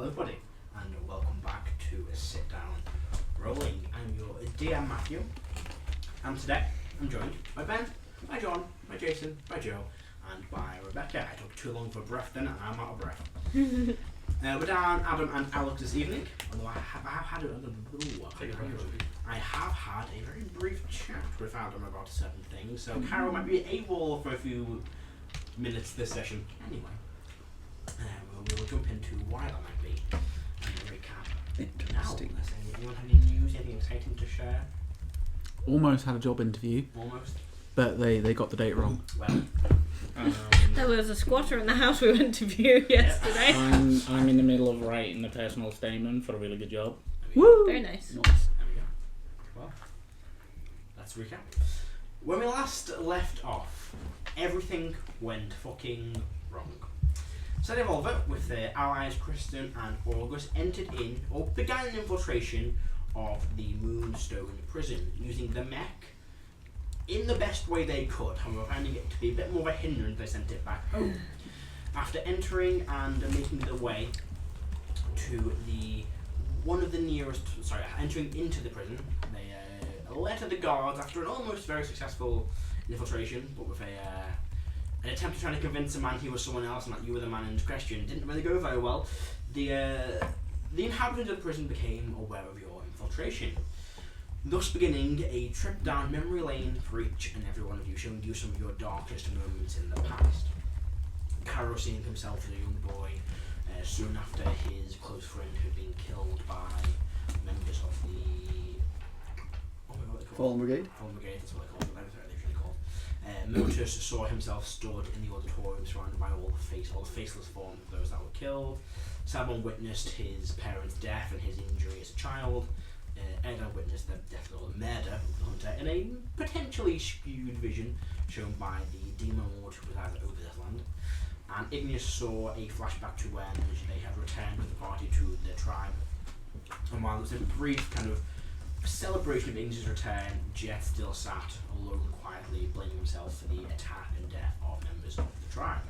everybody, and welcome back to Sit Down Rolling. I'm your DM Matthew, and today I'm joined by Ben, by John, by Jason, by Joe, and by Rebecca. I took too long for breath then, and I'm out of breath. We're down Adam and Alex this evening, although I have had a very brief chat with Adam about certain things, so Carol might be able for a few minutes this session anyway. We'll jump into why that might be and recap. Interesting. Now, anyone have any news, anything exciting to share? Almost had a job interview, Almost. but they got the date wrong. Well, There was a squatter in the house we went to view yesterday. I'm in the middle of writing a personal statement for a really good job. Woo! Very nice. There we go. Well, let's recap. When we last left off, everything went fucking wrong. So Devolver, with their allies Kristen and August, began an infiltration of the Moonstone Prison, using the mech in the best way they could, however finding it to be a bit more of a hindrance, they sent it back home. After entering and making their way to entering into the prison, they alerted the guards after an almost very successful infiltration, but with an attempt to try to convince a man he was someone else and that you were the man in question didn't really go very well. The inhabitants of the prison became aware of your infiltration, thus beginning a trip down memory lane for each and every one of you, showing you some of your darkest moments in the past. Caro seeing himself as a young boy soon after his close friend had been killed by members of the Fallen Brigade? Fallen Brigade, that's what they call it, whatever they're usually called. Motus saw himself stood in the auditorium surrounded by all the faceless forms of those that were killed. Sabon witnessed his parents' death and his injury as a child. Edda witnessed the death or the murder of the hunter in a potentially skewed vision shown by the demon lord who presided over this land. And Igneous saw a flashback to when they had returned with the party to their tribe. And while it was a brief kind of celebration of Igneous' return, Jet still sat alone quietly, blaming himself for the attack and death of members of the tribe.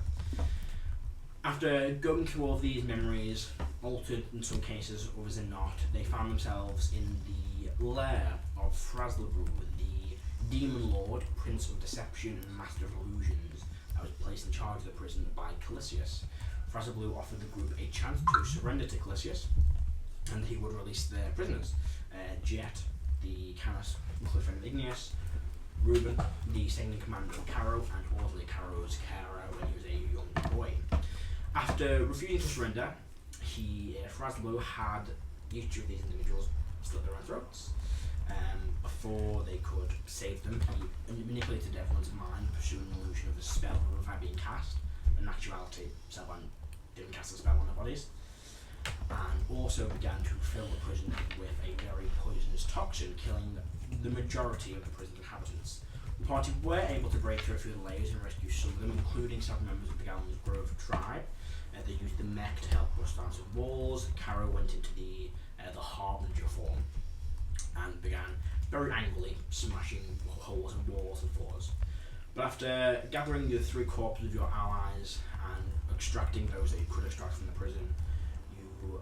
After going through all of these memories, altered in some cases, others are not, they found themselves in the lair of Fraslabru, the demon lord, prince of deception and master of illusions, that was placed in charge of the prison by Callisius. Fraslabru offered the group a chance to surrender to Callisius, and he would release their prisoners. Jet, the Canis, close friend of Igneous, Reuben, the second in command of Caro, and Audley, Caro's carer when he was a young boy. After refusing to surrender, Fraslabru had each of these individuals slit their own throats. Before they could save them, he manipulated everyone's mind, pursuing the illusion of a spell without being cast. In actuality, Sabon didn't cast a spell on their bodies. And also began to fill the prison with a very poisonous toxin, killing the majority of the prison inhabitants. The party were able to break through a few of the layers and rescue some of them, including several members of the Gallen's Grove tribe. They used the mech to help bust down some walls. Caro went into the Harbinger form and began very angrily smashing holes in walls and floors. But after gathering the 3 corpses of your allies and extracting those that you could extract from the prison, you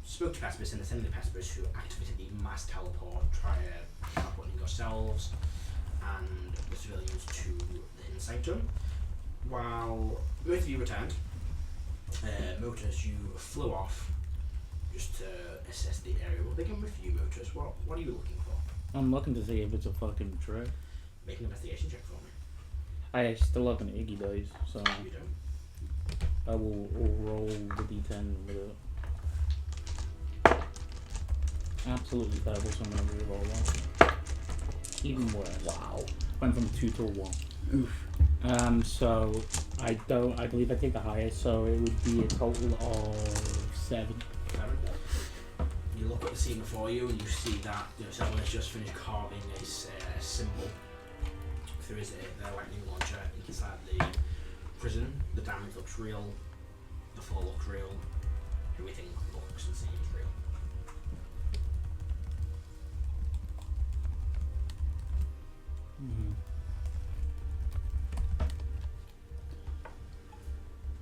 spoke to Pespis and ascended Pespis, who activated the mass teleport, teleporting yourselves and the civilians to the Sanctum. While both of you returned, Motus, you flew off just to assess the area. We'll begin with you, Motus. What are you looking for? I'm looking to see if it's a fucking trick. Make an investigation check for me. I still have an Iggy dice, so You don't. I will roll the d10 with it. Absolutely terrible, so I'm going to re-roll one. Even worse. Wow. Went from 2 to 1. Oof. So I believe I take the highest, so it would be a total of 7. You look at the scene before you and you see that someone has just finished carving a symbol through their lightning launcher inside the prison. The damage looks real, the fall looks real, everything looks and seems real.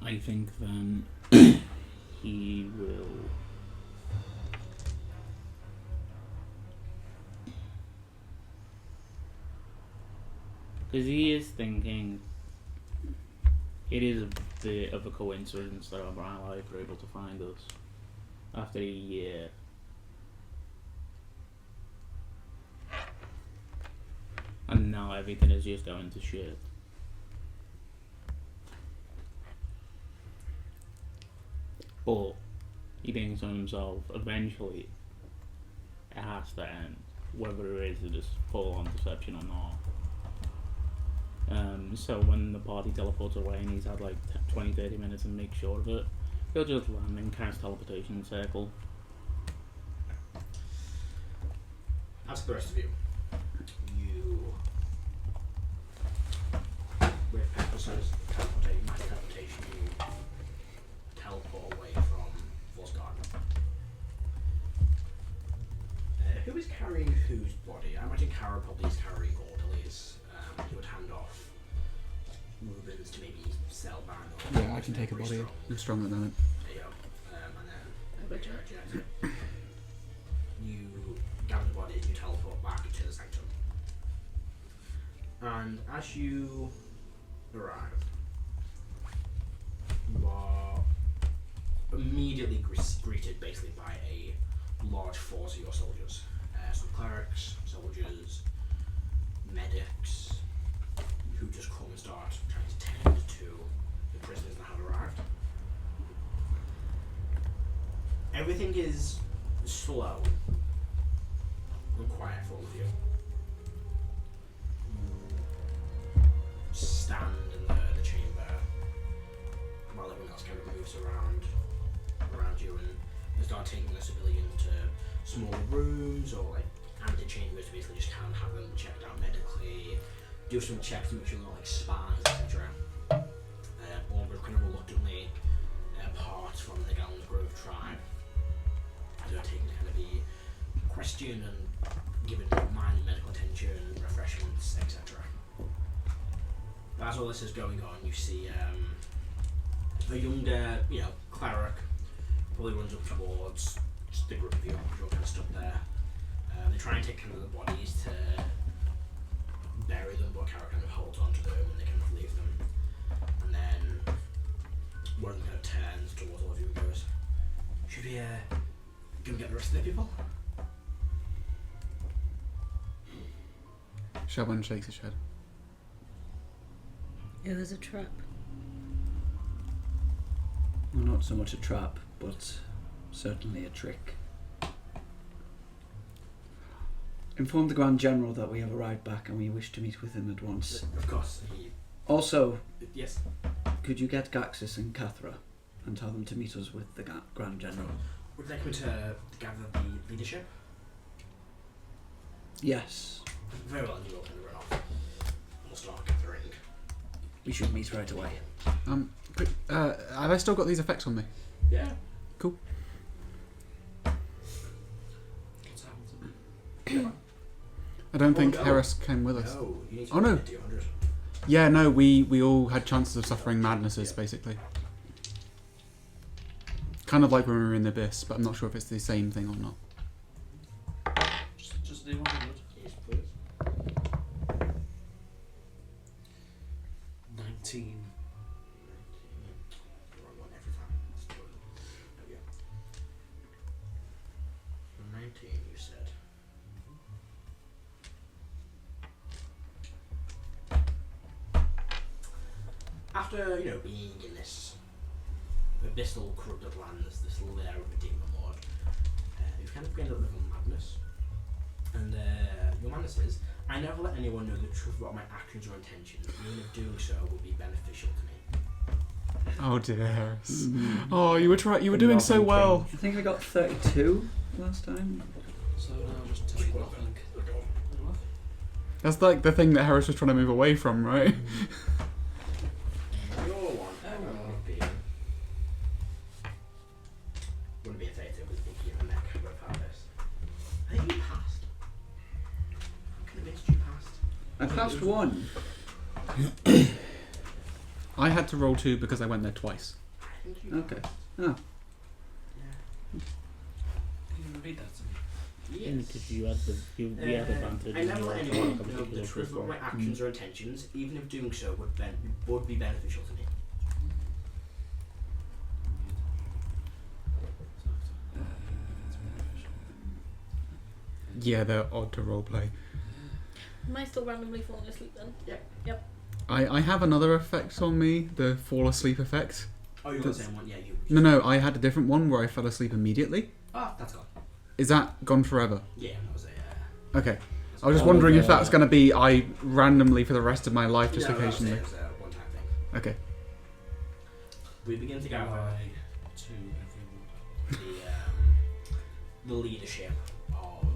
I think then he will. Because he is thinking it is a bit of a coincidence that our allies were able to find us after a year. And now everything is just going to shit. But he thinks to himself, eventually it has to end, whether it is just full on deception or not. So when the party teleports away and he's had like 20-30 minutes and make sure of it, he'll just land and cast teleportation circle. As for the rest of you, with Pepper's teleportation, you teleport away from Force Garden. Who is carrying whose body? I imagine Kara probably is carrying Orderly's. He would hand off Rubens to maybe Selvan or... Yeah, I can take a body. I'm strong at the moment. There you go. And then you gather the bodies and you teleport back to the sanctum. And as you arrive, you are immediately greeted basically by a large force of your soldiers. Some clerics, soldiers, medics, who just come and start trying to tend to the prisoners that have arrived. Everything is slow and quiet for all of you. You stand in the chamber while everyone else kind of moves around you, and they start taking the civilians to small rooms or like antechambers to basically just kind of have them checked out medically, do some checks to make sure they're not like spies, etc. All kind of reluctantly apart from the Gallons Grove tribe. They're taken to kind of be questioned and given minor medical attention, refreshments, etc. As all this is going on, you see a younger, cleric probably runs up towards just the group of you who are kind of stood there. They try and take kind of the bodies to bury them, but Kara kind of holds on to them and they kind of leave them. And then one of them kind of turns towards all of you and goes, "Should we go and get the rest of the people?" Shaban shakes his head. It was a trap. Well, not so much a trap, but certainly a trick. Inform the Grand General that we have arrived back and we wish to meet with him at once. Of course. Also, Yes. could you get Gaxis and Cathra and tell them to meet us with the Grand General? Would you like me to gather the leadership? Yes. Very well, you will kind of run off. We'll start gathering. We should meet right away. Have I still got these effects on me? Yeah. Cool. What's happened? I don't think no. Harris came with us. No, you need to Oh, no. get 200. Yeah, no, we all had chances of suffering madnesses, basically. Kind of like when we were in the Abyss, but I'm not sure if it's the same thing or not. Just do 100. Yes, please. 19. Wrong one every time. Let's do it. There we go. 19, you said. After, being in this abyssal corrupted land, this lair of the demon lord, you've kind of gained a little bit of madness. And your madness is, I never let anyone know the truth about my actions or intentions, even if doing so would be beneficial to me. Oh dear, Harris. Oh, you were doing so well. I think I got 32 last time. So now just tell you nothing. That's like the thing that Harris was trying to move away from, right? Your one, wouldn't be a 32 with Vicky and Nick who both had this. I think you passed. I'm convinced you passed. I passed one. I had to roll 2 because I went there twice. I think you Okay. passed. Oh. read that to me. Yes. Because you had we had advantage. I in never your let anyone particular know the truth about my score. actions or intentions, even if doing so would be beneficial to me. Yeah, they're odd to roleplay. Am I still randomly falling asleep then? I have another effect on me, the fall asleep effect. Oh, you got the same one? Yeah, you. No, I had a different one where I fell asleep immediately. Ah, that's gone. Is that gone forever? Yeah, that was a. Okay. I was just wondering if that's going to be I randomly for the rest of my life, just occasionally. It was a one-time thing. Okay. We begin to gather To everyone. the leadership of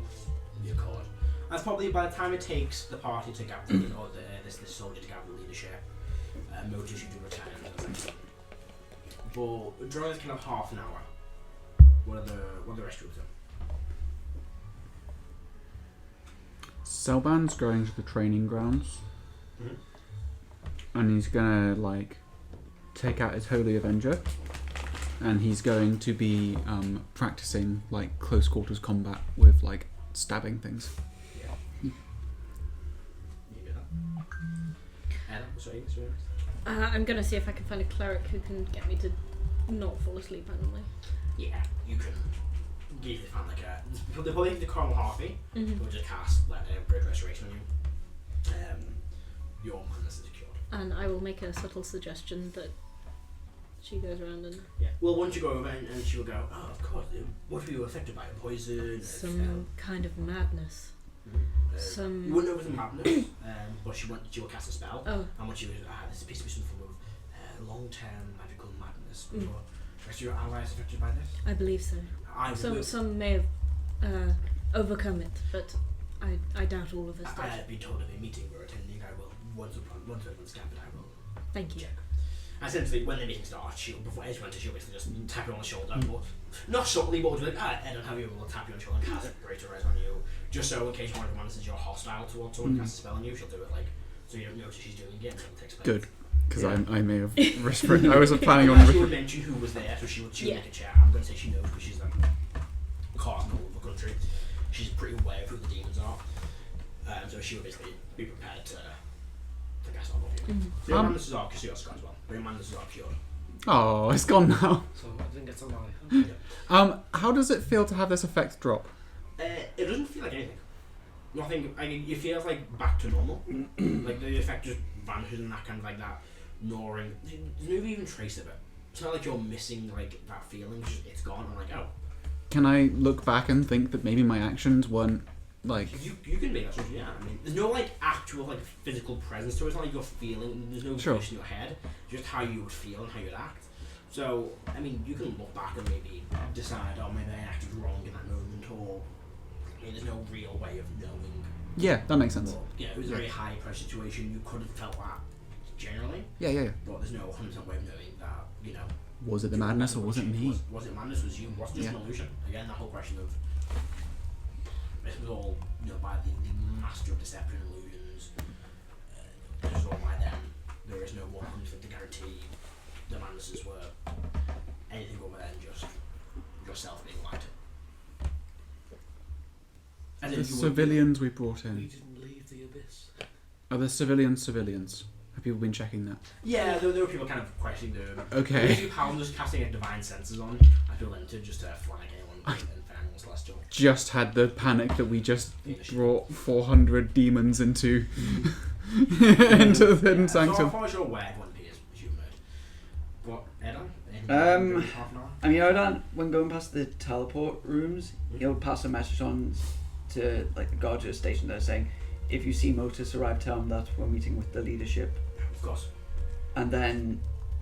the Accord. That's probably by the time it takes the party to gather, or this soldier to gather the leadership, Motus you do return as I said. But during this kind of half an hour, what are the rest of them? Selban's going to the training grounds, Mhm. and he's gonna like take out his Holy Avenger, and he's going to be practicing like close quarters combat with like stabbing things. You do that. Adam, sorry. I'm gonna see if I can find a cleric who can get me to not fall asleep randomly. Yeah, you can easily find like a. They probably have the Coral Harpy, who will just cast like a Great Restoration on you. Your madness is cured. And I will make a subtle suggestion that she goes around and Yeah. Well, once you go over and she will go, oh, of course, what were you affected by? Poison? some kind of madness. Some. You wouldn't know it was madness, but she will cast a spell. Oh, And what she was, this appears to be some form of long-term magical madness. Mm. Are rest of your allies affected by this? I believe so. Some may have overcome it, but I doubt all of us I did. have been told of a meeting we're attending. I will, once everyone's gathered, I will Thank you. check. Essentially, when the meeting starts, before Edge went to, she'll basically just tap you on the shoulder, but not subtly, but like, Ed, I'll have you will tap you on the shoulder and cast Greater Res on you, just so in case one of the commanders is you're hostile towards someone casts a spell on you, she'll do it like, so you don't notice she's doing it until it takes place. Good, because Yeah. I may have restrained. I wasn't planning on. She would mention who was there, so she would Yeah. make a chat. I'm going to say she knows because she's like cardinal of the country. She's pretty aware of who the demons are, so she would basically be prepared to cast on all of you. So your madnesses are Callisius as well, but your madnesses are cured. Oh, it's gone now. So I didn't get to lie. How does it feel to have this effect drop? It doesn't feel like anything. Nothing. It feels like back to normal. Like the effect just vanishes and that kind of like that gnawing. There's no even trace of it. It's not like you're missing like that feeling. It's gone. I'm like, oh. Can I look back and think that maybe my actions weren't like? You can make that assumption. Yeah. I mean, there's no like actual like physical presence to it. It's not like you're feeling. There's no Sure. voice in your head. Just how you would feel and how you'd act. So I mean, you can look back and maybe decide, oh, maybe I acted wrong in that moment, or there's no real way of knowing. Yeah, that makes sense. But, yeah, it was a very high pressure situation. You could have felt that generally, Yeah. but there's no 100% way of knowing that. You know, Was it the madness or was it me? Was it madness? Was you? Was it just an illusion? Again, that whole question of this was all by the master of deception and illusions. This was all by them. There is no 100% guarantee the madnesses were anything other than just yourself being lied to. As The if you were- civilians we brought We in. didn't leave the abyss. Are the civilians? Have people been checking that? Yeah, there were people kind of questioning them. Okay. If you pound just casting a divine senses on, I feel tempted just to flank anyone and anyone celestial. Just had the panic that we just brought 400 demons into into the hidden So sanctum. as far as you're aware, everyone appears humanoid. What, Edon? Half an hour? I mean, Odin, when going past the teleport rooms, he'll pass a message on to like the guards at the station there saying, if you see Motus arrive, tell him that we're meeting with the leadership. Of course. And then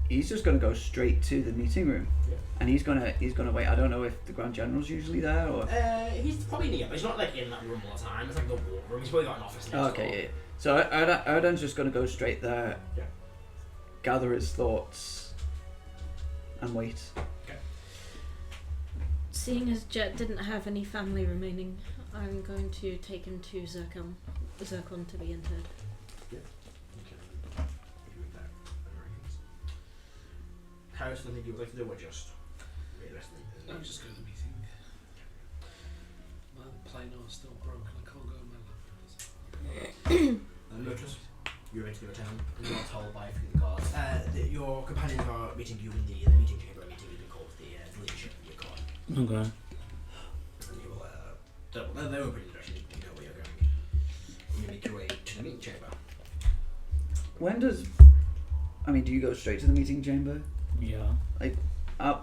he's just going to go straight to the meeting room. Yeah. And he's gonna wait. I don't know if the Grand General's usually there or. He's probably near, but he's not like in that room all the time. It's like the war room. He's probably got an office next door. Okay, yeah. So Odin's just going to go straight there, Yeah. gather his thoughts, and wait. Seeing as Jet didn't have any family remaining, I'm going to take him to Zircon to be interred. How else do you think you would like to do, or just read the rest of I'm the just going to the meeting. still broken. I can't go on my laptop. Notice you're into your town. You're not told by a few guards. Your companions are meeting you in the meeting chamber. Meeting you called the leadership of your card. Okay. And you will, they were pretty direction. You know where you're going. You make your way to the meeting chamber. When does... I mean, do you go straight to the meeting chamber? Yeah. Like, at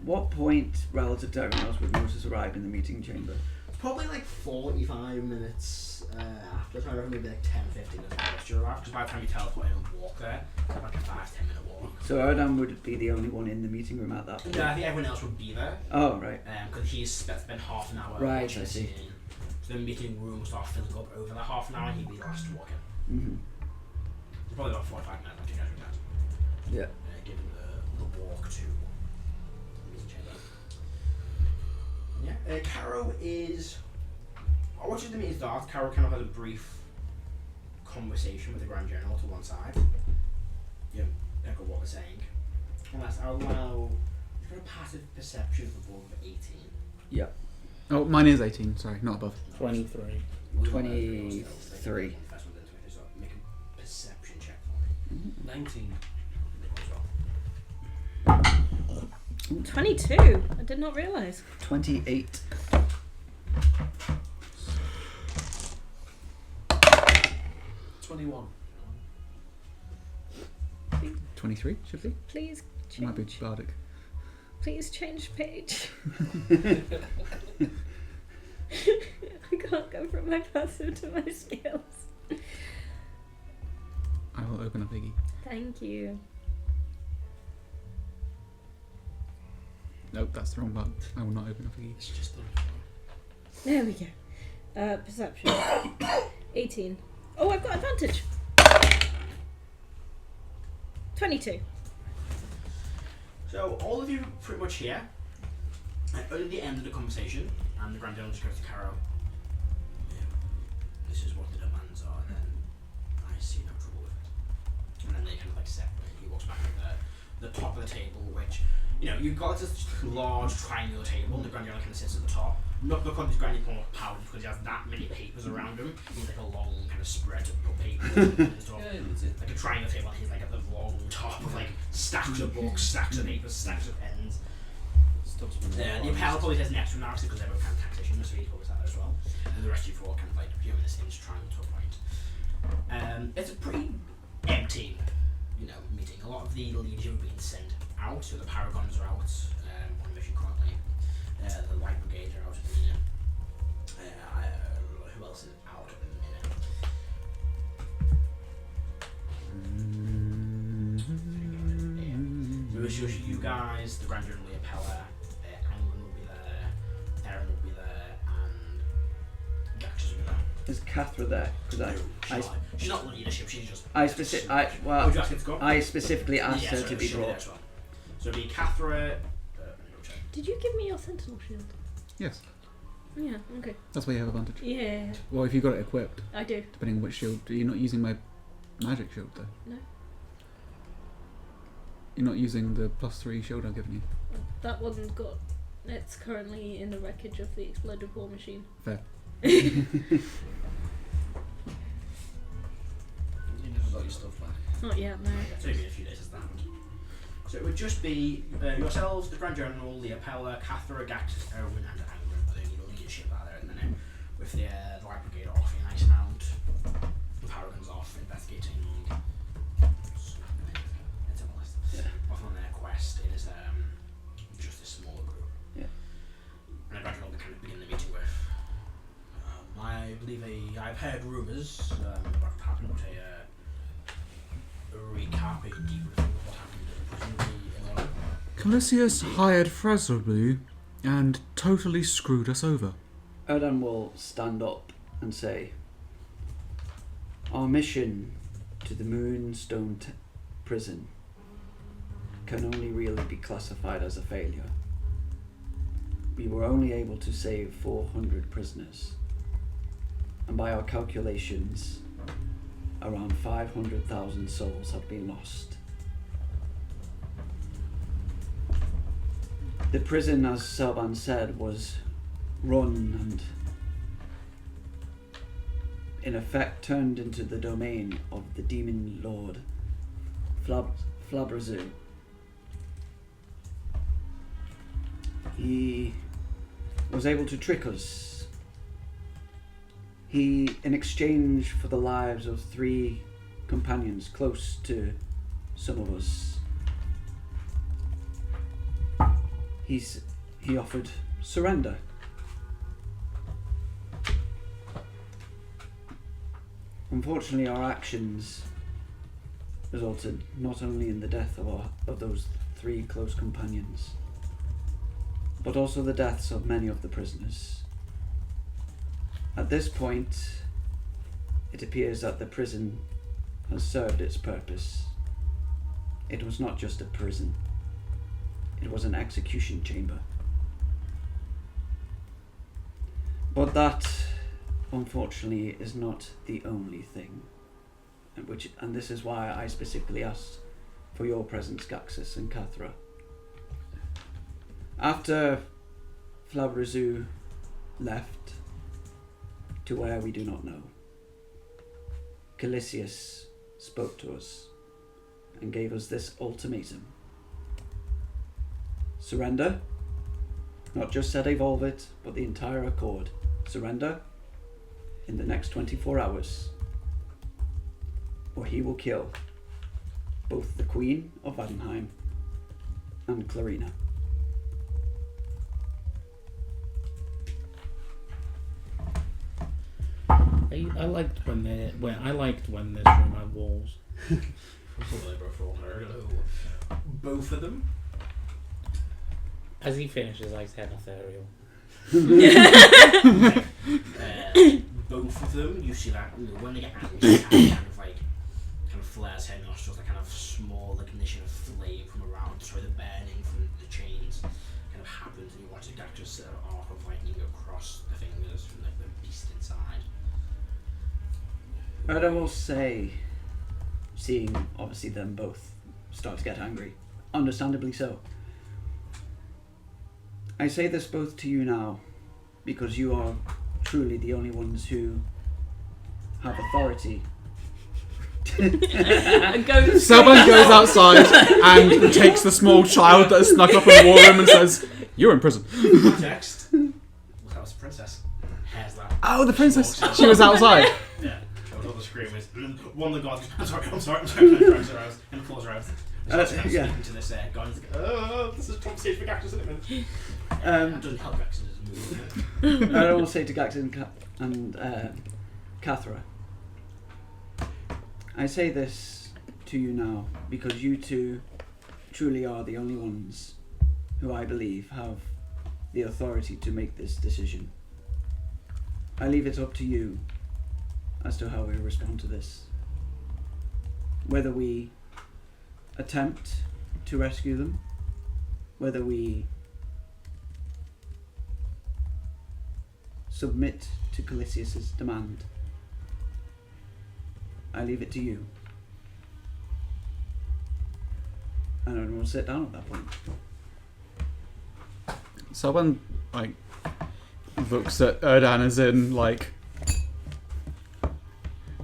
what point, relative to everyone else, would Moses arrive in the meeting chamber? Probably like 45 minutes after the time, or maybe like 10-15 minutes after you arrive. Because by the time you teleport in and walk there, it's like a 5-10 minute walk. So Erdan would be the only one in the meeting room at that point? Yeah, I think everyone else would be there. Oh, right. Because he's spent half an hour. Right, watching I the see. scene. So the meeting room will start filling up over that half an hour, and he'd be the last to walk in. Mm-hmm. Probably about 45 minutes after you guys are done. Yeah. Given the walk to the meeting chamber. Yeah, Caro is. I watched the meeting start. Caro kind of has a brief conversation with the Grand General to one side. Yeah, echo what we're saying. Unless I'll allow. You've got a passive perception above 18. Yeah. Oh, mine is 18. Sorry, not above. 23. 23. First one, so make a perception check for me. 19. 22. I did not realise. 28. 21. 23 should be. Please Might be change. bardic. Please change page. I can't go from my passive to my skills. I will open up Iggy. Thank you. Nope, that's the wrong button. I will not open up Iggy. It's just done. There we go. Perception. 18. Oh, I've got advantage. 22. So all of you are pretty much here. At the end of the conversation, and the Grand General just goes to Caro. This is what the demands are, and then I see no trouble with it. And then they kind of like separate. He walks back to the top of the table, which, you know, you've got this large triangular table, and the Grand General kind of sits at the top. Not because he's Grand General powered, because he has that many papers around him. He's like a long kind of spread of papers and stuff. Like a triangular table, and he's like at the long top of like stacks of books, stacks of papers, stacks of pens. The Impel probably has an extra now because they're both kind of taxation, so he covers that as well. And the rest of you four kind of like viewing this thing trying to a point. It's a pretty empty, you know, meeting. A lot of the leaders have been sent out, so the Paragons are out on a mission currently. The Light Brigade are out at the minute. Who else is out at the minute? So it's just you guys, the Grand General Leopeller, Angren will be there, Aaron will be there, and Gax will be there. Is Cathra there? Because She's not leadership, she's just. I Would you ask her to go? I specifically asked her so to be she'll there brought. as well. So it'll be Cathra. Did you give me your sentinel shield? Yes, Yeah, okay. that's why you have advantage. Yeah, Well, if you've got it equipped, I do. depending on which shield. You're not using my magic shield though. No. You're not using the +3 shield I've given you. That one's got. It's currently in the wreckage of the exploded war machine. Fair. You never got your stuff back. Not yet, no. So it'll be a few days as that happened. So it would just be yourselves, the Grand General, Leopeller, Cathra, Gax, Erwin, and Angren, but they need a leadership out there at the minute. With the Light Brigade off in Iceland, the Paragons off investigating. It's on the list. Yeah. Off on their quest. It is just a smaller group. Yeah. And the Grand General will kind of begin the meeting with. I believe I've heard rumours about what happened, but a recap, a debriefing of what happened at the prison in order. Callisius hired Frazzleblue and totally screwed us over. Erdan will stand up and say, our mission to the Moonstone Prison can only really be classified as a failure. We were only able to save 400 prisoners, and by our calculations, around 500,000 souls have been lost. The prison, as Serban said, was run and in effect turned into the domain of the demon lord Flabrazu. He was able to trick us. He, in exchange for the lives of 3 companions close to some of us, he offered surrender. Unfortunately, our actions resulted not only in the death of those 3 close companions, but also the deaths of many of the prisoners. At this point, it appears that the prison has served its purpose. It was not just a prison, it was an execution chamber. But that, unfortunately, is not the only thing, and this is why I specifically asked for your presence, Gaxus and Cathra. After Flabrazu left to where we do not know, Callisius spoke to us and gave us this ultimatum. Surrender, not just said evolve it, but the entire accord. Surrender in the next 24 hours, or he will kill both the Queen of Vadenheim and Clarina. I liked when this room had walls. Both of them. As he finishes, I said ethereal. Both of them, you see that when they get angry, kind of flares her nostrils, that kind of small ignition of flame from around, the burning from the chains kind of happens, and you watch the cactus arc of lightning across the fingers from the beast inside. But I will say, seeing obviously them both start to get angry, understandably so, I say this both to you now, because you are truly the only ones who have authority. Selban goes outside and takes the small child that is snuck up in the war room and says, "You're in prison." Context. That was the princess. How's that? Oh, the princess. She was outside. Yeah. All the screamers. One of the gods. I'm sorry. And throws her out and pulls her out. Yeah. Speaking to this god. This is top stage for Cactus, isn't it? That doesn't help Cactus' move. I will say to Gax and Cathra, I say this to you now because you two truly are the only ones who I believe have the authority to make this decision. I leave it up to you as to how we respond to this. Whether we attempt to rescue them, whether we submit to Callisius' demand, I leave it to you. And everyone will sit down at that point. Someone looks at Erdan as in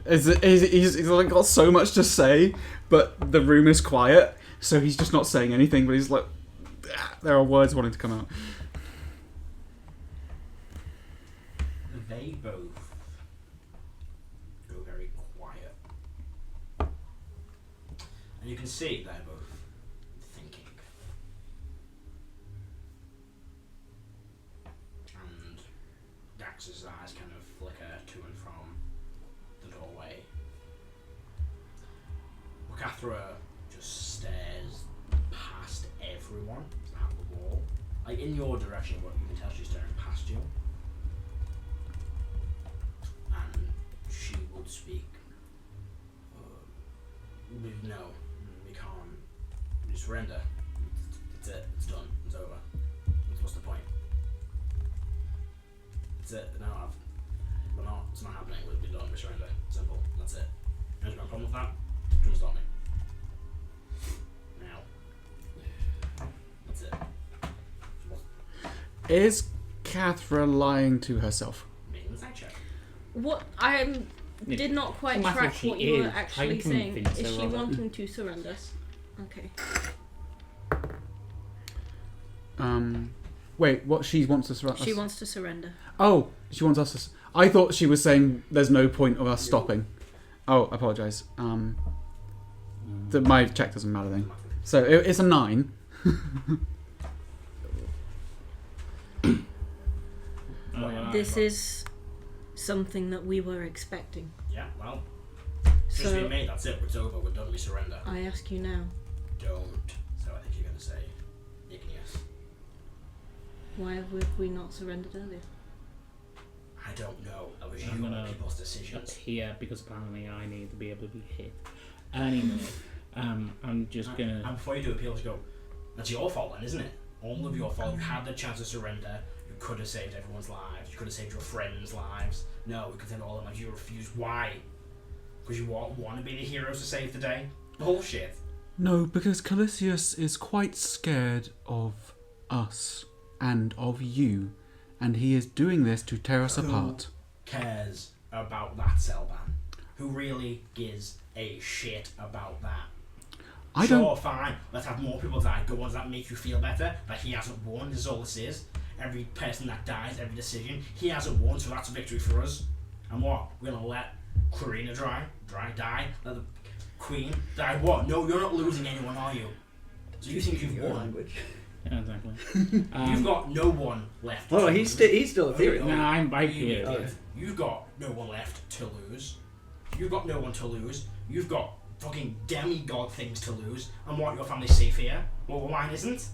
he's got so much to say, but the room is quiet, so he's just not saying anything. But he's like, there are words wanting to come out. They both go very quiet, and you can see they're both thinking. And Dax's eyes kind of flicker to and from the doorway. Cathra just stares past everyone at the wall, in your direction. But you can tell she's staring past you. She would speak. No, we can't. We surrender. That's it. It's done. It's over. What's the point? That's it. No, we're not. It's not happening. We'll be done. We surrender. Simple. That's it. There's no problem with that. Come stop me. Now. That's it. Is Cathra lying to herself? Making the side check. What I'm did not quite Doesn't matter track if she what you were is. Try actually to saying. convince Is her she of it. wanting to surrender? Okay. Wait, what? She wants to surrender? She wants to surrender. Oh, she wants us to. I thought she was saying there's no point of us stopping. Oh, I apologise. My check doesn't matter then. So it's a 9. This is something that we were expecting. Yeah, well, just So been made. That's it. It's over. We're done. We surrender. I ask you now, Don't. So I think you're gonna say igneous. why have we not surrendered earlier? I don't know. That was I'm you gonna and people's decisions. here because apparently I need to be able to be hit. Anyway, I'm just gonna. And before you do appeal, just go. That's your fault, then, isn't it? All of your fault. You had the chance to surrender. You could have saved everyone's lives. You could have saved your friends' lives. No, we could save all of them. You refused. Why? Because you want to be the heroes to save the day. Bullshit. No, because Callisius is quite scared of us and of you, and he is doing this to tear us apart. Cares about that Selban? Who really gives a shit about that? I Sure, don't. fine. Let's have more people die. Go on, does that make you feel better? That he hasn't won. This is all this is. Every person that dies, every decision, he hasn't won, so that's a victory for us. And what? We're gonna let Karina die? Let the Queen die? What? No, you're not losing anyone, are you? So you think you've Your won? language. Yeah, exactly. You've got no one left. Oh, to he's lose. still a theory. No, I'm right You here. idiot. You've got no one left to lose. You've got no one to lose. You've got fucking demigod things to lose. And what, your family's safe here? Well, mine isn't?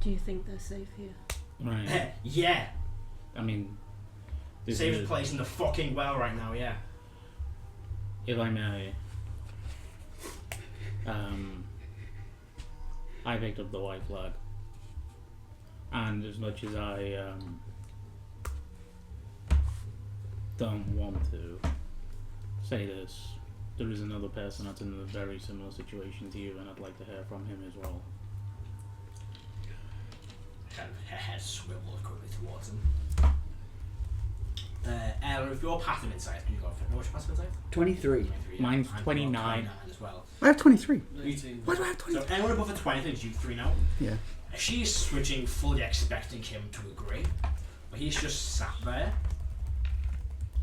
Do you think they're safe here? Right. Yeah. I mean, this Safest is, place in the fucking well right now, yeah. if I may, I picked up the white flag, and as much as I don't want to say this, there is another person that's in a very similar situation to you, and I'd like to hear from him as well. Kind of her head swivels quickly towards him. Ella, if you're passive insight, can you go for what's your passive insight? 23. 23, Mine's I've got 29. as well. I have 23. 19. Why do I have 20? So anyone above a 20 thinks you 3 now. Yeah. She's switching, fully expecting him to agree, but he's just sat there.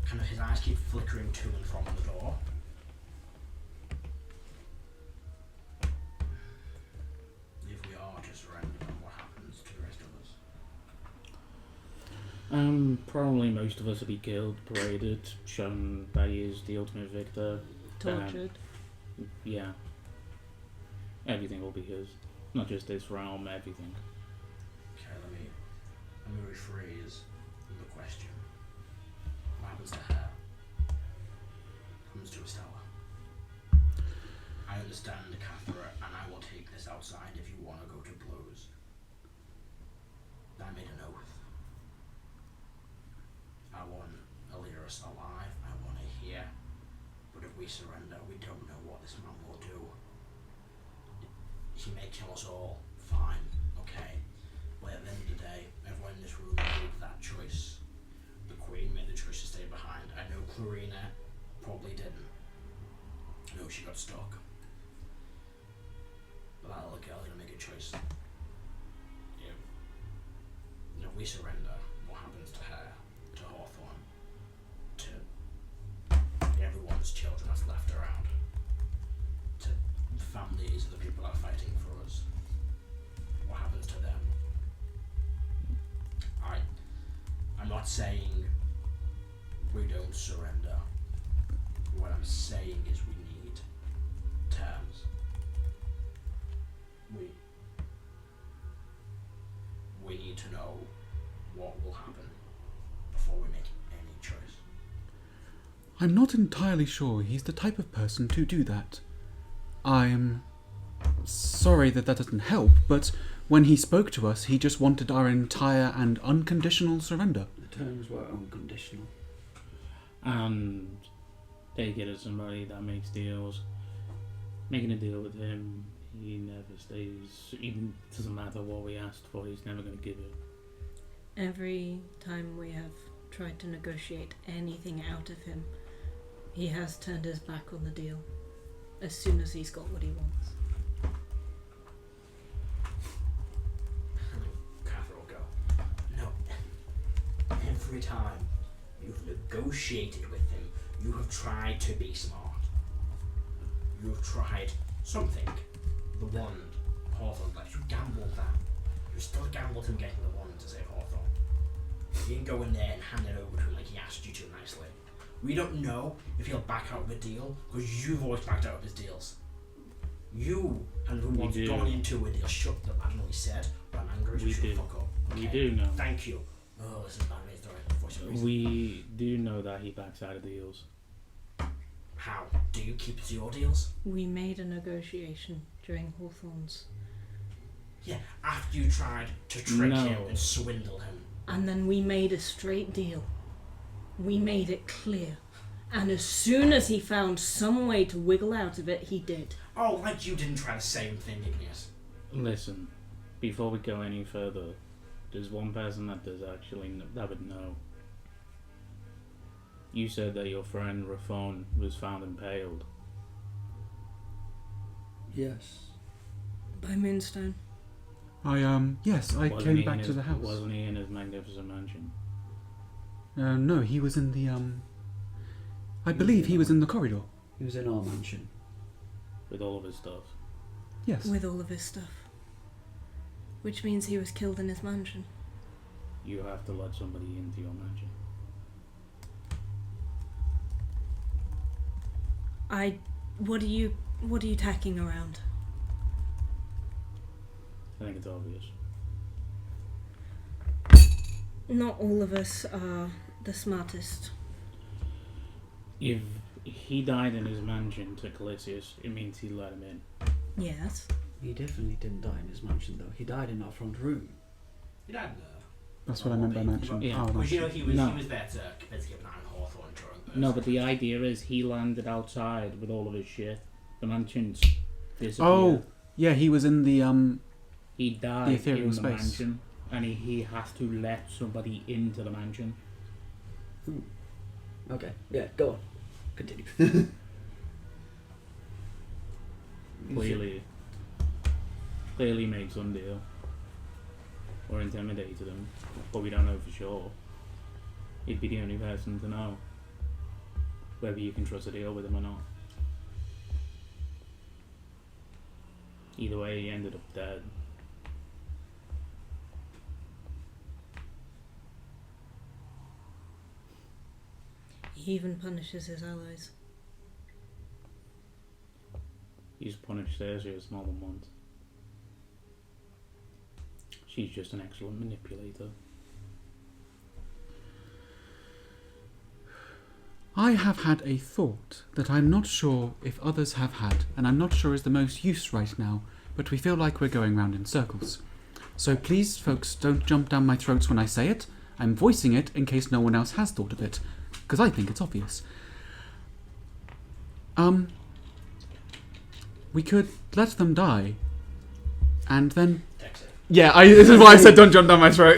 Kind of his eyes keep flickering to and from the door. If we are to surrender, then what happens to the rest of us? Probably most of us will be killed, paraded, shown that he is the ultimate victor. Tortured. Yeah. Everything will be his. Not just this realm, everything. Okay, let me rephrase the question. What happens to her? What happens to Estella? I understand, Cathra, and I will take this outside if you want to go to blows. I made an oath. I want Illyris alive. I want her here. But if we surrender, we don't know what this man will do. He may kill us all. Fine. Okay. But at the end of the day, everyone in this room made that choice. The Queen made the choice to stay behind. I know Clarina probably didn't. I know she got stuck. But that little girl's gonna make a choice. Yeah. And if we surrender, what happens to her? To Hawthorne? To everyone's children that's left around? To the families of the people that are fighting for us? What happens to them? I'm not saying we don't surrender. What I'm saying is we need terms. We need to know what will happen before we make any choice. I'm not entirely sure he's the type of person to do that. I'm sorry that doesn't help, but when he spoke to us, he just wanted our entire and unconditional surrender. The terms were unconditional. And take it as somebody that makes deals. Making a deal with him, he never stays. Even doesn't matter what we asked for, he's never going to give it. Every time we have tried to negotiate anything out of him, He has turned his back on the deal as soon as he's got what he wants. Catherine will go, no. Every time you've negotiated with him, you have tried to be smart. You have tried something. The wand, Hawthorne left. You gambled that. You still gambled him getting the wand to save Hawthorne. You didn't go in there and hand it over to him like he asked you to nicely. We don't know if he'll back out of a deal, because you've always backed out of his deals. You and everyone's gone into a deal. Shut up. I don't know what he said, but I'm angry. So shut the fuck up. Okay? We do know. Thank you. Oh, this is bad news story. We do know that he backs out of deals. How? Do you keep to your deals? We made a negotiation during Hawthorne's. Yeah, after you tried to trick him and swindle him. And then we made a straight deal. We made it clear. And as soon as he found some way to wiggle out of it, he did. Oh, like you didn't try the same thing, Igneous. Listen, before we go any further, there's one person that would know. You said that your friend Rafon was found impaled. Yes. By Moonstone. Yes, I came back to the house. Wasn't he in his magnificent mansion? No, he was in the, I believe he was in the corridor. He was in our mansion. With all of his stuff? Yes. With all of his stuff. Which means he was killed in his mansion. You have to let somebody into your mansion. What are you tacking around? I think it's obvious. Not all of us are the smartest. If he died in his mansion to Callisius, it means he let him in. Yes. He definitely didn't die in his mansion, though. He died in our front room. He died That's what I meant by mansion. Yeah. Oh, because you know mansion. he was there to keep an eye on Hawthorne during the... No, but the idea is he landed outside with all of his shit. The mansion's disappeared. Oh, yeah, he was in the, He died the in ethereal the space. mansion, and he has to let somebody into the mansion. Okay, yeah, go on. Continue. Clearly made some deal. Or intimidated him, but we don't know for sure. He'd be the only person to know whether you can trust a deal with him or not. Either way, he ended up dead. He even punishes his allies. He's punished Callisius more than once. She's just an excellent manipulator. I have had a thought that I'm not sure if others have had, and I'm not sure is the most use right now, but we feel like we're going round in circles. So please, folks, don't jump down my throats when I say it. I'm voicing it in case no one else has thought of it, because I think it's obvious. We could let them die, and then... Yeah, this is why I said don't jump down my throat.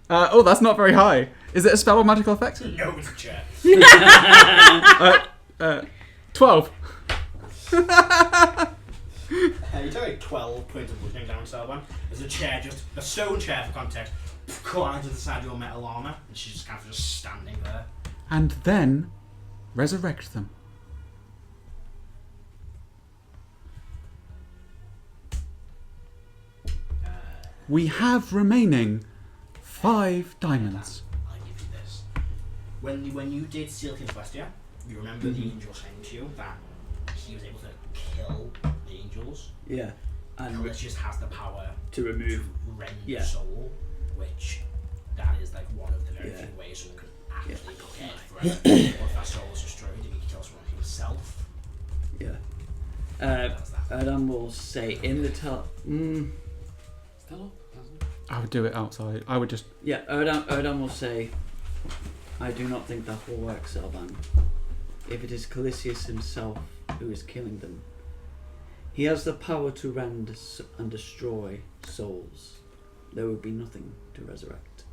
Oh, that's not very high. Is it a spell or magical effect? No, it's a chair. 12. You take 12 points of bludgeoning down to one. There's a chair, just a stone chair for context, climbs to the side of your metal armour, and she's just kind of just standing there. And then resurrect them. We have remaining 5 diamonds. I'll give you this. When you did Seal King's Westia, you remember the angel saying to you that he was able to kill the angels? Yeah. And Callisius has the power to remove... rend Yeah. the soul, which that is like one of the very Yeah. few ways someone can actually go dead forever. Once that soul is destroyed, if he can kill someone himself. Yeah. That's that. Adam will say in the Still up, hasn't it? I would do it outside. I would just... Yeah, Odin will say, I do not think that will work, Selvan. If it is Callisius himself who is killing them, he has the power to rend and destroy souls. There would be nothing to resurrect.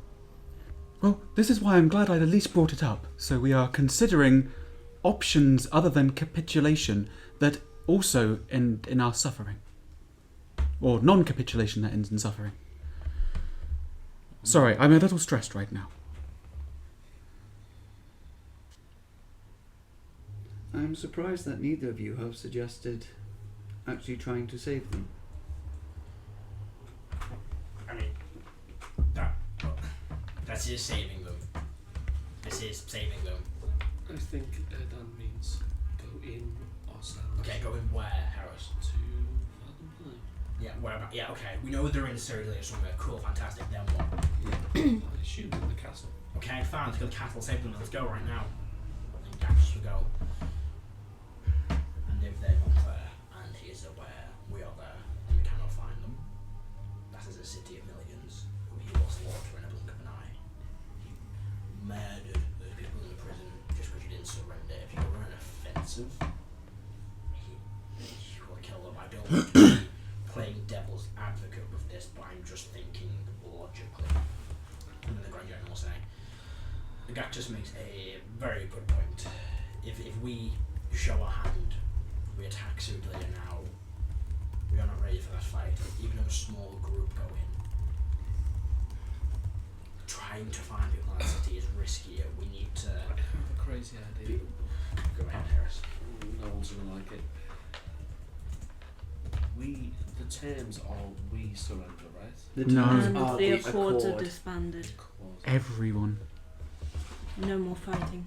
Well, this is why I'm glad I'd at least brought it up. So we are considering options other than capitulation that also end in our suffering. Or non-capitulation that ends in suffering. Sorry, I'm a little stressed right now. I'm surprised that neither of you have suggested actually trying to save them. I mean, that's just saving them. This is saving them. I think Dan means go in ourselves. Okay, go in where, Harris? To Fathom High. Yeah, where about? Yeah, okay. We know they're in Surrey or somewhere. Cool, fantastic. Then what? I assume in the castle. Okay, fine. Let's go to the castle, save them. Let's go right now. And Gax will go. And if they're not there, and he is aware we are there, and we cannot find them, that is a city of millions who he will slaughter in a blink of an eye. He murdered those people in the prison just because you didn't surrender. If you were an offensive, he will kill them. I don't want to be playing devil's advocate with this, but I'm just thinking logically. And then the Grand General will say, the guy just makes a very good point. If we show our hand, we attack Sudley now, we are not ready for that fight. Even if a small group go in, trying to find people in that city is riskier. We need to... I have a crazy idea. Go ahead, Harris. No one's gonna like it. The terms are we surrender, right? The No. terms And are the the Accords are accord. disbanded. Everyone. No more fighting.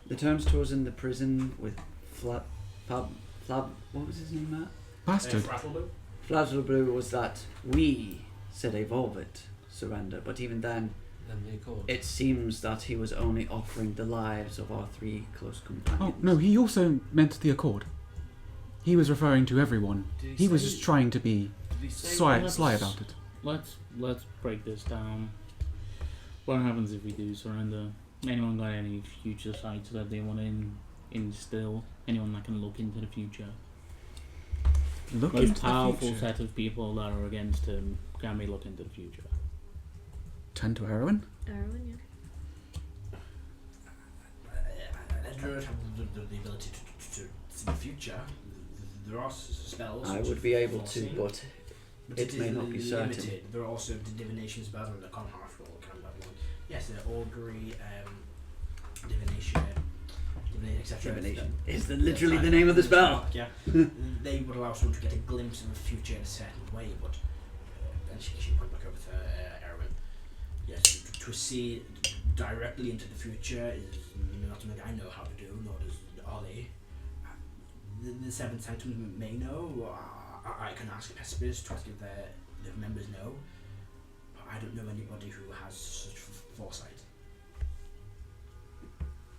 The terms to us in the prison with Flab, what was his name, Matt? Bastard. Flabbleblu was that we said evolve it, surrender, but even then, Then the Accord. it seems that he was only offering the lives of our 3 close companions. Oh, no, he also meant the Accord. He was referring to everyone. Did He was say- just trying to be Did he say sly about it. Let's break this down. What happens if we do surrender? Anyone got any future sights that they want to instill? Anyone that can look into the future? Look Most into the powerful future. set of people that are against him. Can we look into the future? Turn to heroin? Erwin, yeah. I don't have the ability to see the future. There are spells. I which would are be able to, foreseen, but it is may not be certain. limited. There are also divination spells and the common half roll kind of one. Yes, augury, divination, etc. Divination is literally the name of the spell. Yeah, they would allow someone to get a glimpse of the future in a certain way, but and she went back over to Erwin. Yes, to see directly into the future is not something I know how to do, nor does Ollie. The Seven Sanctums may know. I can ask Pespis to ask if the members know. But I don't know anybody who has such foresight.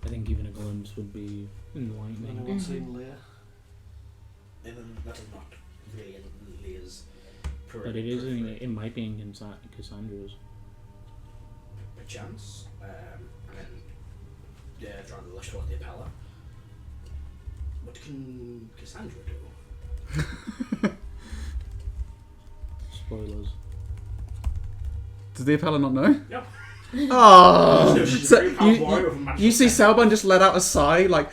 I think even a glimpse would be enlightening. Anyone seen Leah? And that is not really in Leah's But it is. It might be in Cassandra's. Perchance. Trying to lush towards the Apella. What can Cassandra do? Spoilers. Does the Appella not know? Yep. Oh! So she's So a very powerful warrior with a magical you see step. Salban just let out a sigh, like,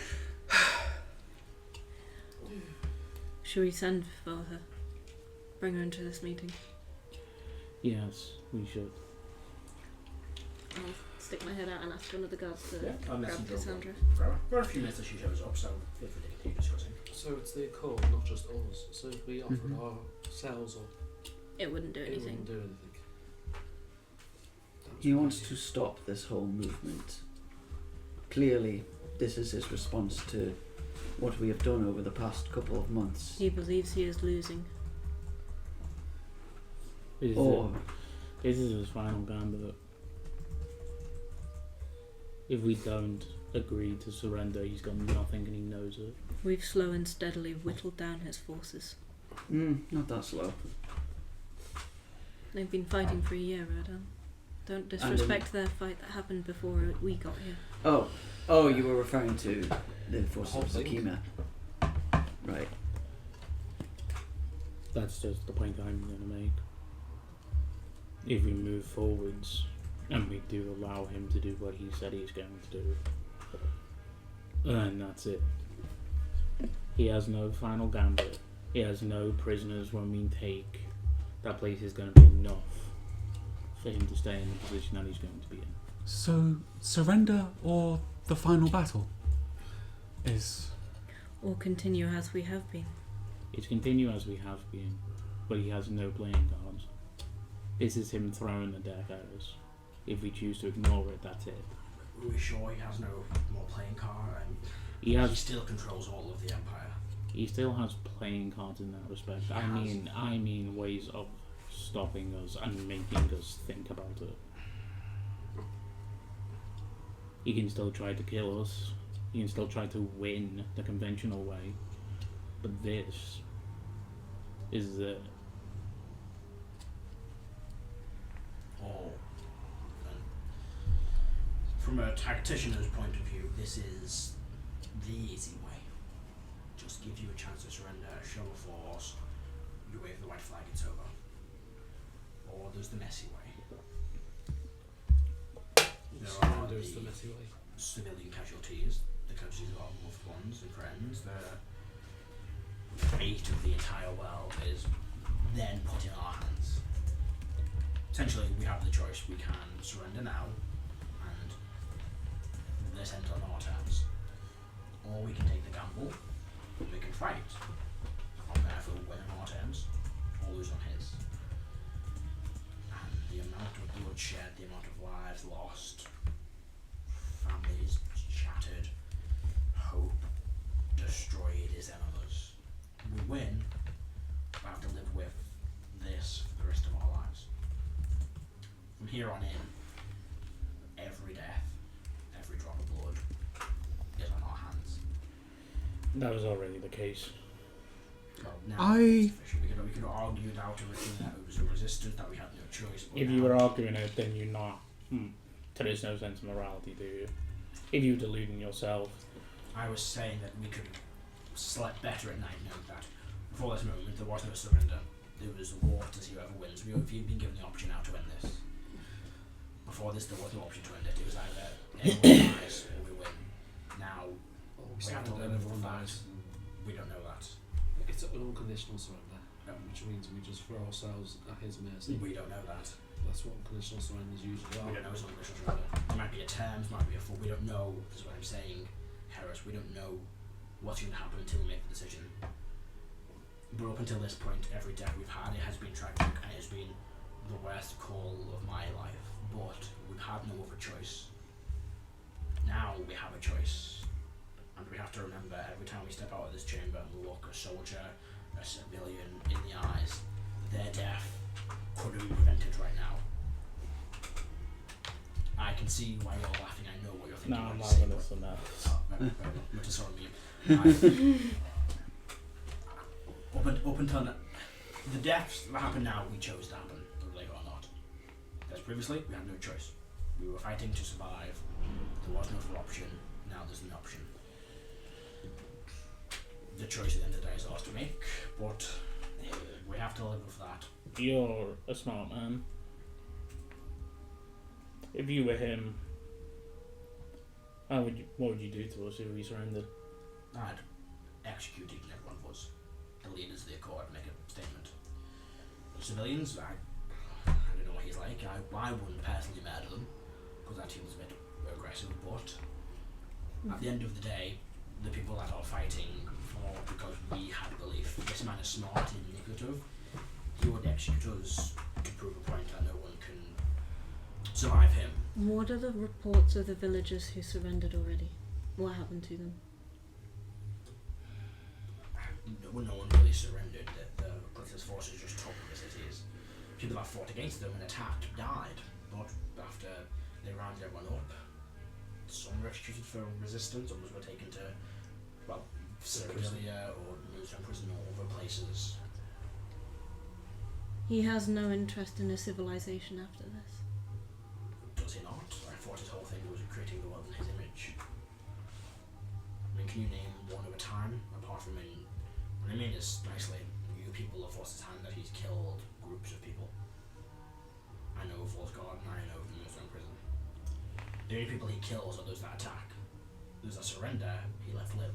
Should we send for her? Bring her into this meeting. Yes, we should. I'll stick my head out and ask one of the guards to Yeah, I'll grab message her. Cassandra. Grab her. For a few minutes till she shows up, so feel free to continue discussing. So it's the Accord, not just us. So if we offered ourselves up, It wouldn't do it anything. wouldn't do anything. That was He my wants idea. to stop this whole movement. Clearly, this is his response to what we have done over the past couple of months. He believes he is losing. Or This is his final gambit. If we don't agree to surrender, he's got nothing and he knows it. We've slow and steadily whittled down his forces. not that slow. They've been fighting for a year, Rodan. Don't disrespect their fight that happened before we got here. Oh, you were referring to the forces whole of thing. Zakima. Right. That's just the point I'm going to make. if we move forwards and we do allow him to do what he said he's going to do, then that's it. He has no final gambit. He has no prisoners when we take. That place is going to be enough for him to stay in the position that he's going to be in. So, surrender or the final battle is... Or continue as we have been. It's continue as we have been, but he has no playing cards. This is him throwing the deck at us. If we choose to ignore it, that's it. Are we sure he has no more playing card? And He still controls all of the Empire. He still has playing cards in that respect. I mean ways of stopping us and making us think about it. He can still try to kill us. He can still try to win the conventional way. But this is the... Or, from a tactician's point of view, this is the easy way. Just give you a chance to surrender, show a force, you wave the white flag, it's over. Or there's the messy way. There are There's the the messy way. civilian casualties, the casualties of our loved ones and friends, the fate of the entire world is then put in our hands. Essentially, we have the choice. We can surrender now, and this ends on our terms. Or we can take the gamble, and we can fight. And therefore win on our terms, or lose on his. And the amount of bloodshed, the amount of lives lost, families shattered, hope destroyed is endless. We win, we have to live with this for the rest of our lives. From here on in, every death, every drop of blood is on our hands. That was already the case. Well, now I- it's official. We could argue it out everything that it was a resistance, that we had no choice. But If now you were arguing it, then you're not... There's no sense of morality, do you? If you're deluding yourself. I was saying that we could sleep better at night knowing that before this moment there was no surrender. There was a war to see whoever wins. We've been given the option now to win this. Before this there was no option to win it. It was either everyone dies or we win. Now we have to live with that. We don't know that. It's an unconditional surrender, No. which means we just throw ourselves at his mercy. We don't know that. That's what unconditional surrenders usually We are. don't know it's unconditional surrender. There might be a terms, might be a full. We don't know. This is what I'm saying, Harris. We don't know what's going to happen until we make the decision. But up until this point, every death we've had, it has been tragic and it has been the worst call of my life. But we've had no other choice. Now we have a choice. And we have to remember every time we step out of this chamber and we look a soldier, a civilian in the eyes, their death could have been prevented right now. I can see why you're laughing. I know what you're thinking. No, I'm when you not say going to it. listen now. Oh, very well. Much sorry, me. Up until the deaths that happen now, we chose to happen, believe it or not. Because previously, we had no choice. We were fighting to survive. There was no other option. Now there's an option. The choice at the end of the day is ours to make, but we have to live with that. You're a smart man. If you were him, what would you do to us if we surrendered? I'd execute each and every one of us. The leaders of the Accord make a statement. Civilians, I don't know what he's like. I wouldn't personally murder them because that seems a bit aggressive. But at the end of the day, the people that are fighting for because we had belief. This man is smart and manipulative. He would execute us to prove a point that no one can survive him. What are the reports of the villagers who surrendered already? What happened to them? No one really surrendered. The Callisius forces just took the cities. People that fought against them and attacked died, but after they rounded everyone up, some were executed for resistance, others were taken to, well, Callisius or Moonstone Prison or other places. He has no interest in a civilization after this. Does he not? I thought his whole thing was creating the world in his image. I mean, can you name one at a time, apart from and I mean this nicely, you people have forced his hand that he's killed groups of people. And The only people he kills are those that attack. Those that surrender, he left live.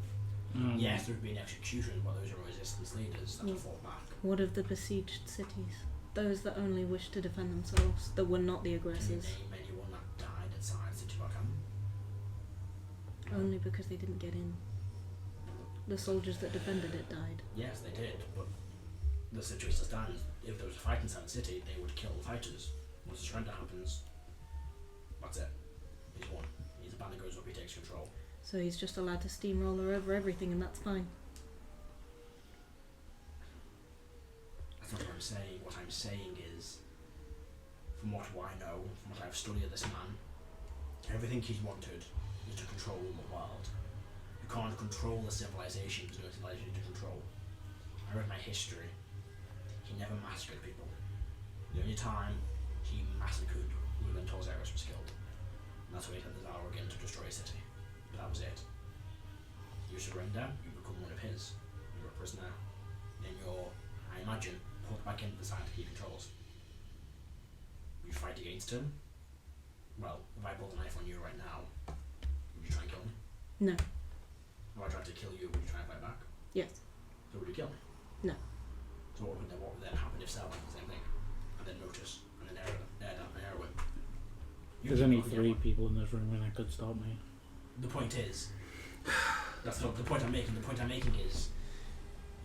Yes, there would be an execution, but those are resistance leaders that have fought back. What of the besieged cities? Those that only wish to defend themselves, that were not the Can you aggressors, name anyone that died inside City Arkham? only because they didn't get in. The soldiers that defended it died. Yes, they did, but the situation stands. If there was a fight inside the city, they would kill the fighters. Once the surrender happens, that's it. He's won. He's the band that goes up, he takes control. So he's just allowed to steamroller over everything, and that's fine. That's not what I'm saying. What I'm saying is, from what I know, from what I've studied of this man, everything he's wanted is to control the world. You can't control the civilization, there's no civilization to control. I read my history. He never massacred people. The only time he massacred was when Callisius was killed. And that's when he sent the Zara again to destroy a city. But that was it. You surrender, you become one of his. You're a prisoner. Then you're, I imagine, put back into the side he controls. You fight against him. Well, if I pulled a knife on you right now, would you try and kill me? No. If I tried to kill you, would you try and fight back? Yes. So would you kill me? No. So what would then happen if Cell did the same thing? And then Notice, and then Erwin. There's only 3 people in this room and that could stop me. The point is, that's not the point I'm making. The point I'm making is,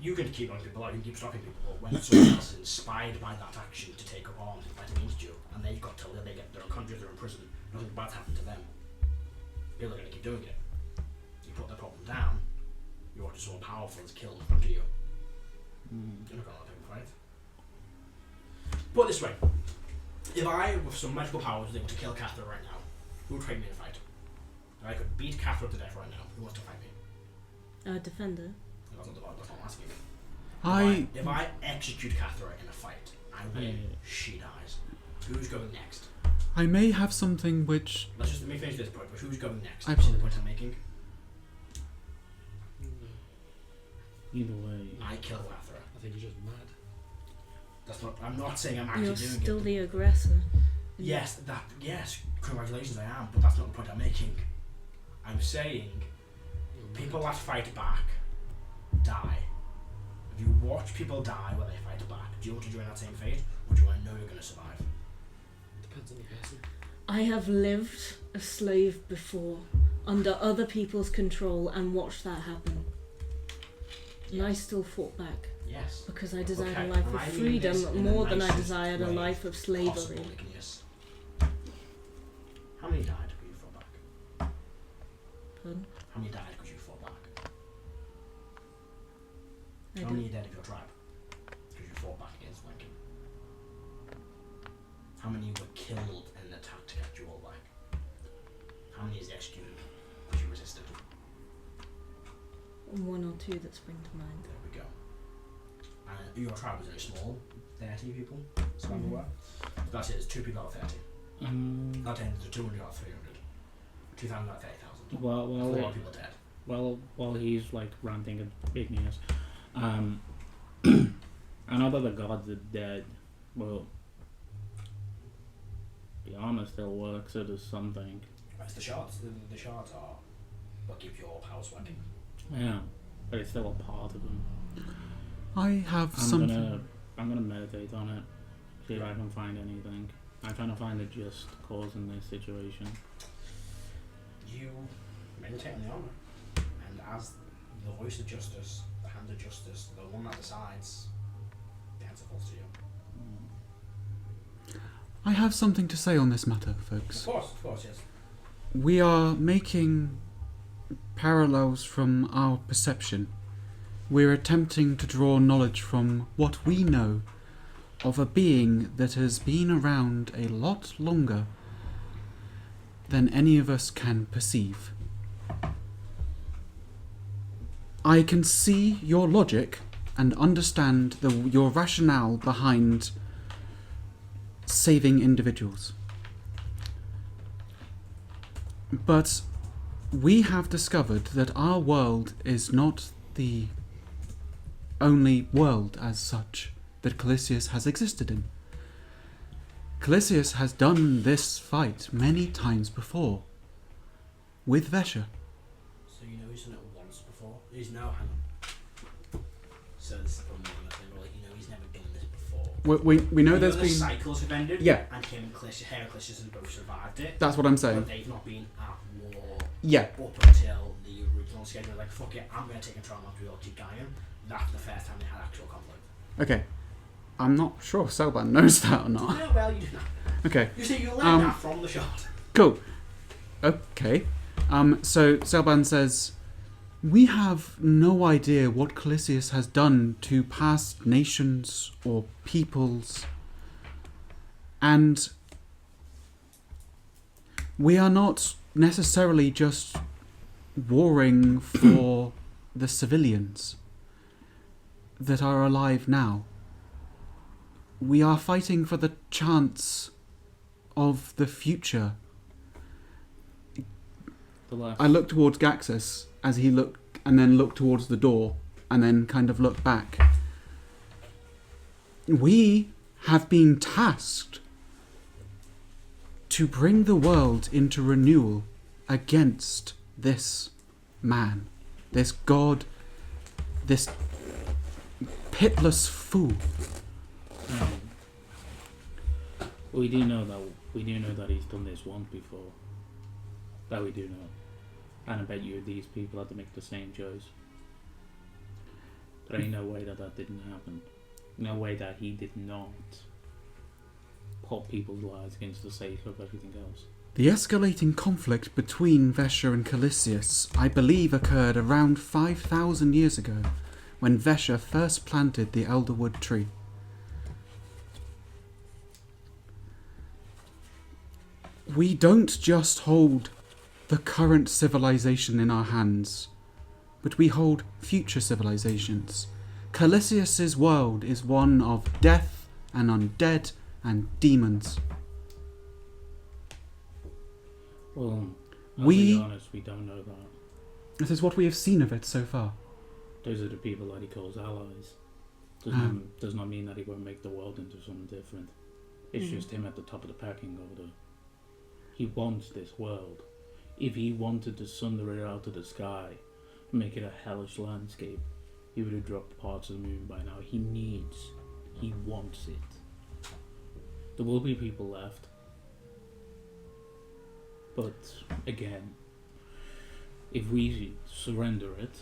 you can keep knocking people out, you can keep stopping people, but when someone else is inspired by that action to take up arms and fight against you, and they've got till they're in countries, they're in prison, nothing bad's happened to them, you're going to keep doing it. You put the problem down, you watch someone powerful is killed in front of you. You're not going to let people fight. Put it this way, if I, with some magical powers, was able to kill Catherine right now, who would fight me in a fight? If I could beat Catherine to death right now, who wants to fight me? Defender. That's not what I'm asking. If I execute Catherine in a fight, I win, she dies. Who's going next? I may have something which... Let me finish this point, but who's going next? I You see the point I'm making? Either way. I kill Catherine. I think you're just mad. That's not. I'm not saying I'm actually You're doing still it. the aggressor. Yes, congratulations, I am, but that's not the point I'm making. I'm saying people that fight back die. If you watch people die when they fight back, do you want to join that same fate, or do you want to know you're going to survive? Depends on the person. I have lived a slave before, under other people's control, and watched that happen. And I still fought back. Yes. Because I desired Okay, a life and of I mean freedom this in the more than I nicest desired a way life of slavery. possible, Callisius. How many died because you fought back? Pardon? How many died because you fought back? I How don't- many are dead of your tribe because you fought back against Lincoln? How many were killed in an attack to get you all back? How many is executed because you resisted? One or two that spring to mind. There we go. And your tribe was very small, 30 people, so I'm aware. That's it, it's 2 people out of 30. That ends to 200 out of 300. 2,000 out of 30,000. A lot of people dead. While he's like ranting at igneous, I know that the gods are dead. Well, the armor still works. It is something. It's the shards. The shards are what keep your powers working. Yeah, but it's still a part of them. I have something... I'm gonna meditate on it. See if I can find anything. I'm trying to find the just cause in this situation. You meditate on the armor, and as the voice of justice, the hand of justice, the one that decides, the answer falls to you. I have something to say on this matter, folks. Of course, yes. We are making parallels from our perception. We're attempting to draw knowledge from what we know of a being that has been around a lot longer than any of us can perceive. I can see your logic and understand your rationale behind saving individuals. But we have discovered that our world is not the only world as such that Callisius has existed in. Callisius has done this fight many times before. with Vesher. So you know he's done it once before. He's now hang on. So this is from one thing, like he's never done this before. We know there's the been cycles have ended. Yeah. And him and Callisius have both survived it. That's what I'm saying. But they've not been at war. Yeah. Up until the original schedule. Like fuck it, I'm gonna take control after we all keep dying. That's the first time they had actual conflict. Okay. I'm not sure Selban knows that or not. No, well you do not. Okay. You see, you learn that from the shot. Cool. Okay. So Selban says, we have no idea what Callisius has done to past nations or peoples, and we are not necessarily just warring for the civilians that are alive now. We are fighting for the chance of the future. I look towards Gaxus as he looked, and then look towards the door, and then kind of look back. We have been tasked to bring the world into renewal against this man, this god, this pitless fool. We do know that he's done this once before. That we do know. And I bet you these people had to make the same choice. There ain't no way that didn't happen. No way that he did not put people's lives against the sake of everything else. The escalating conflict between Vesher and Callisius, I believe, occurred around 5,000 years ago, when Vesher first planted the elderwood tree. We don't just hold the current civilization in our hands, but we hold future civilizations. Callisius's world is one of death and undead and demons. Well, I'll be honest, we don't know that. This is what we have seen of it so far. Those are the people that he calls allies. Does not mean that he won't make the world into something different. It's just him at the top of the pecking order. He wants this world. If he wanted to sunder it out of the sky, make it a hellish landscape, he would have dropped parts of the moon by now. He wants it. There will be people left. But, again, if we surrender it,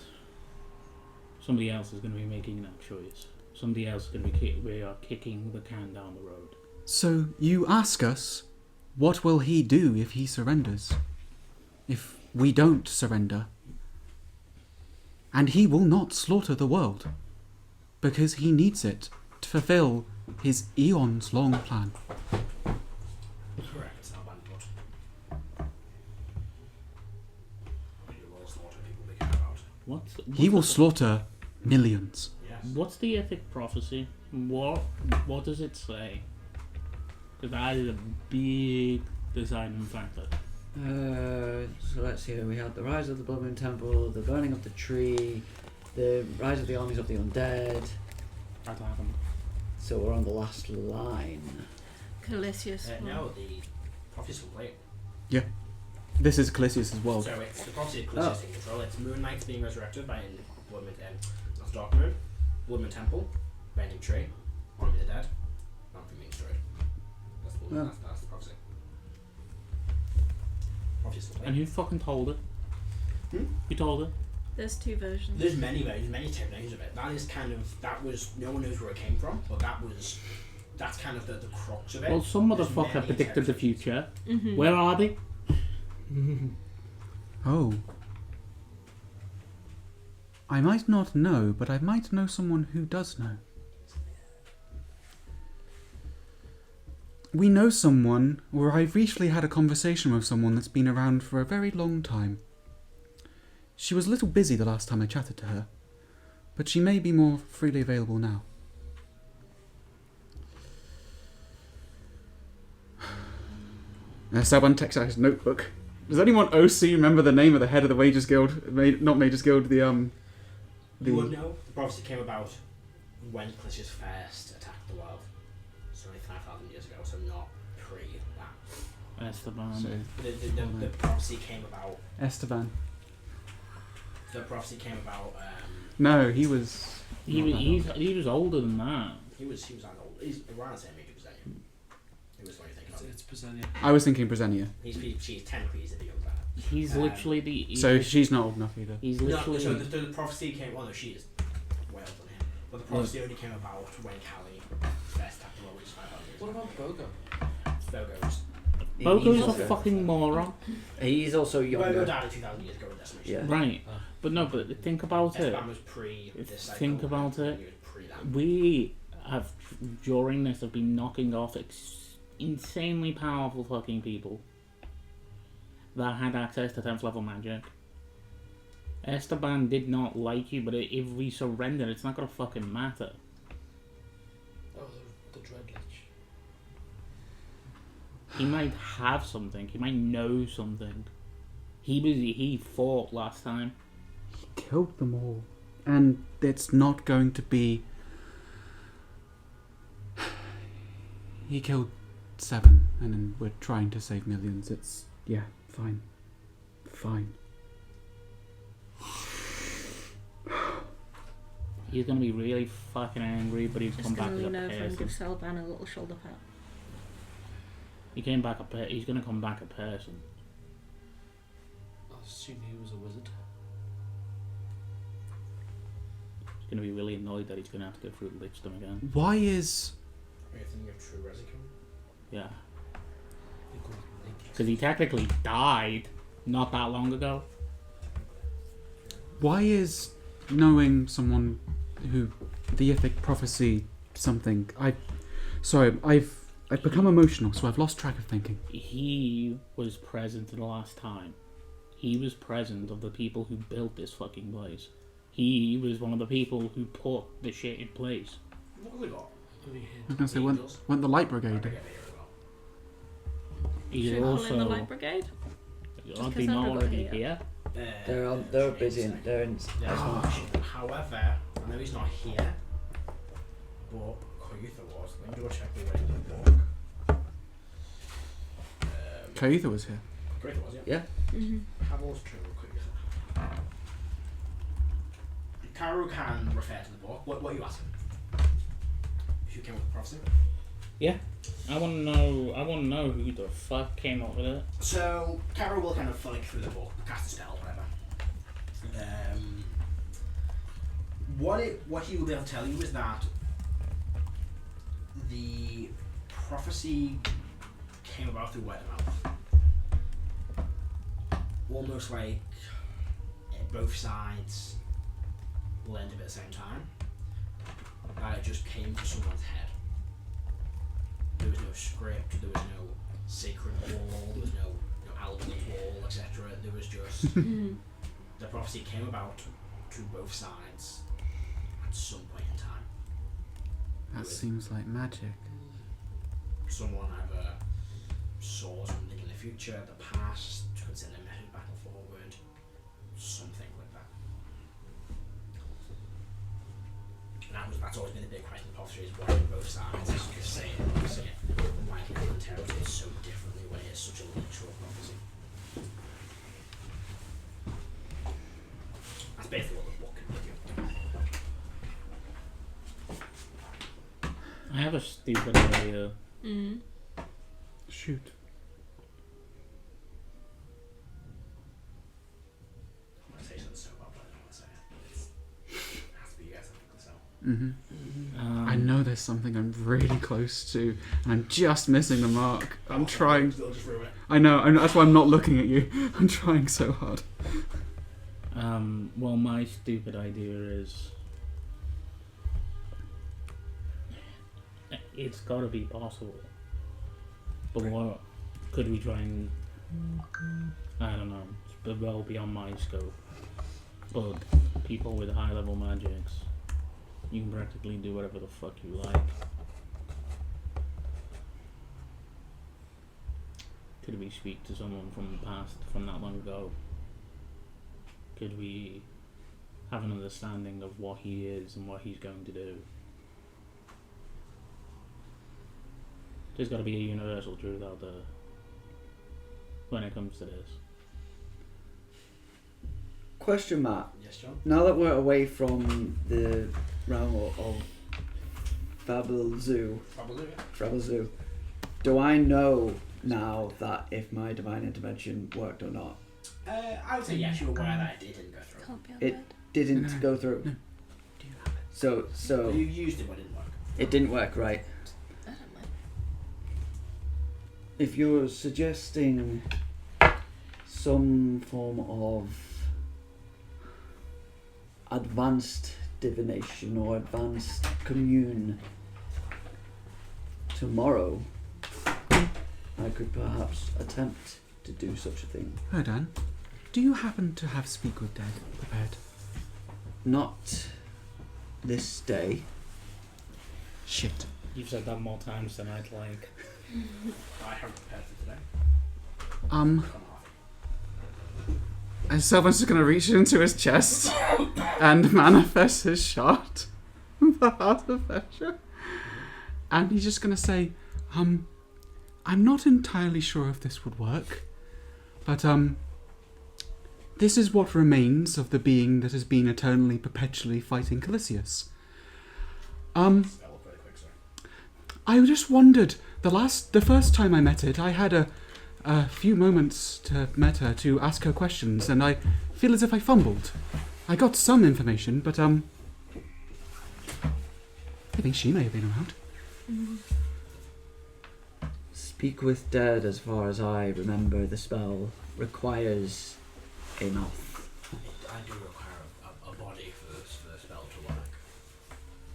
somebody else is going to be making that choice. Somebody else is going to be we are kicking the can down the road. So, you ask us, what will he do if he surrenders? If we don't surrender? And he will not slaughter the world, because he needs it to fulfill his eons-long plan. Correct, he will slaughter people they care about. He will slaughter millions. Yes. What's the ethic prophecy? What does it say? Because that is a big deciding factor. So let's see, we had the rise of the Blood Moon Temple, the burning of the tree, the rise of the armies of the undead. That happened. So we're on the last line. Callisius. No, the prophecy's complete. This is Callisius' world. So it's the prophecy of Callisius in control. It's Moon Knights being resurrected by Blood Moon, that's Dark Moon, Blood Moon Temple, Bending Tree, Army of the Dead, Mountain being destroyed. That's the prophecy. Prophecy's complete. And who fucking told it? Who told it? There's two versions. There's many versions of it. That was no one knows where it came from, but that's kind of the crux of it. Well, some There's motherfucker many predicted the interpretations. future. Mm-hmm. Where are they? Oh. I might not know, but I might know someone who does know. We know someone, or I've recently had a conversation with someone that's been around for a very long time. She was a little busy the last time I chatted to her, but she may be more freely available now. Selban takes out his notebook. Does anyone OC remember the name of the head of the Wages Guild? Not Mages Guild, You would know. The prophecy came about when Callisius first attacked the world. So only 5,000 years ago, so not pre that. Esteban. So The prophecy came about. Esteban. The prophecy came about. No, he was. He was older than that. He was an old. He's around the same age as Presenia. He was what you're thinking of. It's Presenia. I was thinking Presenia. She's technically he's a bit younger. He's literally the. So she's not old enough either. He's No, literally. so the prophecy came. Well, no, she is well older than him. But the prophecy only came about when Callie first tapped the which is 500 years. What about Bogo? Bogo's? Bogo's He's a also- fucking moron. He's also Bogo younger. died in 2000 years ago in decimation. Yeah. Right. But no, but think about it. Esteban was pre this cycle. Think about it. He was pre that. We have, during this, have been knocking off insanely powerful fucking people that had access to 10th level magic. Esteban did not like you, but if we surrender, it's not gonna fucking matter. Oh, the Dread Lich. He might have something. He might know something. He fought last time. He killed them all, and it's not going to be. He killed 7, and then we're trying to save millions. It's fine. He's gonna be really fucking angry, but he's Just come back gonna as a lean over and give person. Selban a little shoulder pat. He's gonna come back a person. I assume he was a wizard. He's gonna be really annoyed that he's gonna have to go through the lichdom again. Why is Are you thinking of True Resicum? Yeah, He called him Naked. because he technically died not that long ago. knowing someone who the Ithic prophecy something? I've become emotional, so I've lost track of thinking. He was present the last time. He was present of the people who built this fucking place. He was one of the people who put the shit in place. What have we got? Who he I hit? was going to say, Angels. went the Light Brigade. Okay, there we go. He's Should we call in also. the Light Brigade? Are they Cassandra not got already here. here? They're busy. They're in. However, I know he's not here, but Koyutha was. Let me go check the way to the book. Kaitha was here. Koyutha was, yeah. Yeah. Mm-hmm. How was true Koyutha? Karu can refer to the book. What are you asking? Who came up with the prophecy? Yeah. I want to know who the fuck came up with it. So, Karu will kind of flick through the book, cast a spell, whatever. What he will be able to tell you is that the prophecy came about through word of mouth. Almost like both sides learned of it at the same time. It just came to someone's head. There was no script, there was no sacred wall, there was no Alvin wall, etc. There was just the prophecy came about to both sides at some point in time. That seems like magic. Someone either saw something in the future, the past, could send a message back and forward, something like that. And that's always been a big question in prophecy, is why do both sides say it? Why can they interpret it so differently when it is such a literal prophecy? That's basically what the book can give you. I have a stupid idea. Mm. Shoot. I'm gonna say something so bad, but I don't want to say it. It has to be you guys that think this out. I know there's something I'm really close to, and I'm just missing the mark. I'm trying. They'll just ruin it. I know, and that's why I'm not looking at you. I'm trying so hard. Well, my stupid idea is it's got to be possible. But what could we try and I don't know. It's well beyond my scope. But people with high level magics, you can practically do whatever the fuck you like. Could we speak to someone from the past, from that long ago? Could we have an understanding of what he is and what he's going to do? There's got to be a universal truth out there. when it comes to this. Question mark. Yes, John. Now that we're away from the realm of Fabelzoo, Probably. do I know now that if my divine intervention worked or not? I would say yes, you're aware that it didn't go through. Can't be on It bed. didn't No. go through. No. Do you have it? So You used it, but it didn't work. it didn't work, right? I don't mind. If you're suggesting some form of advanced divination or advanced commune tomorrow, I could perhaps attempt to do such a thing. Erdan, do you happen to have Speak with Dead prepared? Not this day. Shit. You've said that more times than I'd like. I haven't prepared for today. Um, Come off. and someone's just gonna reach into his chest and manifest his shard, the Heart of Vesha. And he's just gonna say, I'm not entirely sure if this would work, but this is what remains of the being that has been eternally, perpetually fighting Callisius. Spell up very quick, sorry. I just wondered, the first time I met it, I had a few moments to met her to ask her questions, and I feel as if I fumbled. I got some information, but I think she may have been around. Speak with Dead, as far as I remember, the spell requires a mouth. I do require a body for the spell to work.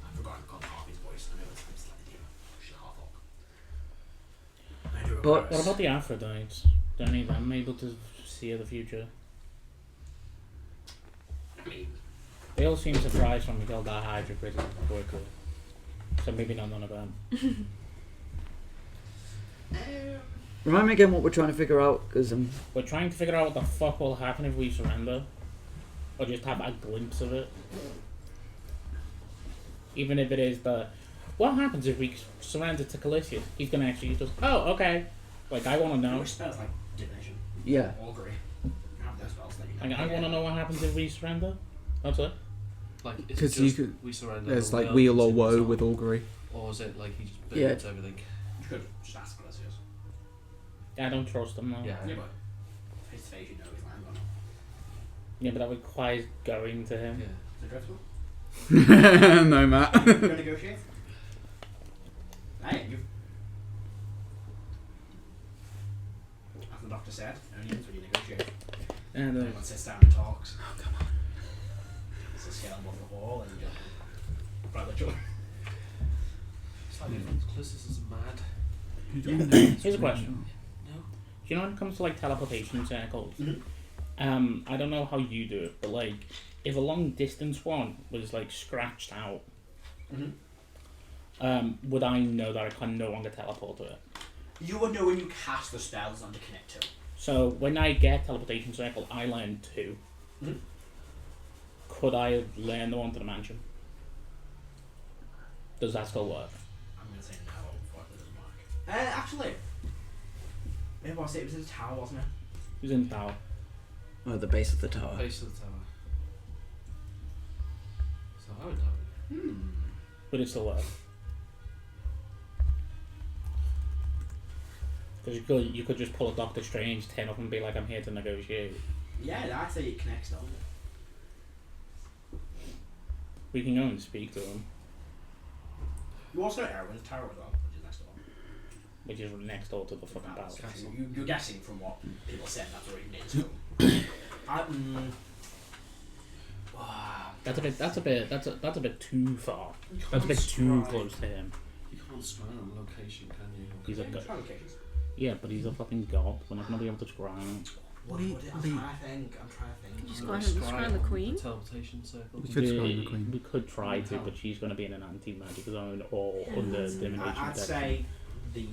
I've forgotten Harvey's voice. I know it's slightly deeper. She's half orc. I do require But- What about the Aphrodites? Don't any of them able to see the future? I mean, They all seem surprised when we killed that Hydra pretty quickly. So maybe not none of them. Remind me again what we're trying to figure out, because We're trying to figure out what the fuck will happen if we surrender. Or just have a glimpse of it. Even if it is what happens if we surrender to Callisius? He's gonna actually use us. Oh, okay. Like, I wanna know. which spells like divination, yeah. augury. You have those spells that you I wanna know what happens if we surrender. That's it. Like, is it Because just you could, we surrender? there's the like world wheel or to woe himself, with augury. or is it like he just Yeah. burns everything? You could just ask Callisius. I don't trust him now. Yeah. Yeah, but face to face, you know he's lying on. Yeah, but that requires going to him. Yeah. Is it dreadful? No, Matt. You gonna negotiate? Hey, you. As the doctor said, only ends when you negotiate. And Everyone sits down and talks. Oh, come on. It's a scale above the wall and you just grab the joy. It's like Callisius is mad. here's a question. No. Do you know when it comes to like teleportation circles? Mhm. I don't know how you do it, but like if a long distance one was like scratched out, would I know that I can no longer teleport to it? You would know when you cast the spells on to connect to. So when I get teleportation circle, I learn 2. Mhm. Could I learn the one to the mansion? Does that still work? I'm going to say no, unfortunately it doesn't work. Actually, maybe I say it was in the tower, wasn't it? Who's in the tower? Or the base of the tower. Base of the tower. So I would know. Would it still work? Because you could just pull a Doctor Strange, turn up and be like, I'm here to negotiate. Yeah, I'd say it connects though. We can go and speak to him, You also know Erwin's tower as well, which is next door. which is next door to the fucking palace. So you're guessing from what people said that's where he needs to. That's a bit too far. You That's a bit can't too scribe- close to him. You can't scribe on location, can you? He's a god. Try locations. Yeah, but he's a fucking god. We're not gonna be able to scry him. What would it? I'm trying to think. Just You go know, ahead and scry the queen. The teleportation circle. We could scry the queen. We could try to, How? but she's gonna be in an anti-magic zone or under domination. I'd section. say the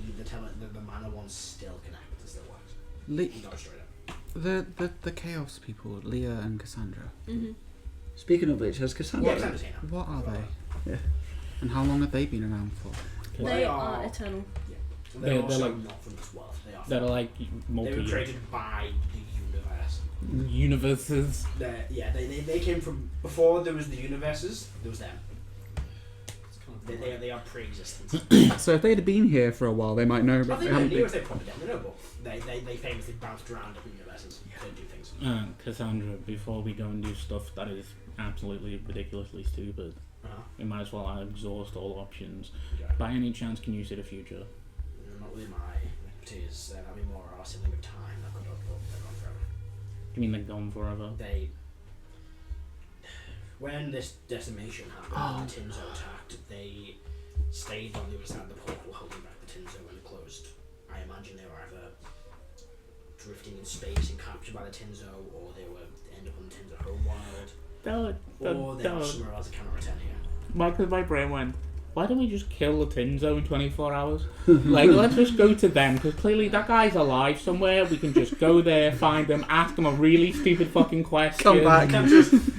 mana one's still connected. It still works. You got destroyed it. The Chaos people, Leah and Cassandra. Mm-hmm. Speaking of which, has Cassandra... Yeah, Cassandra's here now. What are they? Yeah. And how long have they been around for? They are eternal. So They're They're also like- not from this world. They are. That are like They multi were created by the universe. universes. They came from before there was the universes. There was them. It's kind of They are pre-existent. So if they'd have been here for a while, they might know, I but they think haven't they been. knew they probably didn't know, but they famously bounced around different universes to do things. Cassandra, before we go and do stuff that is absolutely ridiculously stupid, we might as well exhaust all options. Yeah. By any chance, can you see the future? Not really my expertise. That'd be more our sibling of time. That could have gone forever. You mean they're gone forever? When this decimation happened, the Tinzo attacked, they stayed on the other side of the portal holding back the Tinzo when it closed. I imagine they were either drifting in space and captured by the Tinzo, or they were end up on the Tinzo homeworld, or they were somewhere else that cannot return here. My brain went, why don't we just kill the Tinzo in 24 hours? Like, let's just go to them, because clearly that guy's alive somewhere. We can just go there, find him, ask him a really stupid fucking question. Come back. I don't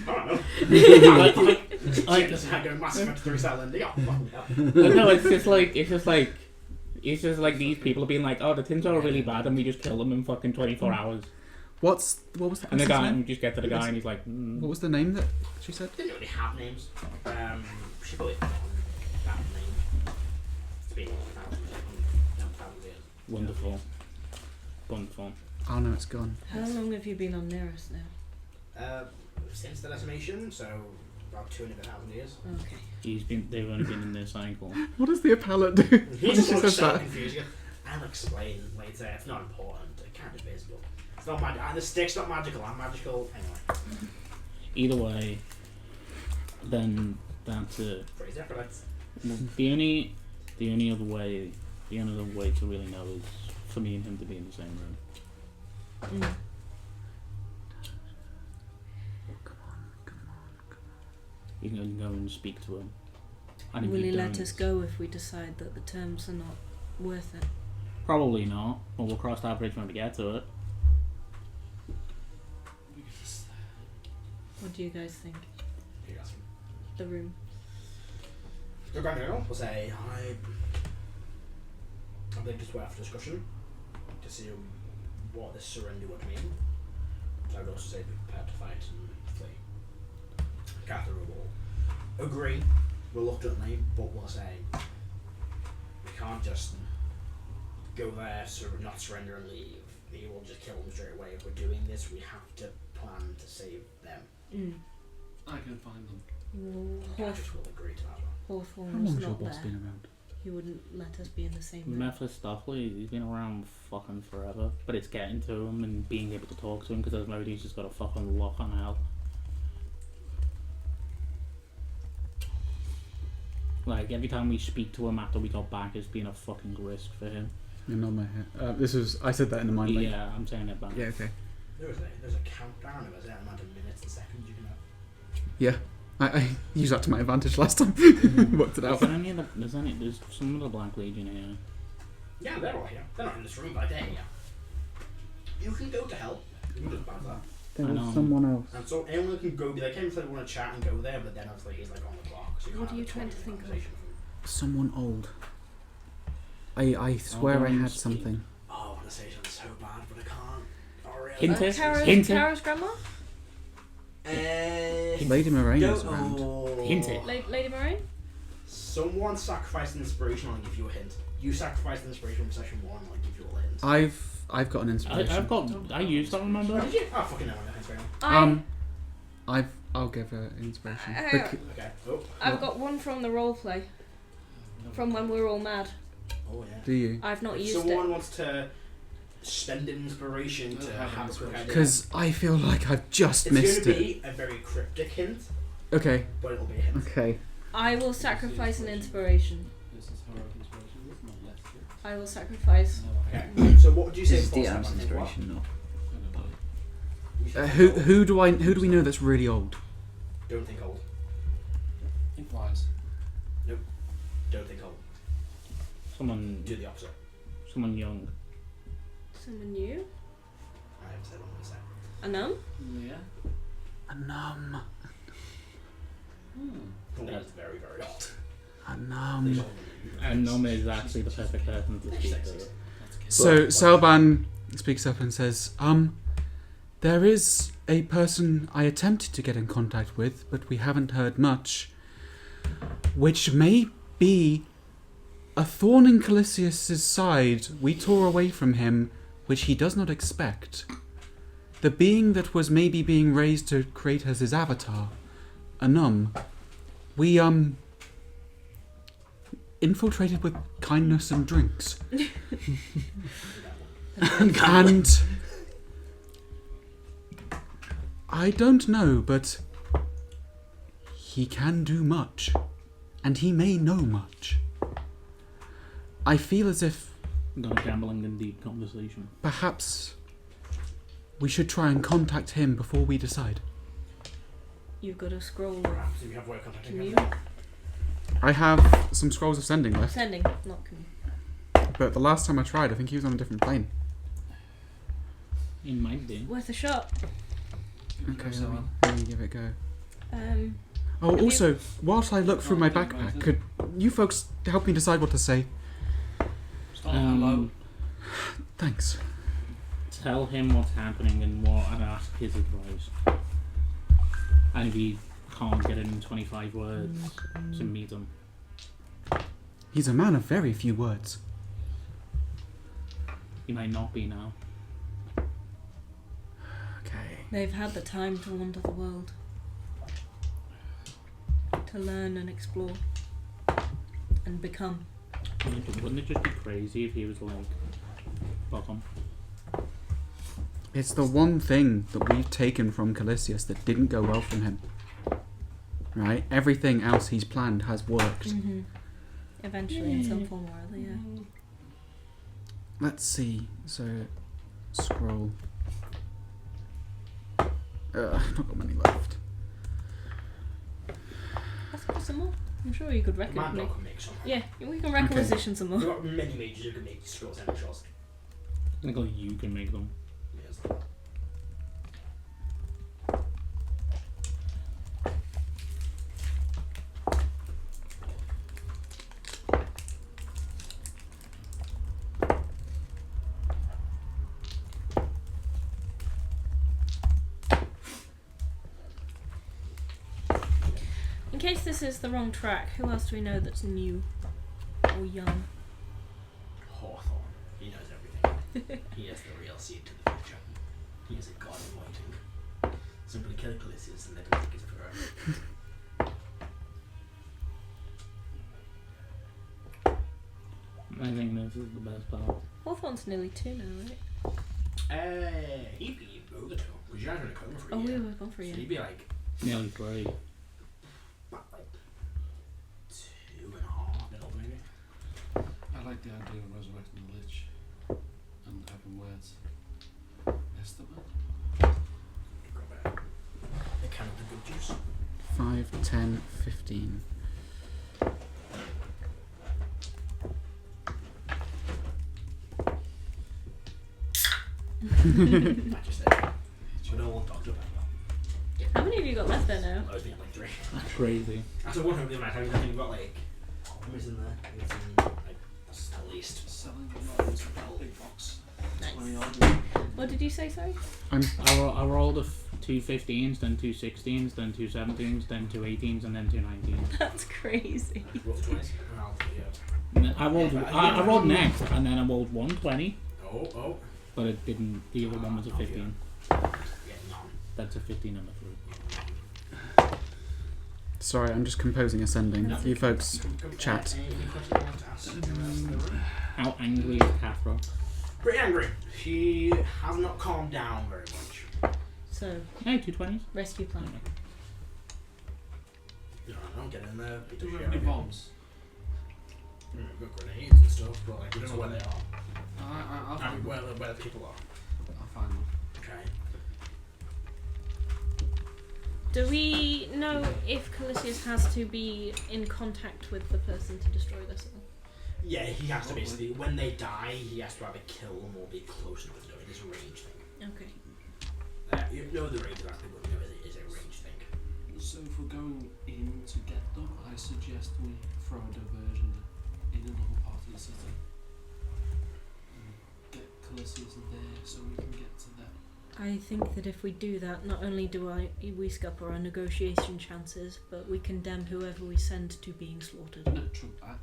know. like, Doesn't have to go massive into 3 Silent Day. no, it's just like these people are being like, oh, the Tinzo are really bad, and we just kill them in fucking 24 hours. What was the And the princess' guy, name? and we just get to the guy, and he's like, What was the name that she said? Didn't really have names. She probably forgotten that name. It's been 1,000 years. wonderful. Wonderful. Oh no, it's gone. How long have you been on Nearest now? Since the decimation, so about 200,000 years. Okay. They've only been in their cycle. What does the appellate do? He What just she looks says so that? confused. He goes, I'll explain later. It's not important. It can't be visible. It's not magic. The stick's not magical. I'm magical. Anyway. Either way, then that's it. Phrase reference. The only other way to really know is for me and him to be in the same room. Mm. You can go and speak to him. And if Will you he let don't- us go if we decide that the terms are not worth it? Probably not. But we'll cross that bridge when we get to it. What do you guys think? Here you go. The room. Look, I know. We'll say I think it's worth discussion to see what this surrender would mean. So I would also say be prepared to fight and flee. Catherine will agree reluctantly, but we'll say we can't just go there, not surrender and leave. We will just kill them straight away. If we're doing this, we have to plan to save them. I can find them. Well, Cassius will agree to that one. How Hawthorne was long's your not boss there. been around? He wouldn't let us be in the same room. Mephistopheles, he's been around fucking forever. But it's getting to him and being able to talk to him because Asmodeus just got a fucking lock on hell. Like, every time we speak to him after we got back, it's been a fucking risk for him. You nod my head. I said that in the mind link. Yeah, I'm saying it back. Yeah, okay. There's a countdown of a certain amount of minutes and seconds you can have. Yeah. I used that to my advantage last time. Worked it out. There's some of the Black Legion here. Yeah, they're all here. They're not in this room, but they're here. You can go to hell. You can just bounce that. There I was know. someone else. And so anyone can go, they can say they want to chat and go there, but then obviously he's like on the clock. So you What can't are you have a trying to 20-minute think of? conversation with him. Someone old. I swear I had speak. something. Oh, I want to say something so bad, but I can't. Oh, really? Hint it. Kara's, Hint it. Kara's grandma? Lady Moraine was Don't- around. oh. Hint it. Lady Moraine? Someone sacrificed an inspiration, I'll give you a hint. You sacrificed an inspiration from session 1, I'll give you a hint. I've got an inspiration. I used that, remember? Did you? Oh, fucking hell, I got inspiration. I'll give her inspiration. Okay. Oh. I've got one from the roleplay. From when we were all mad. Oh, yeah. Do you? I've not If used someone it. wants to spend an inspiration to have a quick idea. Because I feel like I've just It's missed going to it. be a very cryptic hint, Okay. but it'll be a hint. Okay. I will sacrifice an inspiration. This is heroic inspiration. It's not less. I will sacrifice. Okay. So what would you say? This is before DM's someone did what? inspiration, no. You should Who think old. do we know that's really old? Don't think old. Think wise. Don't think old. Someone Do the opposite. young. Someone new? I haven't said what I'm going to say. A nun? Yeah. A numb. Hmm. That's very, very old. Anum. And Nom is actually the perfect person to speak to. So Selban speaks up and says, there is a person I attempted to get in contact with, but we haven't heard much, which may be a thorn in Callisius' side. We tore away from him, which he does not expect. The being that was maybe being raised to create as his avatar, Anum, we, infiltrated with kindness and drinks. And I don't know, but he can do much, and he may know much. I feel as if Got a gambling and deep conversation. perhaps we should try and contact him before we decide. You've got a scroll of Perhaps if you have way of contacting commune. him. I have some scrolls of sending left, Sending, not commune. but the last time I tried, I think he was on a different plane. It might be. Worth a shot. Okay, let me give it a go. Oh, Have also, whilst I look through my backpack, could you folks help me decide what to say? Thanks. Tell him what's happening and ask his advice. And if he can't get it in 25 words, to meet him. He's a man of very few words. He might not be now. Okay. They've had the time to wander the world, to learn and explore, and become. Wouldn't it just be crazy if he was like bottom? It's the one thing that we've taken from Callisius that didn't go well from him. Right? Everything else he's planned has worked. Mm-hmm. Eventually, in some form or other, yeah. Let's see. So, scroll. I've not got many left. Let's got some more. I'm sure you could Man reckon. dog can make some. Yeah, we can requisition some We've more. got many mages who can make scrolls and shots. I think only you can make them. Yes. In case this is the wrong track, who else do we know that's new or young? Hawthorne. He knows everything. He is the real seed to the future. He is a god in waiting. Simply kill Callisius and let him take his forever. I think this is the best part. Hawthorne's nearly 2 now, right? He'd be over 2. Because you guys were in a coma for a Oh, we year. were gone for a So year. he'd be like, Nearly 3. what, like 2.5 minutes maybe. I like the idea of resurrecting the Lich and having words. Estimate. Grab a can of the good juice. 5, 10, 15. I just said, we don't want Dr. Pepper. How many have you got left there now? I was thinking like 3. That's crazy. After one of the night, I think we've got like, how many's in there? It's in, like, that's at least. Selling the lines of that big box. Nice. 20 odd. What did you say, sorry? I rolled 2 15s, then 2 16s, then 2 17s, then 2 18s, and then 2 19s. That's crazy. Roll the 20s. Yeah. And then I rolled, Yeah, but I rolled next, and then I rolled 120, Oh. but it didn't. The other one was a 15. Yeah, none. That's a 15 number 3. Sorry, I'm just composing ascending. You folks chat. Any questions you want to ask the rest of the room? How angry is Cathro? Pretty angry. She has not calmed down very much. So, Hey, 2 20s. rescue plan. You know, I don't get in there. Do we have any bombs? We've got grenades and stuff, but like, we don't know where they are. I'll And find where them. the people are. I'll find them. Okay. Do we know if Callisius has to be in contact with the person to destroy this all? Yeah, he has to basically, when they die, he has to either kill them or be close enough to do it. It's a range thing. Okay. You know the range exactly, but you know it is a range thing. So if we're going in to get them, I suggest we throw a diversion in another part of the city. And get Callisius there so we can get to them. I think that if we do that, not only do we scupper our negotiation chances, but we condemn whoever we send to being slaughtered. No, true. I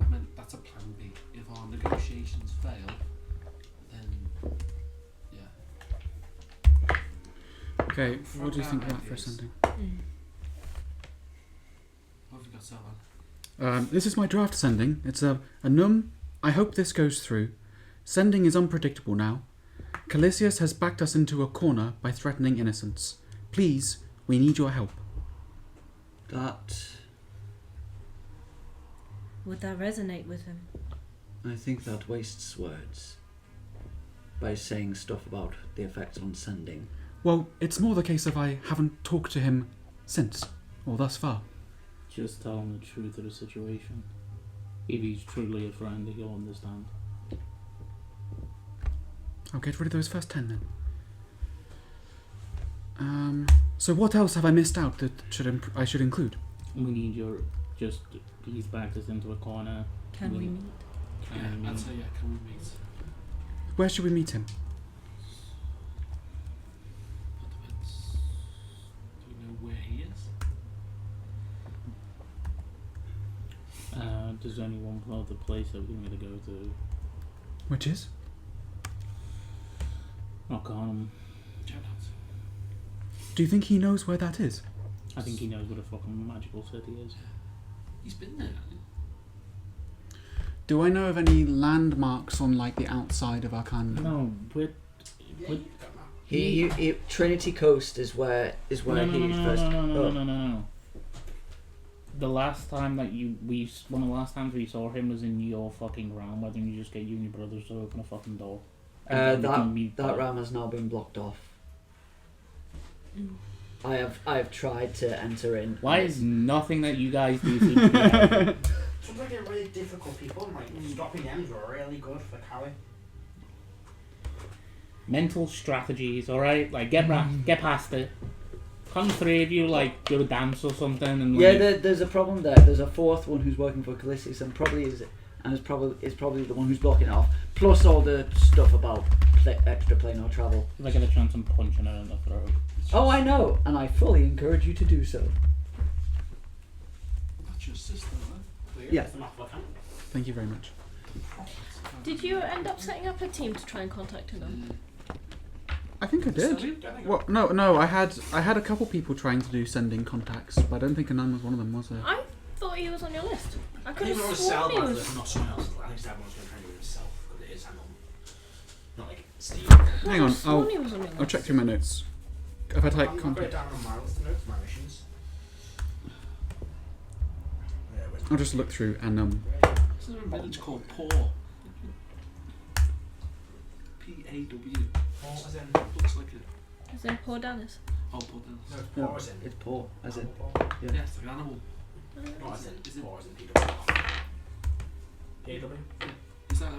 meant that's a plan B. If our negotiations fail, then yeah. Okay, Throw what do you down think about for ideas. sending? What have you got, Selman? This is my draft sending. It's a num. I hope this goes through. Sending is unpredictable now. Callisius has backed us into a corner by threatening innocents. Please, we need your help. Would that resonate with him? I think that wastes words by saying stuff about the effects on sending. Well, it's more the case of I haven't talked to him since, or thus far. Just tell him the truth of the situation. If he's truly a friend, he'll understand. I'll get rid of those first 10 then. So what else have I missed out that I should include? We need your... he's backed us into a corner. Can we meet? Yeah, I'd say can we meet? Where should we meet him? That depends. Do we know where he is? There's only one other place that we're going to go to. Which is? Arcanum. Do you think he knows where that is? I think he knows what a fucking magical city is. He's been there, hasn't he? Do I know of any landmarks on like the outside of Arcanum? No, Trinity Coast is where he first. No. The last time that one of the last times we saw him was in your fucking realm. Why don't you just get you and your brothers to open a fucking door? That realm has now been blocked off. I have tried to enter in. Why is nothing that you guys do seem to be helpful? Sounds like they're really difficult people, and like stopping them is really good for Callie. Mental strategies, alright? Like, get past it. Can't the three of you, like, do a dance or something? And like, there's a problem there. There's a fourth one who's working for Callisius and is probably the one who's blocking it off. Plus all the stuff about extra planar travel. if I get a chance, I'm punching her in the throat. Oh, I know, and I fully encourage you to do so. That's your sister, right? Yeah. Thank you very much. Did you end up setting up a team to try and contact him? I think I did. Well, no. I had a couple people trying to do sending contacts, but I don't think Anan was one of them, was there? I thought he was on your list. I could think have it was sworn he Salman, was. not someone else. I think Salman was going to try and do it himself, because it is Salman. Not like Steve. Hang on, Sworn he was on your I'll list. check through my notes. If I type I've got it contact, down on my list of notes, my missions. I'll just look through and This is a village called Paw. P-A-W. Paw as in... Looks like a... Is in Poor Dennis? Oh, Paw Dennis. No, it's Paw as in... It's poor, as in. Paw. Yeah. Yeah, it's like an animal. No, as in Is it- Paw as in P-W. P-A-W? Is that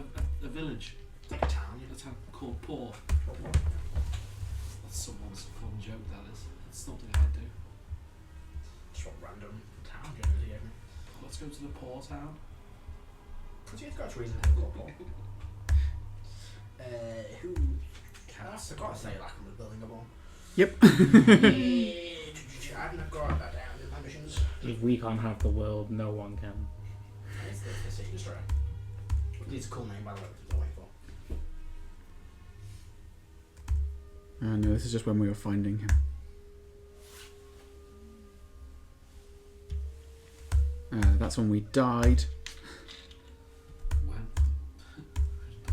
a village? It's like a town, yeah. That's how called Paw. That's someone's fun joke, that is. It's something I do. Just what random town generally gave me. Let's go to the Paw town. Because it's got a reason to go Paw. Who... I forgot to say like I'm building a bomb. Yep. I haven't got that down in my missions. If we can't have the world, no one can. It's the city destroyer. It's a cool name, by the way, which is waiting for. No, this is just when we were finding him. That's when we died.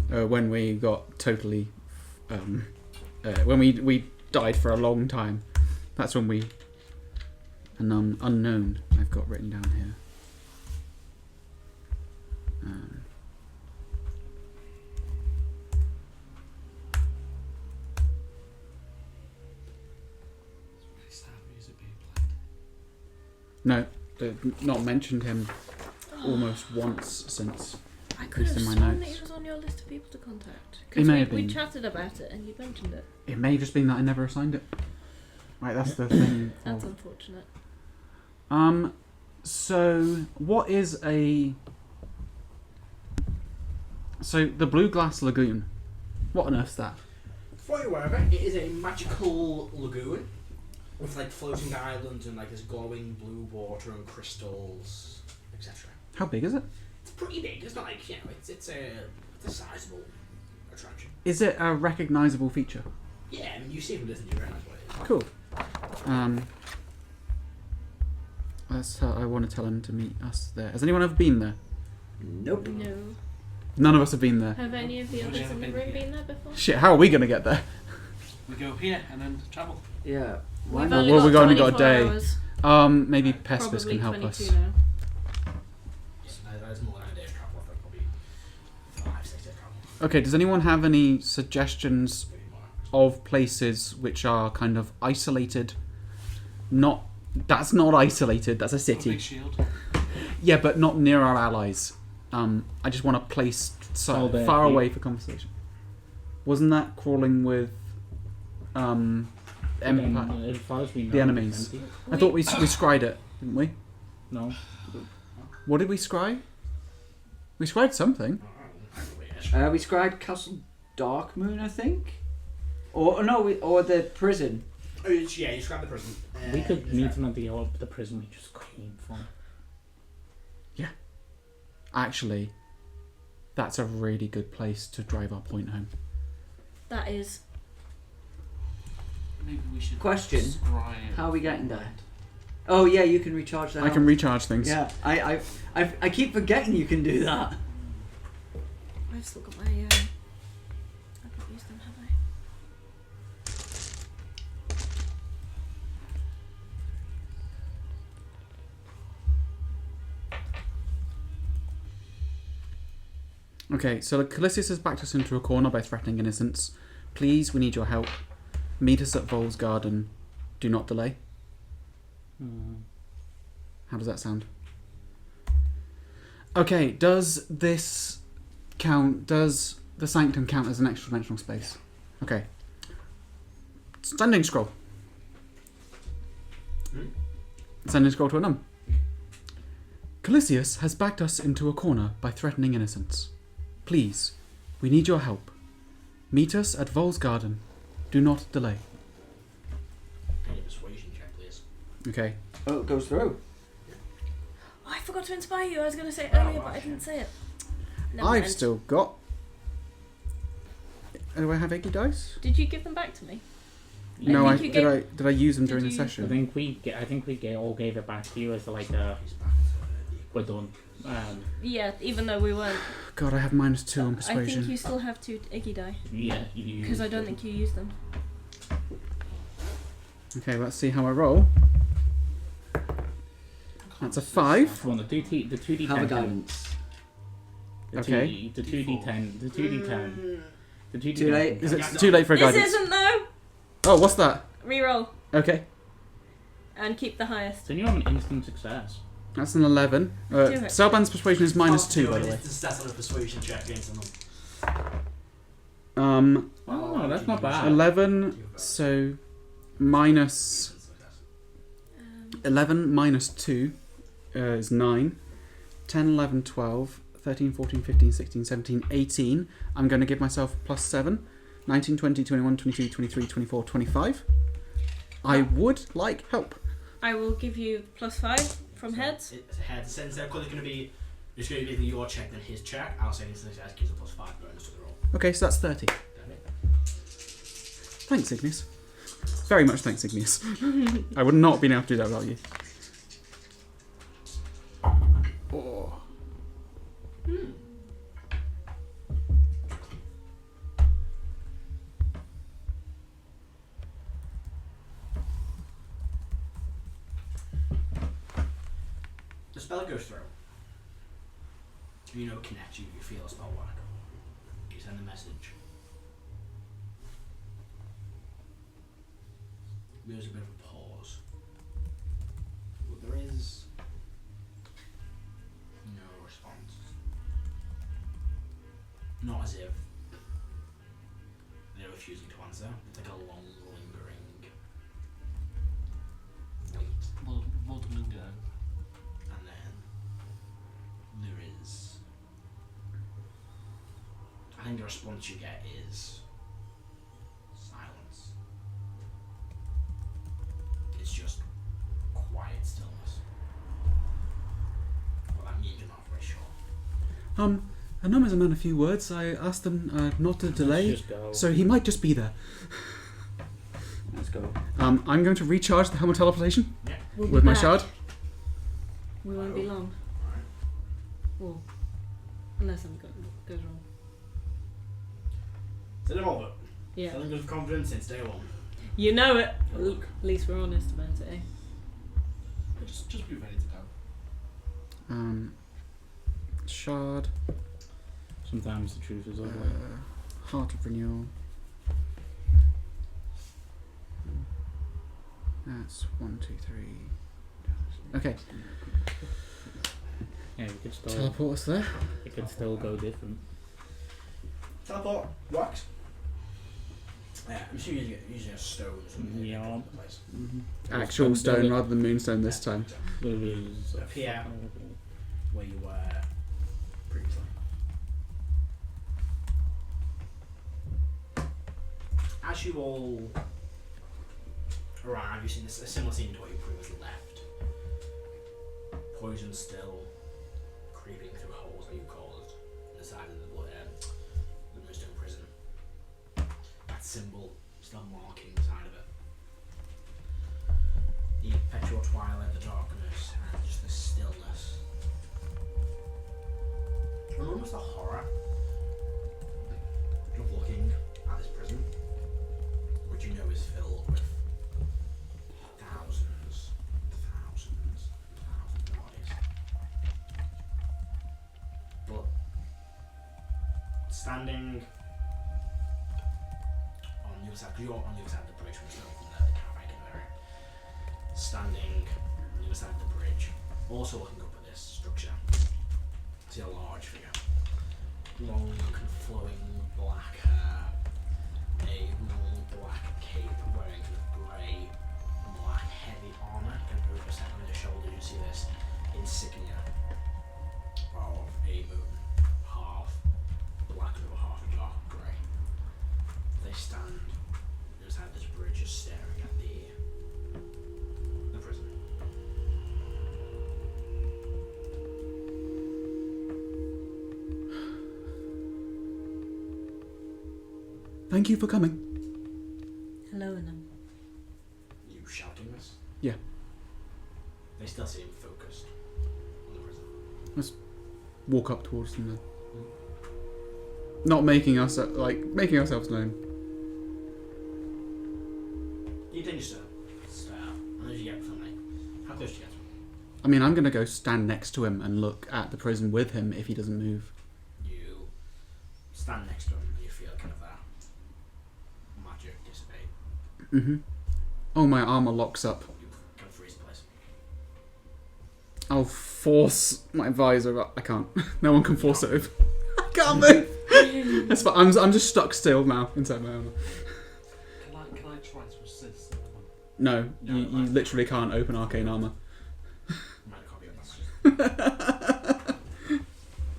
When? When we got totally, when we died for a long time. That's when we, an unknown I've got written down here. It's really sad music being played. No, not mentioned him almost once since. I could have in my sworn that notes. he was on your list of people to contact. He may have we been. chatted about it and you mentioned it. It may have just been that I never assigned it. Right, that's the thing. That's unfortunate. So, what is a... So, the Blue Glass Lagoon. What on earth's that? For you wherever, it is a magical lagoon with like floating islands and like this glowing blue water and crystals, etc. How big is it? It's pretty big. It's not like it's a sizable attraction. Is it a recognisable feature? Yeah, I mean you see from this and you realise what it is. Cool. I want to tell him to meet us there. Has anyone ever been there? Nope. No. None of us have been there. Have any of the others in the room been there before? Shit, how are we going to get there? We go here and then travel. Yeah. Why We've not? only Well, we've got only got a 24 day. hours. Maybe Pespis Probably can help 22 us. now. That's more than a day's travel. I think probably 5-6 days travel. Okay, does anyone have any suggestions Maybe more. of places which are kind of isolated? That's not isolated, that's a A city. big shield. Yeah, but not near our allies. I just want a place there, far you- away for conversation. Wasn't that crawling with Empire? As far as we know, The enemies. it's empty. I thought we scried it, didn't we? No. What did we scry? We scried something. We scribed Castle Darkmoon, I think. Or the prison. Oh, yeah, you describe the prison. We could meet him at the prison we just came from. Actually, that's a really good place to drive our point home. That is. Maybe we should. Question, scry it. how are we getting there? Oh yeah, you can recharge the I can helmet. recharge things. Yeah, I keep forgetting you can do that. I've still got my. I've not used them, have I? Okay, so Callisius has backed us into a corner by threatening innocents. Please, we need your help. Meet us at Vol's Garden. Do not delay. How does that sound? Okay, does this count? Does the Sanctum count as an extra dimensional space? Okay. Sending scroll. Sending scroll to a num. Callisius has backed us into a corner by threatening innocents. Please, we need your help. Meet us at Vol's Garden. Do not delay. Any persuasion check, please. Okay. Oh, it goes through. Oh, I forgot to inspire you. I was going to say it earlier, but I didn't say it. Never I've mind. still got... Do I have eggy dice? Did you give them back to me? No, think you gave- did I use them Did during the you- I session? think we all gave it back to you as like He's back we're done. Yeah, even though we weren't. God, I have -2 on I persuasion. think you still have 2 Iggy die. Yeah, you. Because I don't think you used them. Okay, let's see how I roll. That's a 5. Well, the 2D10. Have a count. guidance. Okay. The 2D10. The 2D10. The 2D10. Too late. Is it too late for a This guidance? isn't though. Oh, what's that? Reroll Okay, and keep the highest. Then you have an instant success. that's an 11. Do it. Selband's persuasion is -2, by the way. That's on a persuasion check against them. Oh, that's not bad. 11, so minus... 11 minus 2 is 9. 10, 11, 12, 13, 14, 15, 16, 17, 18. I'm going to give myself +7. 19, 20, 21, 22, 23, 24, 25. I would like help. I will give you +5 from heads. It's heads. Since they're going to be, it's going to be your check then his check. I'll say this success gives a +5 bonus to the roll. Okay, so that's 30. Thanks, Igneous. Very much thanks, Igneous. I would not have been able to do that without you. Oh. The spell goes through. You know, connect you. You feel a spell work. You send a message. There's a bit of a pause. But there is no response. Not as if they're refusing to answer. It's like a long, lingering wait. What do we go? And think the response you get is silence. It's just quiet stillness. Well, that means you're not very sure. Anom is a man of few words. I asked them not to delay, Let's just go. so he might just be there. Let's go. I'm going to recharge the helmet teleportation We'll be with my back. shard. We won't be long. Alright. Well, unless something goes wrong. So devolve it. Yeah. Feeling good confidence since day one. You know it. Look. At least we're honest about it, eh? Just be ready to go. Shard. Sometimes the truth is ugly. Heart of Renewal. That's 1, 2, 3. Okay, Yeah, you could still. teleport us there. It could still go different. Teleport works. Yeah, I'm sure you're using a stone or something. Yeah. In the place. Actual stone rather than moonstone this time. Appear where you were previously. As you all arrive, you've seen a similar scene to what you previously left. Poison still creeping through holes that you caused in the side of the Moonstone Prison. That symbol still marking the side of it. The perpetual twilight, the darkness, and just the stillness. And almost the horror of looking at this prison, which you know is filled with thousands of bodies. But standing on the other side, because you're on the other side of the bridge from the cafe area, standing on the other side of the bridge, also looking up at this structure, see a large figure, long and flowing black hair, a long black cape, wearing kind of grey and black heavy armour, kind of over set on his shoulders. You see this insignia of a moon, half black and over half dark grey. They stand on the other side of this bridge, just staring at the prison. Thank you for coming. Hello, Anam. You shouting this? Yeah. They still seem focused on the prison. Walk up towards them then. Not making us making ourselves known. You continue to stare out, and as you get from how close do you get to him? I mean, I'm gonna go stand next to him and look at the prison with him if he doesn't move. You stand next to him and you feel kind of that magic dissipate. Oh, my armor locks up. You kind of freeze in place. I'll force my visor up. I can't. No one can force it over. I can't move. That's fine. I'm just stuck still now inside my armor. Can I try to assist? No, you literally can't open arcane armor. I might have copy of that.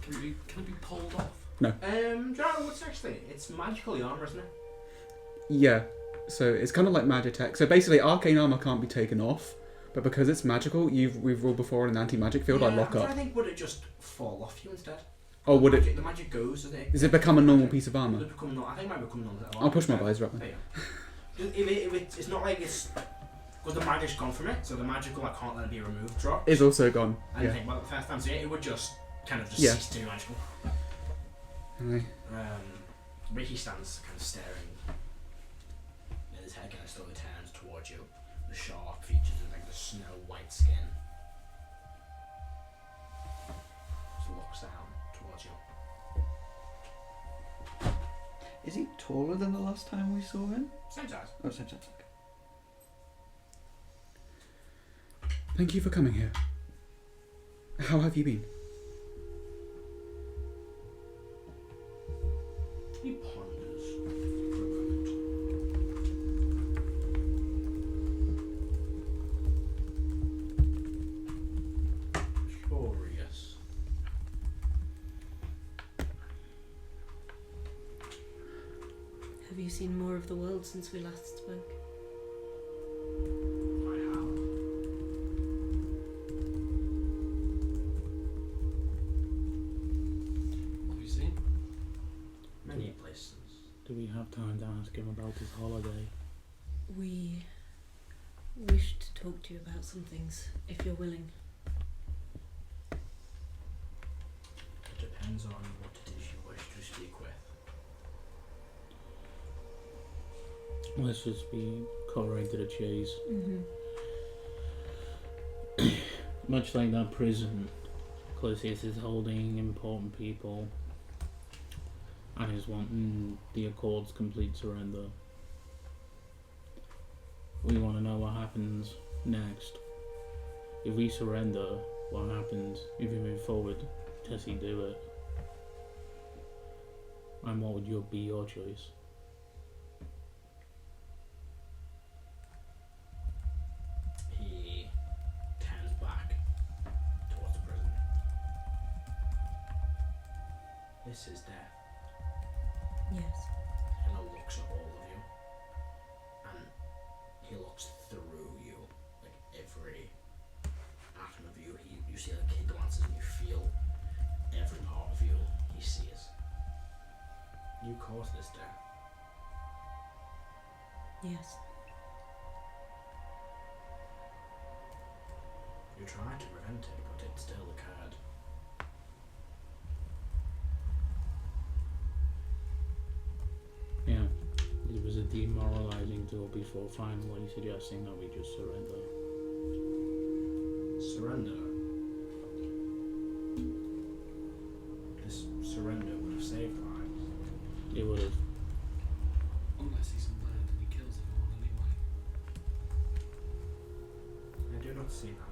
Can it be pulled off? John, what's actually? It's magical armor, isn't it? Yeah. So it's kind of like Magitech. So basically, arcane armor can't be taken off, but because it's magical, we've ruled before in an anti-magic field. I lock up. I think would it just fall off you instead? Oh, would it? The magic goes, doesn't it? Does it become a normal piece of Would armor? it become I think it might become normal. I'll push my visor up. There you go. If it's not like it's because the magic's gone from it, so the magical I can't let it be removed drop. Is also gone. And Yeah. think about the first time, so yeah, it would just kind of just Yeah. cease to be magical. Anyway. Ricky stands kind of staring, and his head kind of slowly turns towards you. The sharp features of like the snow white skin. Just looks down towards you. Is he taller than the last time we saw him? Same size. Oh, same size. Okay. Thank you for coming here. How have you been? He ponders for a moment. Curious. Have you seen more of the world since we last spoke? I have. What have you seen? Many places. Do we have time to ask him about his holiday? We wish to talk to you about some things, if you're willing. It depends on what it is you wish to speak with. Let's just be cut right to the chase. Mm-hmm. Much like that prison, Callisius is holding important people and is wanting the Accord's complete surrender. We want to know what happens next. If we surrender, what happens? If we move forward, does he do it? And what would be your choice? He turns back towards the prison. This is death. Yes. And he looks at all of you. And he looks through you. Like every atom of you. You see like he glances and you feel every part of you he sees. You caused this death. Yes. You tried to prevent it, but it still occurred. Yeah, it was a demoralizing tool before finally suggesting that we just surrender. Surrender. This surrender would have saved lives. It would have. Unless he's mad and he kills everyone anyway. I do not see that.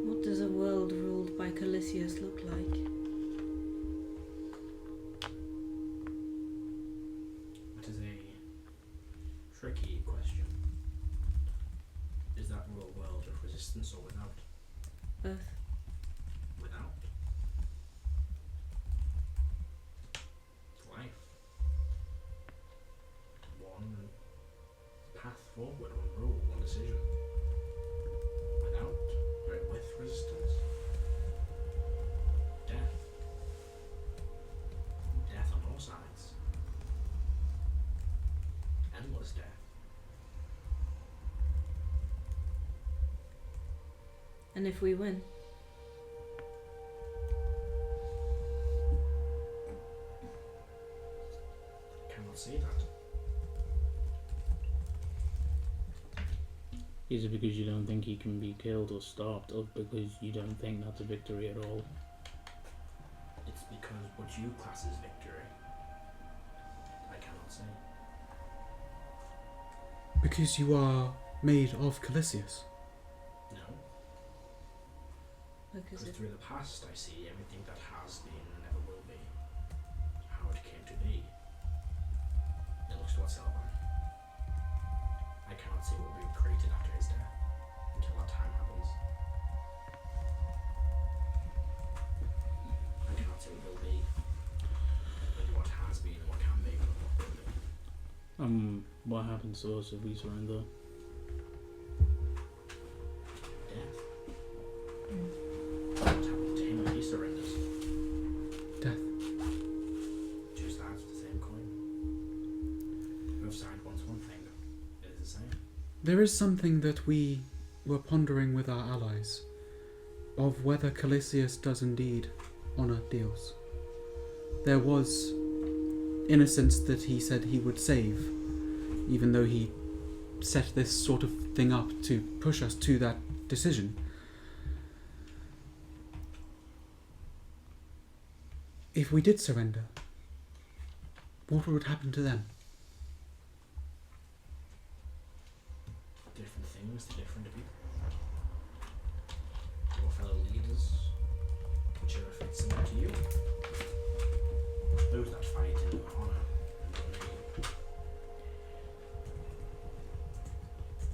What does a world ruled by Callisius look like? That is a tricky question. Is that a world of resistance or without? Both. Without? Life. One path forward, one rule, one decision. Without, or with resistance. Death. Death on all sides. Endless death. And if we win? Cannot see that. Is it because you don't think he can be killed or stopped, or because you don't think that's a victory at all? It's because what you class as victory, I cannot say. Because you are made of Callisius. No. Because Because it, through the past I see everything that has been and never will be. How it came to be. It looks towards Selban. I cannot see what will be created after his death. Until that time happens. I cannot see what will be. Only what has been and what can be, but what will be. What happens to us if we surrender? Death. Mm. What happens to him if he surrenders? Death. Two sides of the same coin. Both sides wants one thing. It is the same. There is something that we were pondering with our allies of whether Callisius does indeed honour deals. There was innocence that he said he would save, even though he set this sort of thing up to push us to that decision. If we did surrender, what would happen to them? Different things to different people. Your fellow leaders, whichever fits similar to you. Those that fight in your honour and your name.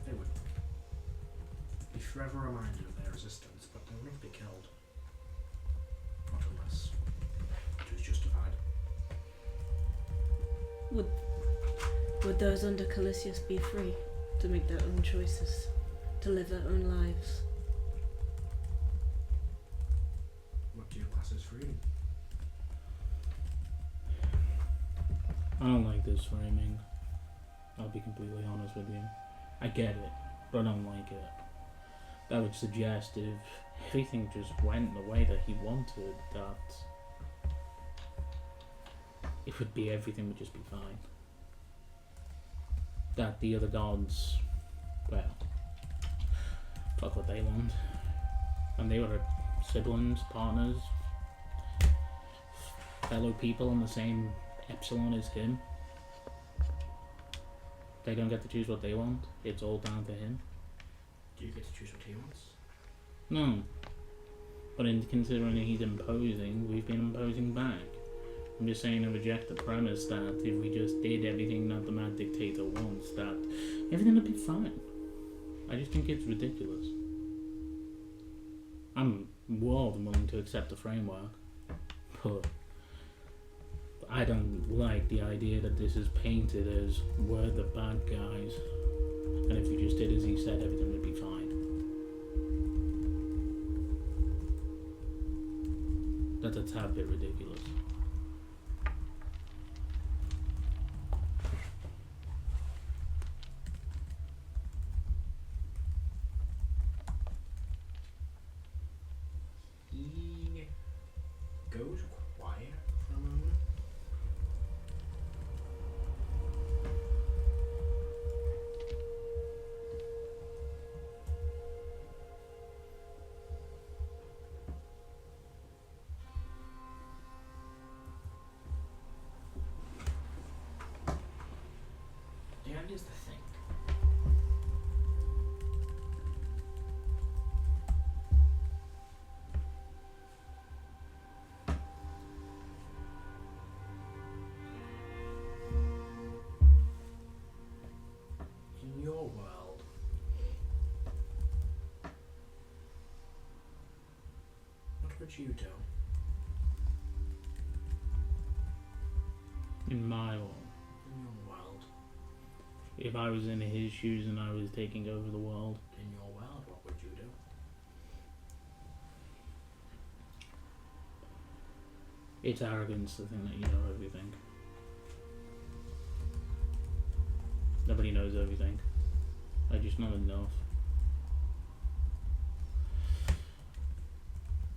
They would be forever reminded of their resistance, but they would not be killed. Not unless it was justified. Would those under Callisius be free to make their own choices, to live their own lives? What do you class as freedom? I don't like this framing. I'll be completely honest with you. I get it, but I don't like it. That would suggest if everything just went the way that he wanted, that it would be, everything would just be fine. That the other gods, well, fuck what they want. And they were siblings, partners, fellow people on the same epsilon as him. They don't get to choose what they want. It's all down to him. Do you get to choose what he wants? No. But in considering he's imposing, we've been imposing back. I'm just saying to reject the premise that if we just did everything that the mad dictator wants, that everything would be fine. I just think it's ridiculous. I'm more than willing to accept the framework, but I don't like the idea that this is painted as we're the bad guys, and if we just did as he said, everything would be fine. That's a tad bit ridiculous. He goes quiet for a moment. Yeah, it is the thing. In your world, what would you do? In my world, In your world, if I was in his shoes and I was taking over the world, in your world, what would you do? it's arrogance to think that you know everything. Nobody knows everything. I just know enough.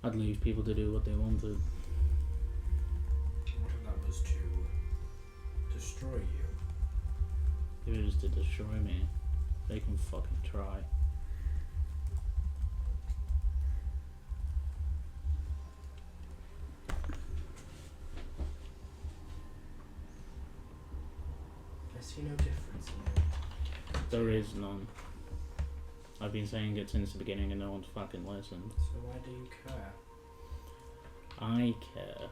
I'd leave people to do what they wanted. What if that was to destroy you? If it was to destroy me, they can fucking try. I see no difference in you. There is none. I've been saying it since the beginning and no one's fucking listened. So why do you care? I care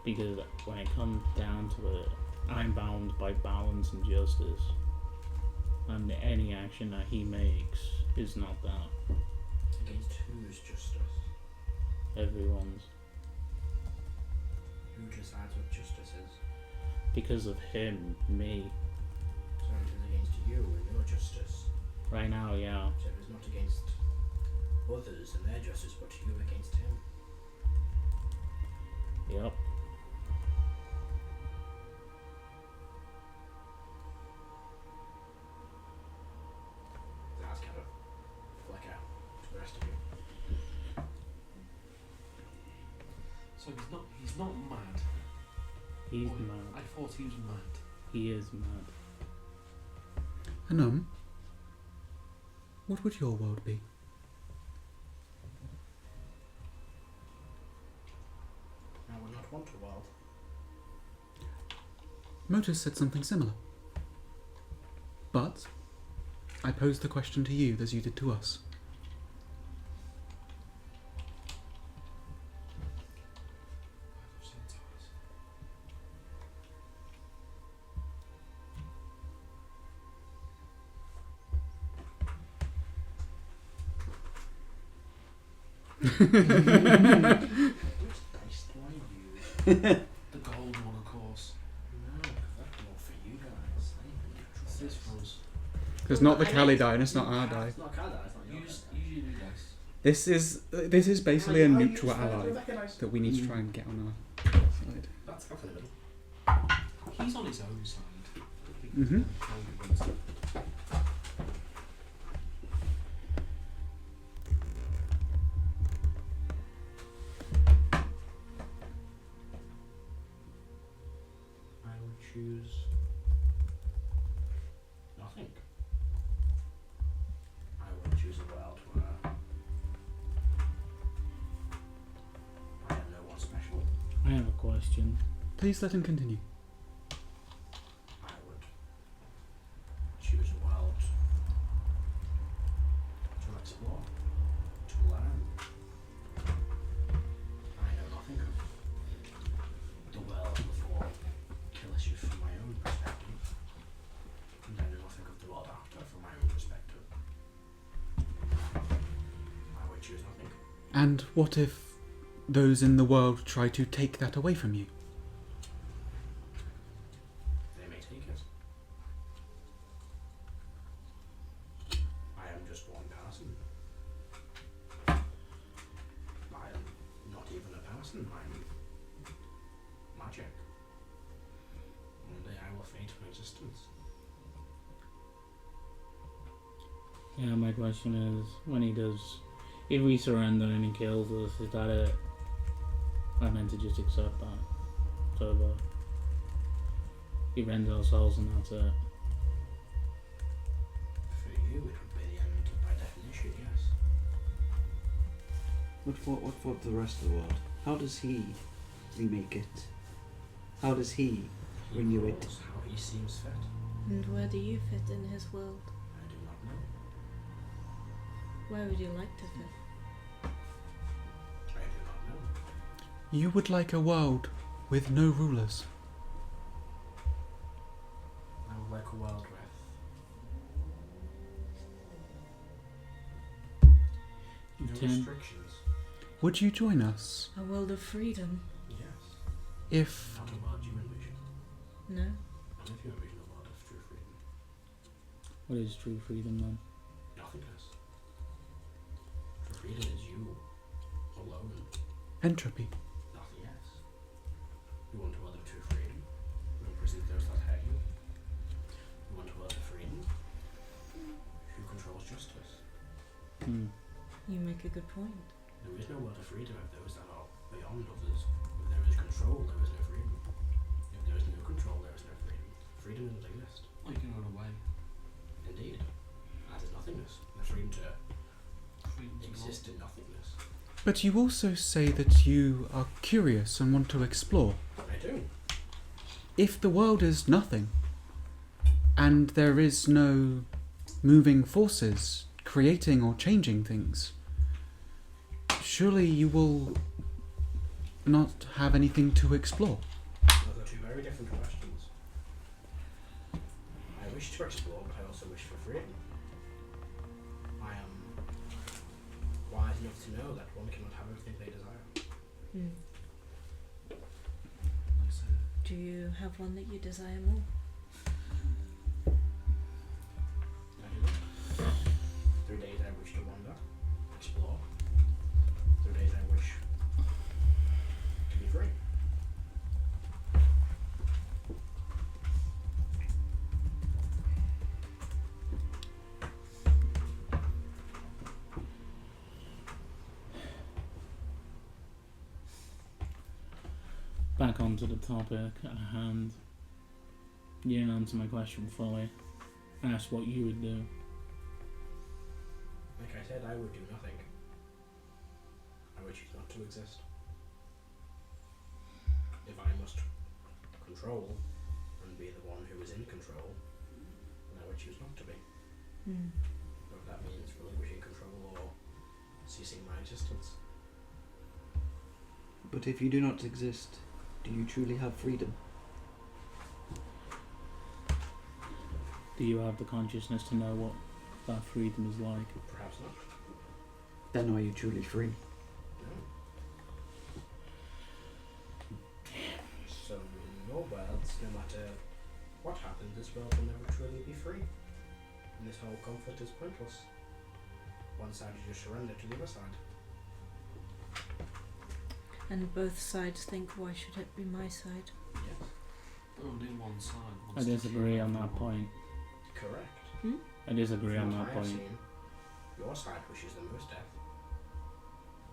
because when it comes down to it, I'm bound by balance and justice. And any action that he makes is not that. Against whose justice? Everyone's. Who decides what justice is? Because of him, me. So it is against you and your justice. Right now, yeah. So it is not against others and their justice, but you against him. Yep. That's kind of flick out to the rest of you. So he's not mad. He's Or I mad. thought he was mad. He is mad. And what would your world be? I would not want a world. Motus said something similar. But I posed the question to you as you did to us. I've seen twice. Which dice do I use? The gold one, of course. No, because that can It's not the Cali die, and it's not our die. It's not Cali die, it's not your Use die. your new dice. This is basically a I'll neutral use ally Rebecca dice. that we need to try and get on our side. That's in the middle. He's on his own side. Mhm. I would choose nothing. I would choose a world where I am no one special. I have a question. Please let him continue. I would choose a world to explore, to learn. I know nothing of the world before Callisius from my own perspective, and I know nothing of the world after from my own perspective. I would choose nothing. And what if those in the world try to take that away from you? They may take it. I am just one person. I am not even a person. I'm magic. One day I will fade from existence. Yeah, my question is, when he does, if we surrender and he kills us, is that it? I meant to just accept that. So, he rends our souls and that's it. For you, it would be the end by definition, yes. What for the rest of the world? How does he remake it? How does he renew it? Rules how he seems fit. And where do you fit in his world? I do not know. Where would you like to fit? I do not know. You would like a world with no rulers. I would like a world with no Ten. restrictions. Would you join us A world of freedom? Yes. if... Not a world you envision. No. And if you envision a world of true freedom, What is true freedom then? nothingness. True freedom is you alone, entropy? nothing else. You want a world of true freedom. You imprison those that hurt you. You want a world of freedom. Who controls justice? You make a good point. There is no world of freedom if those that are beyond others. If there is control, there is no freedom. If there is no control, there is no freedom. Freedom doesn't exist. Well, you can run away. Indeed. That is nothingness. The freedom to Freedom to exist in nothingness. But you also say that you are curious and want to explore. I do. If the world is nothing, and there is no moving forces creating or changing things, surely you will not have anything to explore. Those are two very different questions. I wish to explore, but I also wish for freedom. I am wise enough to know that one cannot have everything they desire. Like say, Do you have one that you desire more? I do. 3 days I wish to wander, explore. 3 days I wish to be free. Back onto the topic at hand. You didn't answer my question fully. I asked what you would do. Like I said, I would do nothing. I would choose not to exist. If I must control and be the one who is in control, then I would choose not to be. Whether that means relinquishing control or ceasing my existence. But if you do not exist, do you truly have freedom? Do you have the consciousness to know what that freedom is like? Perhaps not. Then are you truly free? No. So in your worlds, no matter what happens, this world will never truly be free. And this whole conflict is pointless. One side you just surrender to the other side. And both sides think, why should it be my side? Yes. Only one side I wants to disagree keep on that everyone. point. Correct. I disagree on From that what I have point. seen, your side wishes the most death.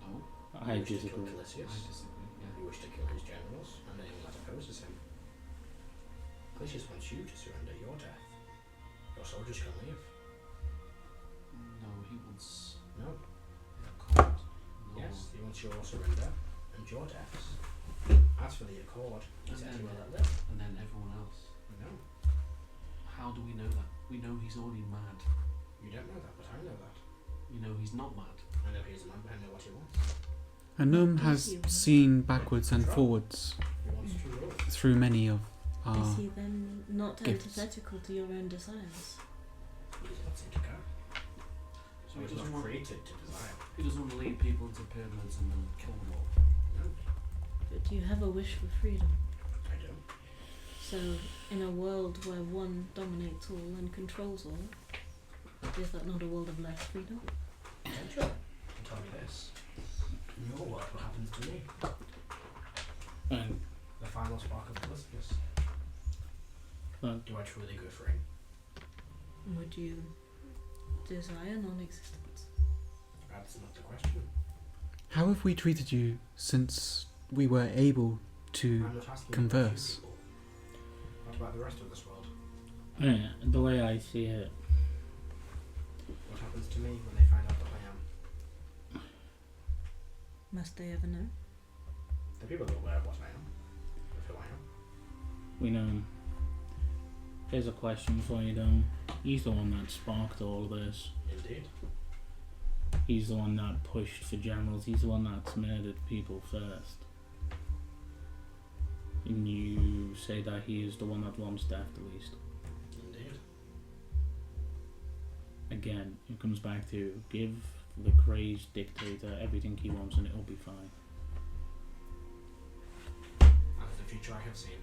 No, I You wish to kill disagree. I Callisius. disagree. Yeah. You wish to kill his generals and anyone that opposes him. Callisius wants you to surrender your death. Your soldiers can leave. No, he wants No. the Accord. No. Yes, he wants your surrender and your deaths. As for the Accord, he And said then- he will let live. And then everyone else. No, How do we know that? We know he's already mad. you don't know that, but I know that. We know he's not mad. I know he's a man, but I know what he wants. A gnome Does has he want- seen backwards and forwards He wants to rule. through many of Is our. he then not gifts. antithetical to your own desires? He does not seem to care. So He he's doesn't not want- created to desire. He doesn't want to lead people into pyramids and then kill them all. No, But you have a wish for freedom. I don't. So, in a world where one dominates all and controls all, is that not a world of less freedom? Potentially. And tell me this. In your world, what happens to me? And The final spark of Callisius. But- Do I truly go for him? Would you desire non-existence? That's not the question. How have we treated you since we were able to? I'm not asking converse. about you people. What about the rest of this world? yeah, the way I see it, What happens to me when they find out that I am? Must they ever know? The people are aware of what I am. Of who I am. we know. Here's a question for you, though. He's the one that sparked all this. Indeed. He's the one that pushed for generals. He's the one that's murdered people first. And you say that he is the one that wants death the least. Indeed. Again, it comes back to give the crazed dictator everything he wants and it'll be fine. And the future I have seen.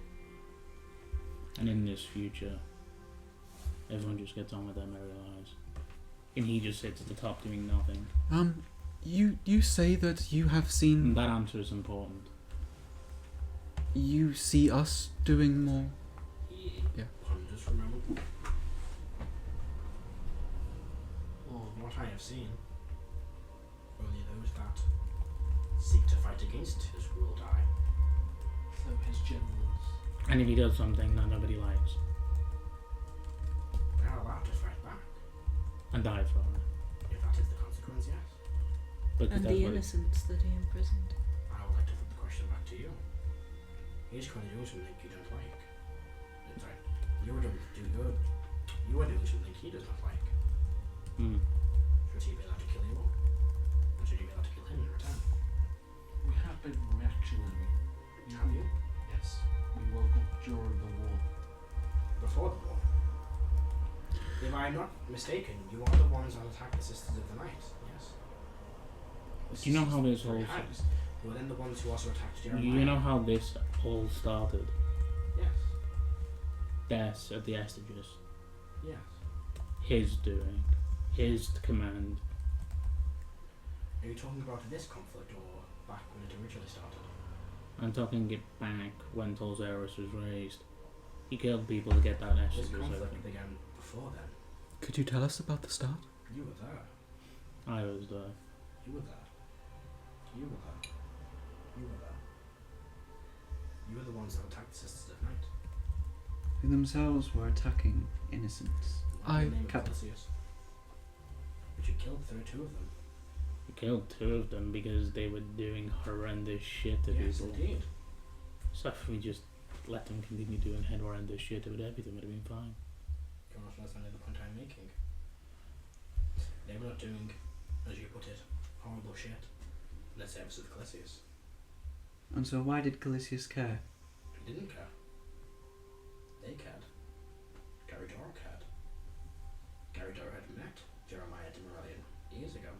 And in this future, everyone just gets on with their merry lives. And he just sits at the top doing nothing. You say that you have And seen. that answer is important. You see us doing more. He Yeah. ponders for a moment. Well, what I have seen, only those that seek to fight against his rule die. So his generals. And if he does something that nobody likes, They are allowed to fight back. and die for it. If that is the consequence, yes. Because And that's the what innocents that he imprisoned. I would like to put the question back to you. He's kind of doing something you don't like. Sorry, you are doing something he does not like. Should he be allowed to kill you all? And should you be allowed to kill him in return? We have been reactionary. Have you? Yes. We woke up during the war. Before the war. If I am not mistaken, you are the ones that attacked the Sisters of the Night, yes? Do you know how this whole... Yes. You were then the ones who also attacked Jeremiah. You know how this all started? Yes. Deaths at the Estages. Yes. His doing. His command. Are you talking about this conflict or back when it originally started? I'm talking it back when Tolzerus was raised. He killed people to get that This Estages conflict open. began before then. Could you tell us about the start? You were there. I was there. You were there. You were there. You were there. You were the ones that attacked the Sisters of Night. Who themselves were attacking innocents. I- In the name of Cap- Callisius. But you killed 32 of them. We killed 2 of them because they were doing horrendous shit to Yes, people. indeed. So if we just let them continue doing horrendous shit, everything would have been fine. You're not understanding the point I'm making. They were not doing, as you put it, horrible shit in the service of Callisius. And so why did Callisius care? He didn't care. They cared. Gary Dora cared. Gary Dora had met Jeremiah de Morellian years ago.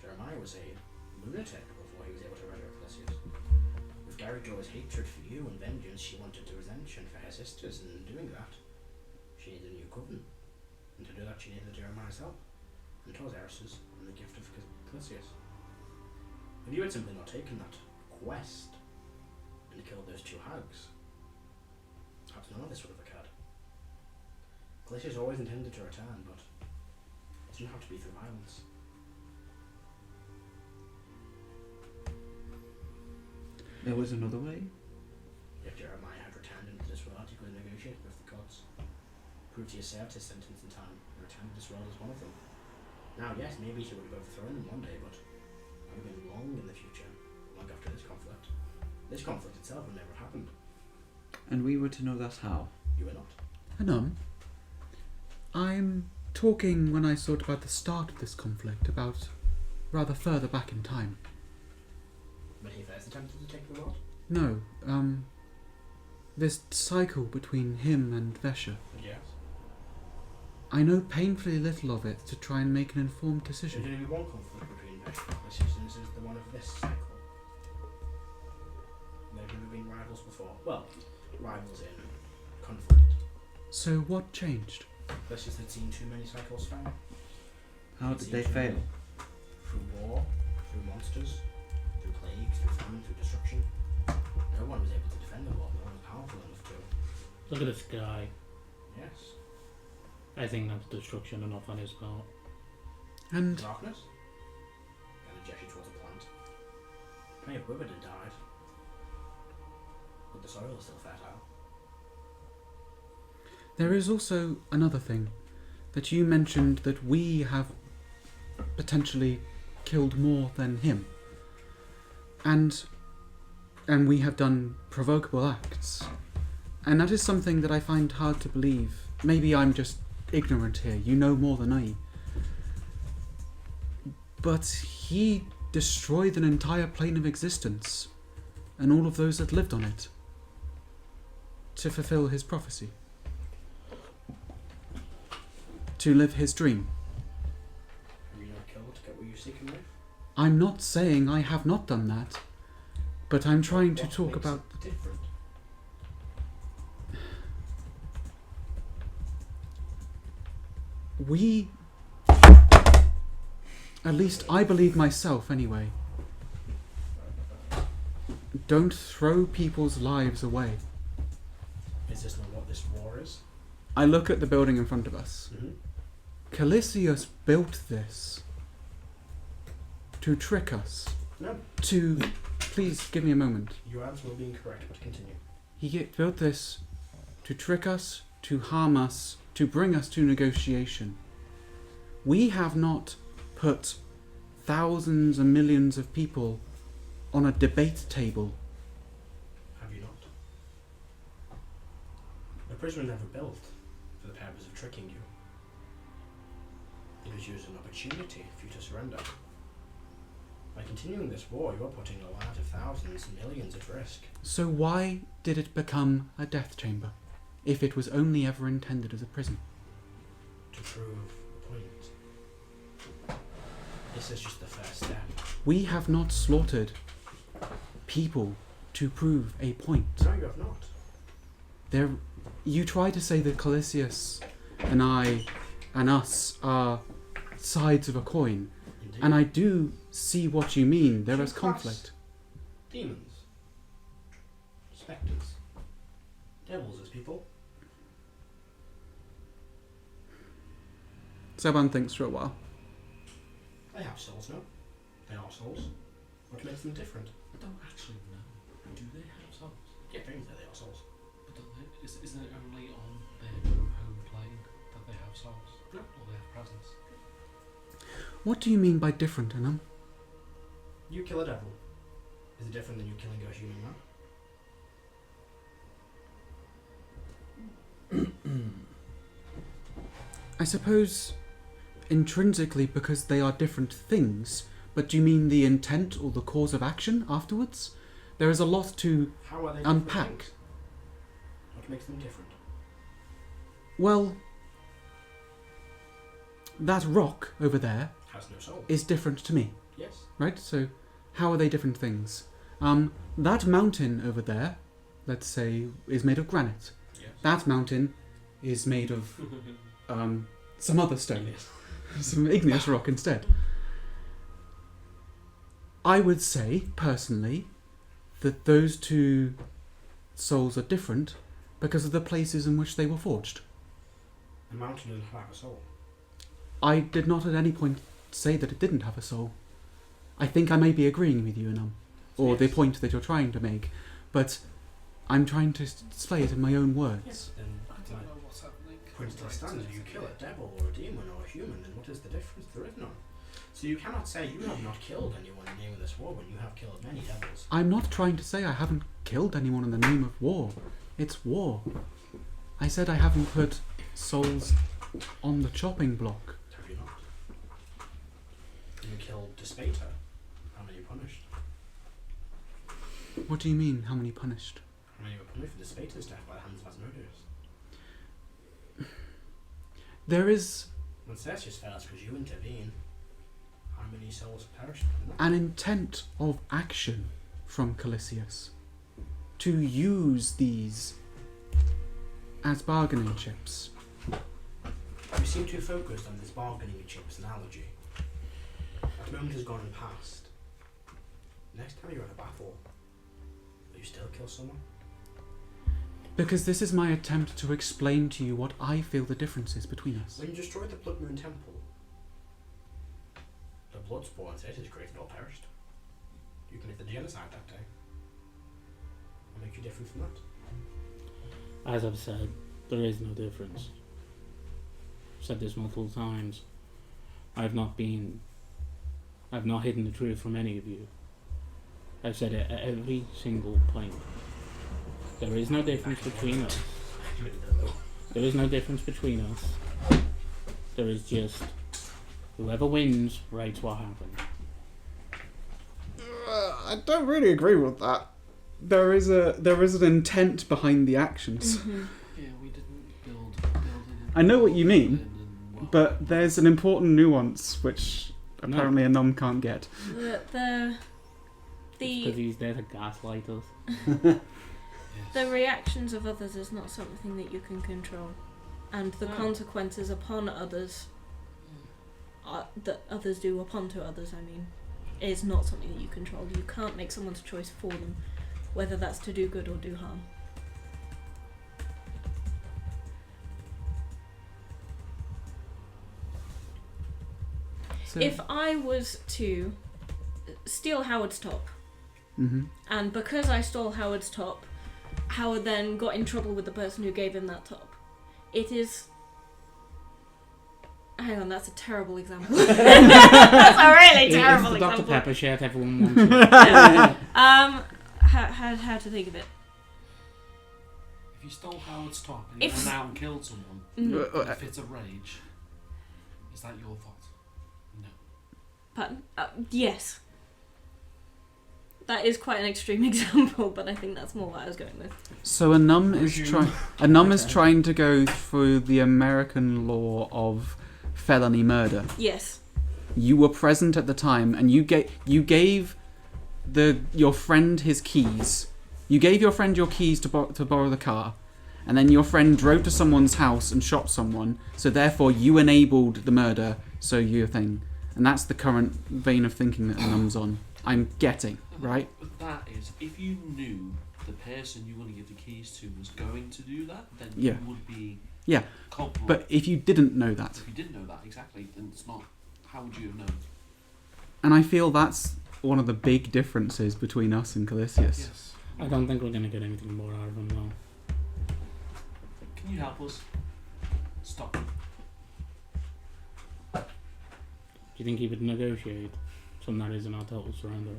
Jeremiah was a lunatic before he was able to resurrect Callisius. With Gary Dora's hatred for you and vengeance, she wanted to resentment for her sisters, and in doing that, she needed a new coven. And to do that, she needed Jeremiah's help, and Eris's, and the gift of Callisius. If you had simply not taken that quest and killed those two hags, perhaps none of this would have occurred. Callisius always intended to return, but it didn't have to be through violence. There was another way? If Jeremiah had returned into this world, he could have negotiated with the gods. Proved he had served his sentence in time, and returned to this world as one of them. Now, yes, maybe he would have overthrown them one day, but that would have been long in the future, long after this conflict. This conflict itself would never have happened. And we were to know that's how? You were not. Anum, I'm talking when I thought about the start of this conflict, about rather further back in time. When he first attempted to take the world? No, this cycle between him and Vesha. Yes. I know painfully little of it to try and make an informed There's decision. only one conflict between Vesha and Callisius, and this is the one of this cycle. They've never been rivals before. Well, rivals in conflict. So what changed? Callisius had seen too many cycles fail. How did they fail? Through war, through monsters, through plagues, through famine, through destruction. No one was able to defend the world, no one was powerful enough to. Look at the sky. Yes. I think that's destruction enough on his part. And Darkness? And a gesture towards a plant. May have withered and died. But the soil is still fertile. there is also another thing, that you mentioned that we have potentially killed more than him. And we have done provocable acts. And that is something that I find hard to believe. Maybe I'm just ignorant here. You know more than I. But he destroyed an entire plane of existence, and all of those that lived on it, to fulfill his prophecy. To live his dream. Have you not killed to get what you seek in life? I'm not saying I have not done that, but I'm trying to What talk makes about... it different? We... At least I believe myself, anyway. Don't throw people's lives away. Is this not what this war is? I look at the building in front of us. Mm-hmm. Callisius built this to trick us. No. To... Please, give me a moment. Your answer will be incorrect, but continue. He built this to trick us, to harm us, to bring us to negotiation. We have not put thousands and millions of people on a debate table. Have you not? The prison was never built for the purpose of tricking you. It was used as an opportunity for you to surrender. By continuing this war, you are putting the lives of thousands and millions at risk. So why did it become a death chamber, if it was only ever intended as a prison? To prove a point. This is just the first step. We have not slaughtered people to prove a point. No, you have not. You try to say that Callisius and I and us are sides of a coin, Indeed. and I do see what you mean. There is Two class conflict. Demons. Spectres. Devils as people. Seban thinks for a while. They have souls, no? They are souls. What makes them different? I don't actually know. Do they have souls? Yeah, very that they are souls. But don't they, isn't it only on their home plane that they have souls? No. Or they have presence? What do you mean by different, Anam? You kill a devil. Is it different than you killing a human man? I suppose intrinsically because they are different things, but do you mean the intent or the cause of action afterwards? There is a lot to How are they different unpack. things? What makes them different? Well, that rock over there Has no soul. is different to me, Yes. right? So how are they different things? That mountain over there, let's say, is made of granite. Yes. That mountain is made of some other stone, some igneous rock instead. I would say, personally, that those two souls are different because of the places in which they were forged. The mountain doesn't have a soul. I did not at any point say that it didn't have a soul. I think I may be agreeing with you, Anam, or the point that you're trying to make, but I'm trying to display it in my own words. Then I don't know what's happening. points to the standard. You kill a devil or a demon or a human, then what is the difference? There is none. So you cannot say you have not killed anyone in the name of this war when you have killed many devils. I'm not trying to say I haven't killed anyone in the name of war. It's war. I said I haven't put souls on the chopping block. Have you not? You killed Despater. How many punished? What do you mean, how many punished? How many were punished for Despater's death by the hands of Asmodeus? There is When Callisius fell, it's because you intervene. How many souls perished from that? an intent of action from Callisius to use these as bargaining chips. You seem too focused on this bargaining chips analogy. That moment has gone and passed. Next time you're in a battle, will you still kill someone? Because this is my attempt to explain to you what I feel the difference is between us. When you destroyed the Blood Moon Temple, the Bloodspawn Callisius created all perished. You committed genocide that day. What makes you different from that? As I've said, there is no difference. I've said this multiple times. I've not hidden the truth from any of you. I've said it at every single point. There is no difference between us. There is no difference between us. There is just whoever wins writes what happened. I don't really agree with that. There is an intent behind the actions. Mm-hmm. Yeah, we didn't build I know what you mean, and well, but there's an important nuance which apparently a num can't get. The Because he's there to gaslight us. the reactions of others is not something that you can control, and the No. consequences upon others, that others do upon to others, I mean, is not something that you control. You can't make someone's choice for them, whether that's to do good or do harm. So, If I was to steal Howard's top, Mhm. and because I stole Howard's top, Howard then got in trouble with the person who gave him that top, it is... Hang on, that's a terrible example. That's a really terrible It's the Dr. example. Pepper shirt everyone wants. How to think of it? if you stole Howard's top and If- you went out and killed someone Mm. in a fit of rage, is that your fault? No. Pardon? Yes. That is quite an extreme example, but I think that's more what I was going with. So a num is trying to go through the American law of felony murder. Yes. You were present at the time, and you gave your friend his keys. You gave your friend your keys to borrow the car, and then your friend drove to someone's house and shot someone. So therefore, you enabled the murder. So your thing, and that's the current vein of thinking that num's on. I'm getting right. But that is, if you knew the person you want to give the keys to was going to do that, then Yeah. you would be Yeah, culpable. but if you didn't know that, if you didn't know that exactly, then it's not. How would you have known? and I feel that's one of the big differences between us and Callisius. Yes. I don't think we're going to get anything more out of him, though. Can you help us? Stop. Do you think he would negotiate something that isn't our total surrender?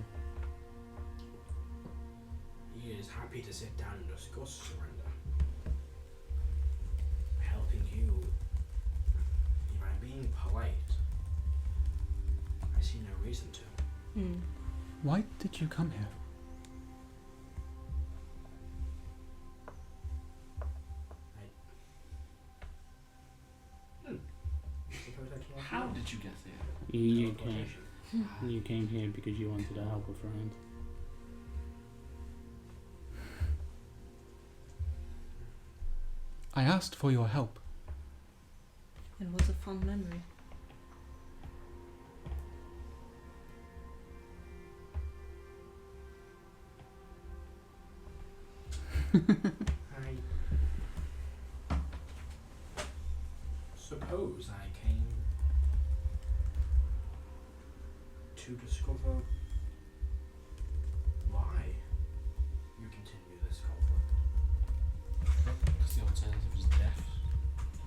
He is happy to sit down and discuss surrender. Helping you, if I'm being polite, I see no reason to. Mm. Why did you come here? How did you get there? You came here because you wanted to help a friend. I asked for your help. It was a fond memory. I suppose I came to discover why you continue this conflict. Because the alternative is death.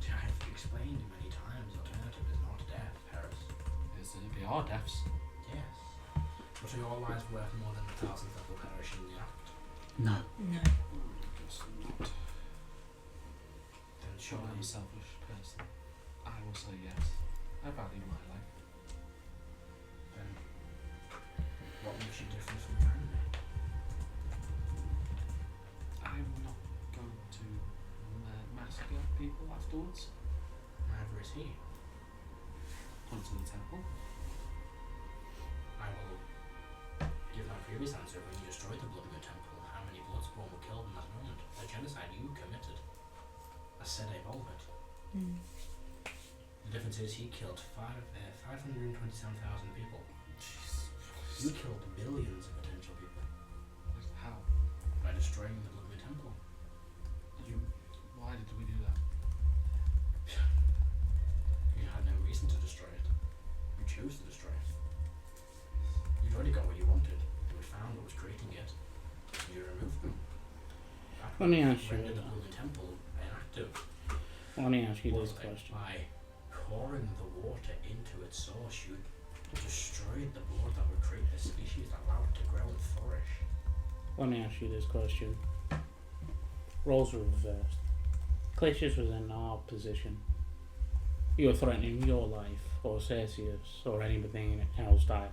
I've explained many times the alternative is not death, Harris. They are deaths. Yes. But are your lives worth more than the thousands that will perish in the act? No. No. It's not. Then Sure, I'm surely a selfish person. I will say yes. I value my life. then what makes you different from your enemy? I'm not going to massacre people afterwards. Neither is he. Point to the temple. I will give my previous answer when you destroyed the Bloodmoon Temple. How many Bloodspawn were killed in that moment? The genocide you committed. I said I evolve it. Mm. The difference is he killed 527,000 people. Jeez. You killed billions of potential people How? by destroying the Bloodmoon Temple. Why did we do that? You had no reason to destroy it. You chose to destroy it. You'd already got what you wanted. You had found what was creating it. You removed them. That Let me ask you rendered the that. Bloodmoon Temple inactive. Let me ask you this Was it question. by pouring the water into its source, you destroyed the blood that would create a species that allowed it to grow and flourish. Let me ask you this question. Roles were reversed. Callisius was in our position. You were threatening your life, or Callisius, or anything else that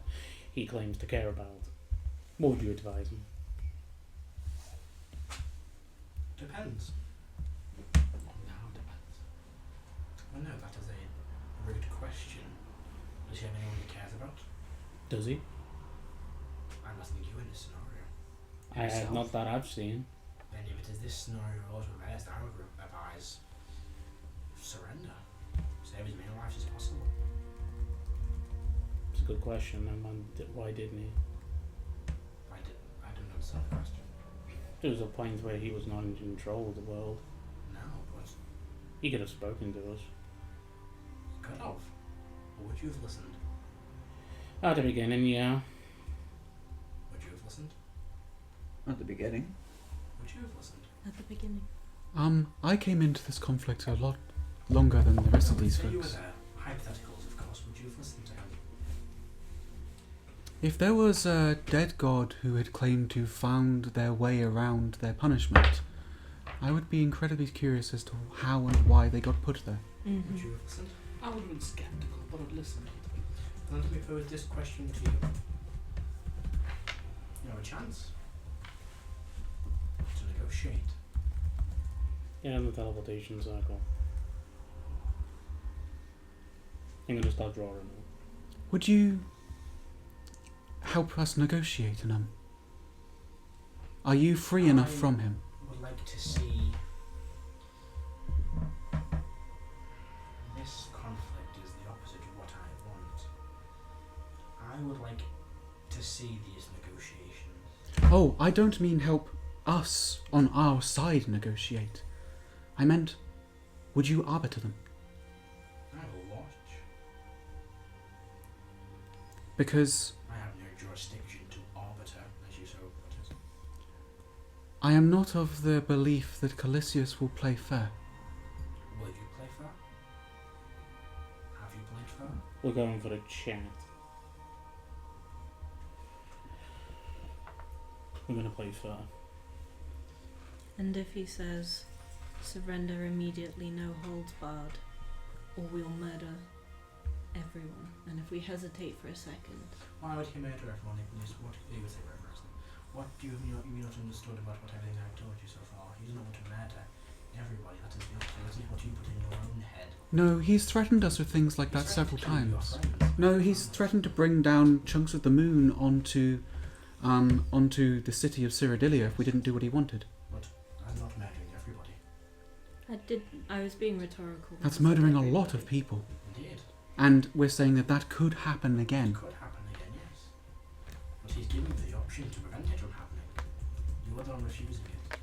he claims to care about. What would you advise him? Depends. Now depends. Well, no, that is a rude question. Does he have anyone he cares about? Does he? I'm asking you in this scenario. I not that I've seen. Then if it is this scenario was reversed, I would advise surrender. Save as many lives as possible. It's a good question. And why didn't he? I don't understand the question. There was a point where he was not in control of the world. No, but He could have spoken to us. you could have. Or would you have listened? At the beginning, yeah. Would you have listened? At the beginning. Would you have listened? At the beginning. I came into this conflict a lot longer than the rest of these Say you were folks. there. Hypotheticals, of course. Would you have listened to him? If there was a dead god who had claimed to found their way around their punishment, I would be incredibly curious as to how and why they got put there. Would you have listened? I would have been skeptical, but I'd listened. Then let me pose this question to you. You have a chance to negotiate. Yeah, in the teleportation circle. I'm gonna start drawing. Would you help us negotiate, Anum? Are you free enough from him? I would like to see this conflict is the opposite of what I want. I would like to see these negotiations. Oh, I don't mean help us on our side negotiate. I meant, would you arbiter them? I will watch. Because I have no jurisdiction to arbiter, as you so put it. I am not of the belief that Callisius will play fair. Will you play fair? Have you played fair? We're going for the chat. We're gonna play fair. And if he says, surrender immediately, no holds barred, or we'll murder everyone. And if we hesitate for a second, Why would he murder everyone if what he would say reverse? What do you have not understood about what everything I've told you so far? He doesn't want to murder everybody. That is the opposite. That is what you put in your own head. No, he's threatened us with things like that He's several threatened to kill your times. friends. No, he's threatened to bring down chunks of the moon onto the city of Cyrodilia if we didn't do what he wanted. I'm not murdering everybody. I was being rhetorical. That's murdering a lot of people. Indeed. And we're saying that that could happen It again. could happen again, yes. But he's giving you the option to prevent it from happening. You are the one refusing it.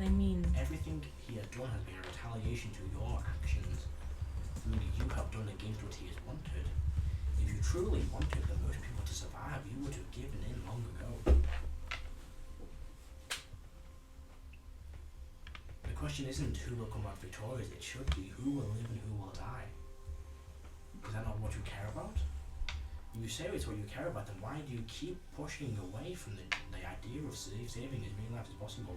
I mean, Everything he has done has been a retaliation to your actions. Only you have done against what he has wanted. If you truly wanted the most people to survive, you would have given in long ago. The question isn't who will come out victorious, it should be who will live and who will die. Is that not what you care about? If you say it's what you care about, then why do you keep pushing away from the idea of saving as many lives as possible?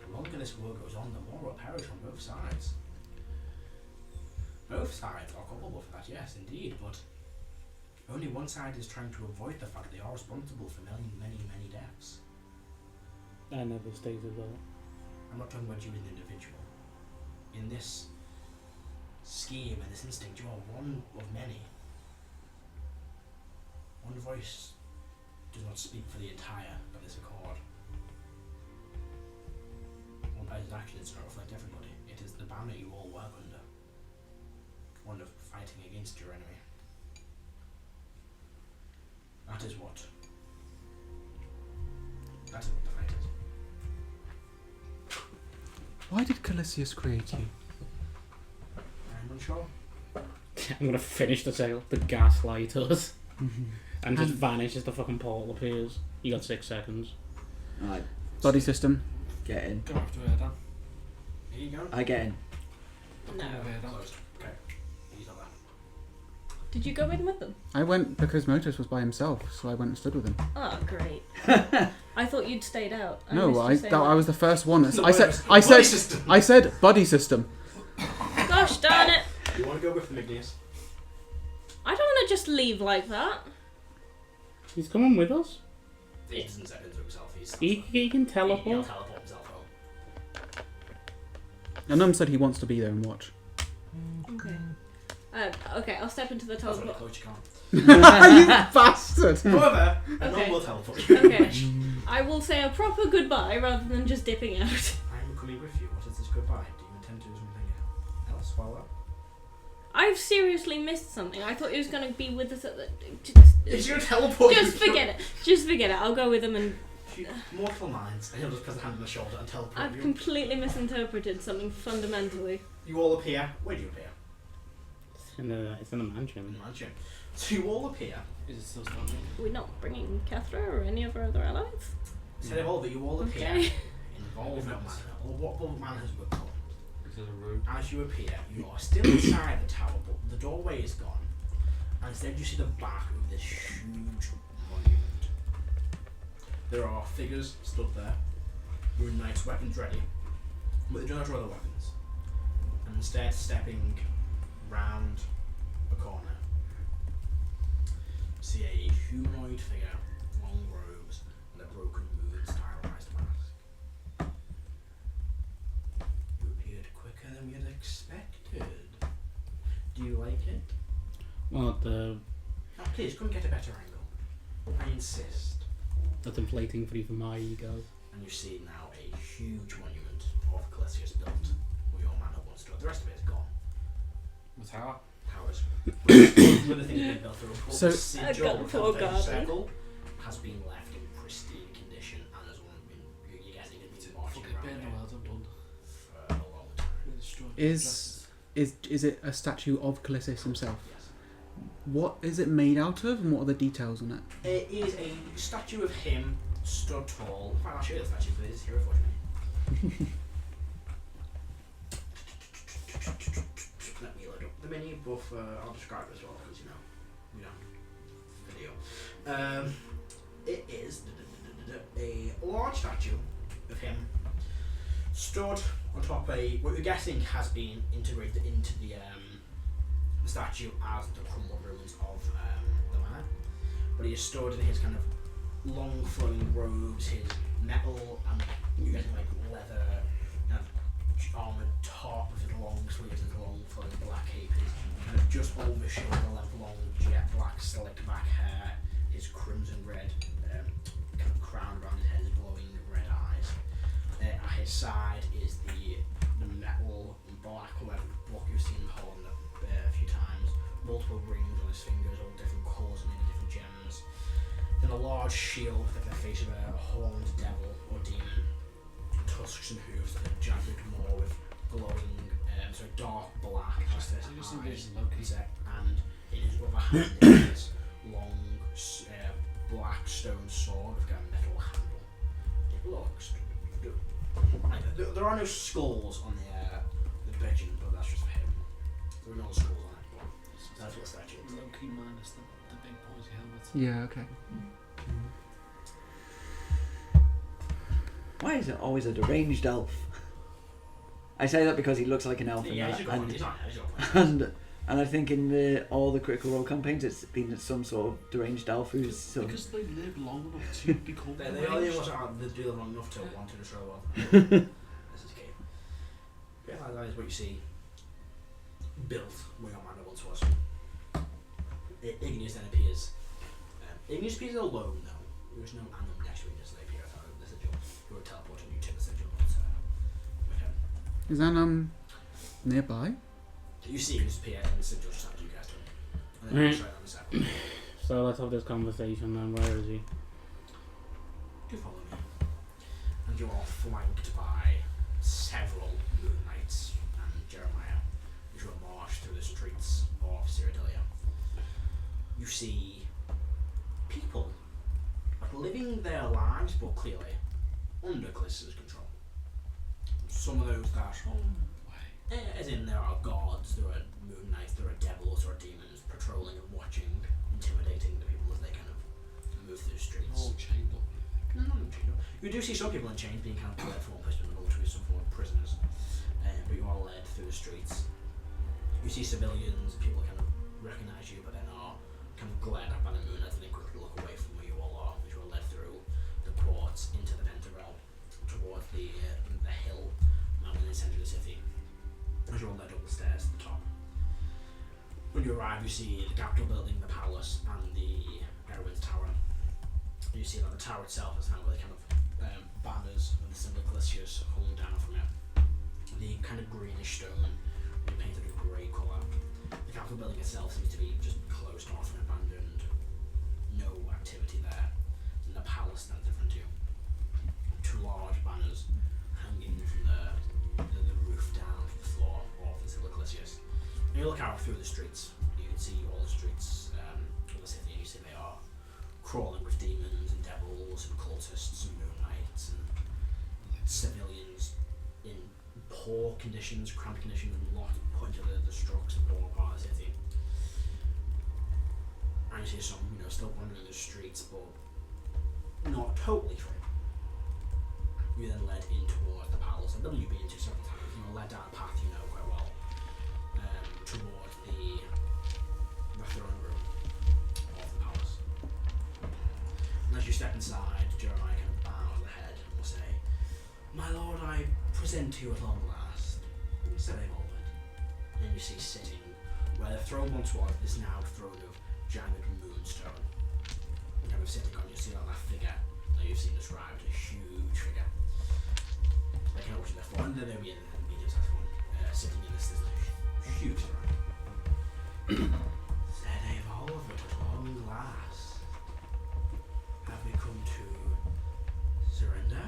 The longer this war goes on, the more will perish on both sides. Both sides are culpable for that, yes, indeed, but only one side is trying to avoid the fact they are responsible for many deaths. I never stated that. I'm not talking about you as an individual. In this scheme and this instinct, you are one of many. One voice does not speak for the entire of this accord. One person's actions do not reflect everybody. It is the banner you all work under. One of fighting against your enemy. That is what the fight is. Why did Callisius create you? I'm unsure. I'm gonna finish the sale. The gaslight us. Mm-hmm. And just vanish as the fucking portal appears. You got 6 seconds. Right, Body system. get in. Go after her, Dan. Here you go. I get in. no. Go over here, Dan. Closed. Okay. He's not there. Did you go in with them? I went because Motus was by himself, so I went and stood with him. Oh, great. I thought you'd stayed out. No, missed you saying I was the first one. The I said body system. Gosh darn it! You want to go with the Igneous? I don't want to just leave like that. He's coming with us. He doesn't step into himself. He can He'll teleport. teleport himself home. Anum said he wants to be there and watch. Okay. Okay, I'll step into the That's what a teleport. coach can't. You bastard! However, a Okay. will teleport you. Okay. I will say a proper goodbye rather than just dipping out. I'm coming with you. What is this goodbye? Do you intend to do something else while up? I've seriously missed something. I thought he was going to be with us at the... He's going to teleport Just forget it. Just forget it. I'll go with him and... Mortal minds. And he'll just put the hand on the shoulder and teleport I've you. completely misinterpreted something fundamentally. You all appear. Where do you appear? It's in a mansion. In the mansion. So you all appear. Is it still standing? We're not bringing Kethra or any of our other allies? Say of all that you all appear Okay. in Volvet Manor, or what Volvet Manor has become. Is it a room? As you appear, you are still inside the tower, but the doorway is gone. And instead you see the back of this huge monument. There are figures stood there, Moon Knight's weapons ready, but they do not draw their weapons. And instead stepping round a corner, see a humanoid figure, long robes, and a broken moon stylized mask. You appeared quicker than we had expected. Do you like it? Well, Oh, please, come get a better angle. I insist. that's inflating for even my ego. And you see now a huge monument of Callisius built where your manor once stood. The rest of it is gone. The tower? Towers. Where the thing has been built through. So- The sigil I've got of poor the garden. circle has been left in pristine condition, and there's one been. You're guessing it's been marching Fucking around been it the world I'm done. for a long time. Really strong. Is it a statue of Callisius himself? Yes. What is it made out of, and what are the details on it? It is a statue of him stood tall. In fact, I'll show you the statue, but it's here for me. Let me load up the menu, but I'll describe it as well because video. It is a large statue of him stood on top of what you're guessing has been integrated into the statue as the crumbled ruins of the manor. But he is stood in his kind of long flowing robes, his metal and you guessing like leather kind of armoured top with his long sleeves and long flowing black cape, his kind of just over shoulder length long jet black slick back hair, his crimson red kind of crown around his head, his glowing red eyes. At his side is the metal and black leather block you've seen holding up a few times. Multiple rings on his fingers, all different colours and many different gems. Then a large shield with the face of a horned devil or demon. Tusks and hooves that are jagged more with glowing, dark black as their I just eyes. envision Loki. And in his other hand is this long black stone sword with a metal handle. It looks... There are no skulls on the pigeon, but that's just for him. There are no skulls on it, but that's what the statue is. Loki minus the big pointy helmet. Yeah, okay. Why is it always a deranged elf? I say that because he looks like an elf in Yeah, that, he's your point. He's not. He's your point. and I think in all the Critical Role campaigns, it's been some sort of deranged elf who's sort of... Because they live long enough to be called They deranged. only do them long enough to want to show up. This is key. Yeah, that is what you see built where your man once was. Igneous then appears. Igneous appears alone though. There is no animal next to Igneous. They appear out of the sigil. Who are teleporting you to the sigil. Is that nearby? You see Igneous appear in the sigil just after you guys do it. And then Right. straight on the side. So let's have this conversation then. Where is he? Do follow me. And you are flanked by several Moon Knights and Jeremiah as you are marched through the streets of Cyrodilia. You see people living their lives, but clearly under Callisius' control. Some of those that, as in there are gods, there are Moon Knights, there are devils, there are demons patrolling and watching, intimidating the people as they kind of move through the streets. All chained up. No, not chained up. You do see some people in chains being kind of led from one place to another to be some form of prisoners, but you are led through the streets. You see civilians, people kind of recognise you, but then are kind of glared at by the moon as they quickly look away from where you all are, as you are led through the courts into the Pentagram towards the hill mountain in the centre of the city. As you are led up the stairs to the top. When you arrive, you see the Capitol building, the palace, and the Erwin's Tower. You see that the tower itself is now got kind of banners with the symbol of Callisius hung down from it. The kind of greenish stone is painted a grey colour. The Capitol building itself seems to be just closed off and abandoned. No activity there. And the palace stands in front of you. Two large banners hanging from the roof down to the floor of the symbol of Callisius. And you look out through the streets. You can see all the streets of the city, and you see they are crawling with demons and devils and cultists and moon knights and civilians in poor conditions, cramped conditions, and locked, put into the structs and poor part of the city. And you see some, still wandering the streets, but not totally free. You then led in towards the palace, and you've been to several times. You were led down a path you know quite well, towards the throne room of the palace. And as you step inside, Jeremiah kind of bows the head and will say, "My lord, I present to you at long last." And so they hold it. And then you see sitting where the throne once was, is now a throne of jagged moonstone. And kind of sitting on, you see that figure that you've seen described, a huge figure. They kind of watching the floor, and then there'll be a medium-sized one sitting in this huge throne. Said they've all of it at long last. Have we come to surrender?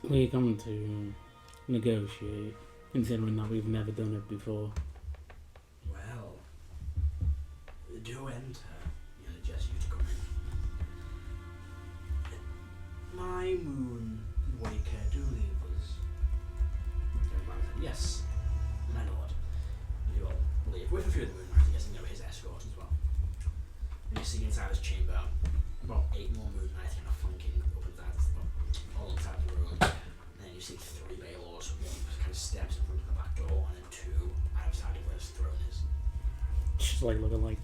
We're coming to negotiate, considering that we've never done it before. Well, do enter. Suggest you to come in. My moon waker, do leave us. Yes, my lord. You will leave with a few of the moon knights, I guess, his escort as well. And you see inside his chamber about 8 more moon knights kind of flanking up and down, all inside the room. And then you see 3 Baelors, one kind of steps in front of the back door, and then 2 outside of where his throne is. Just like looking like,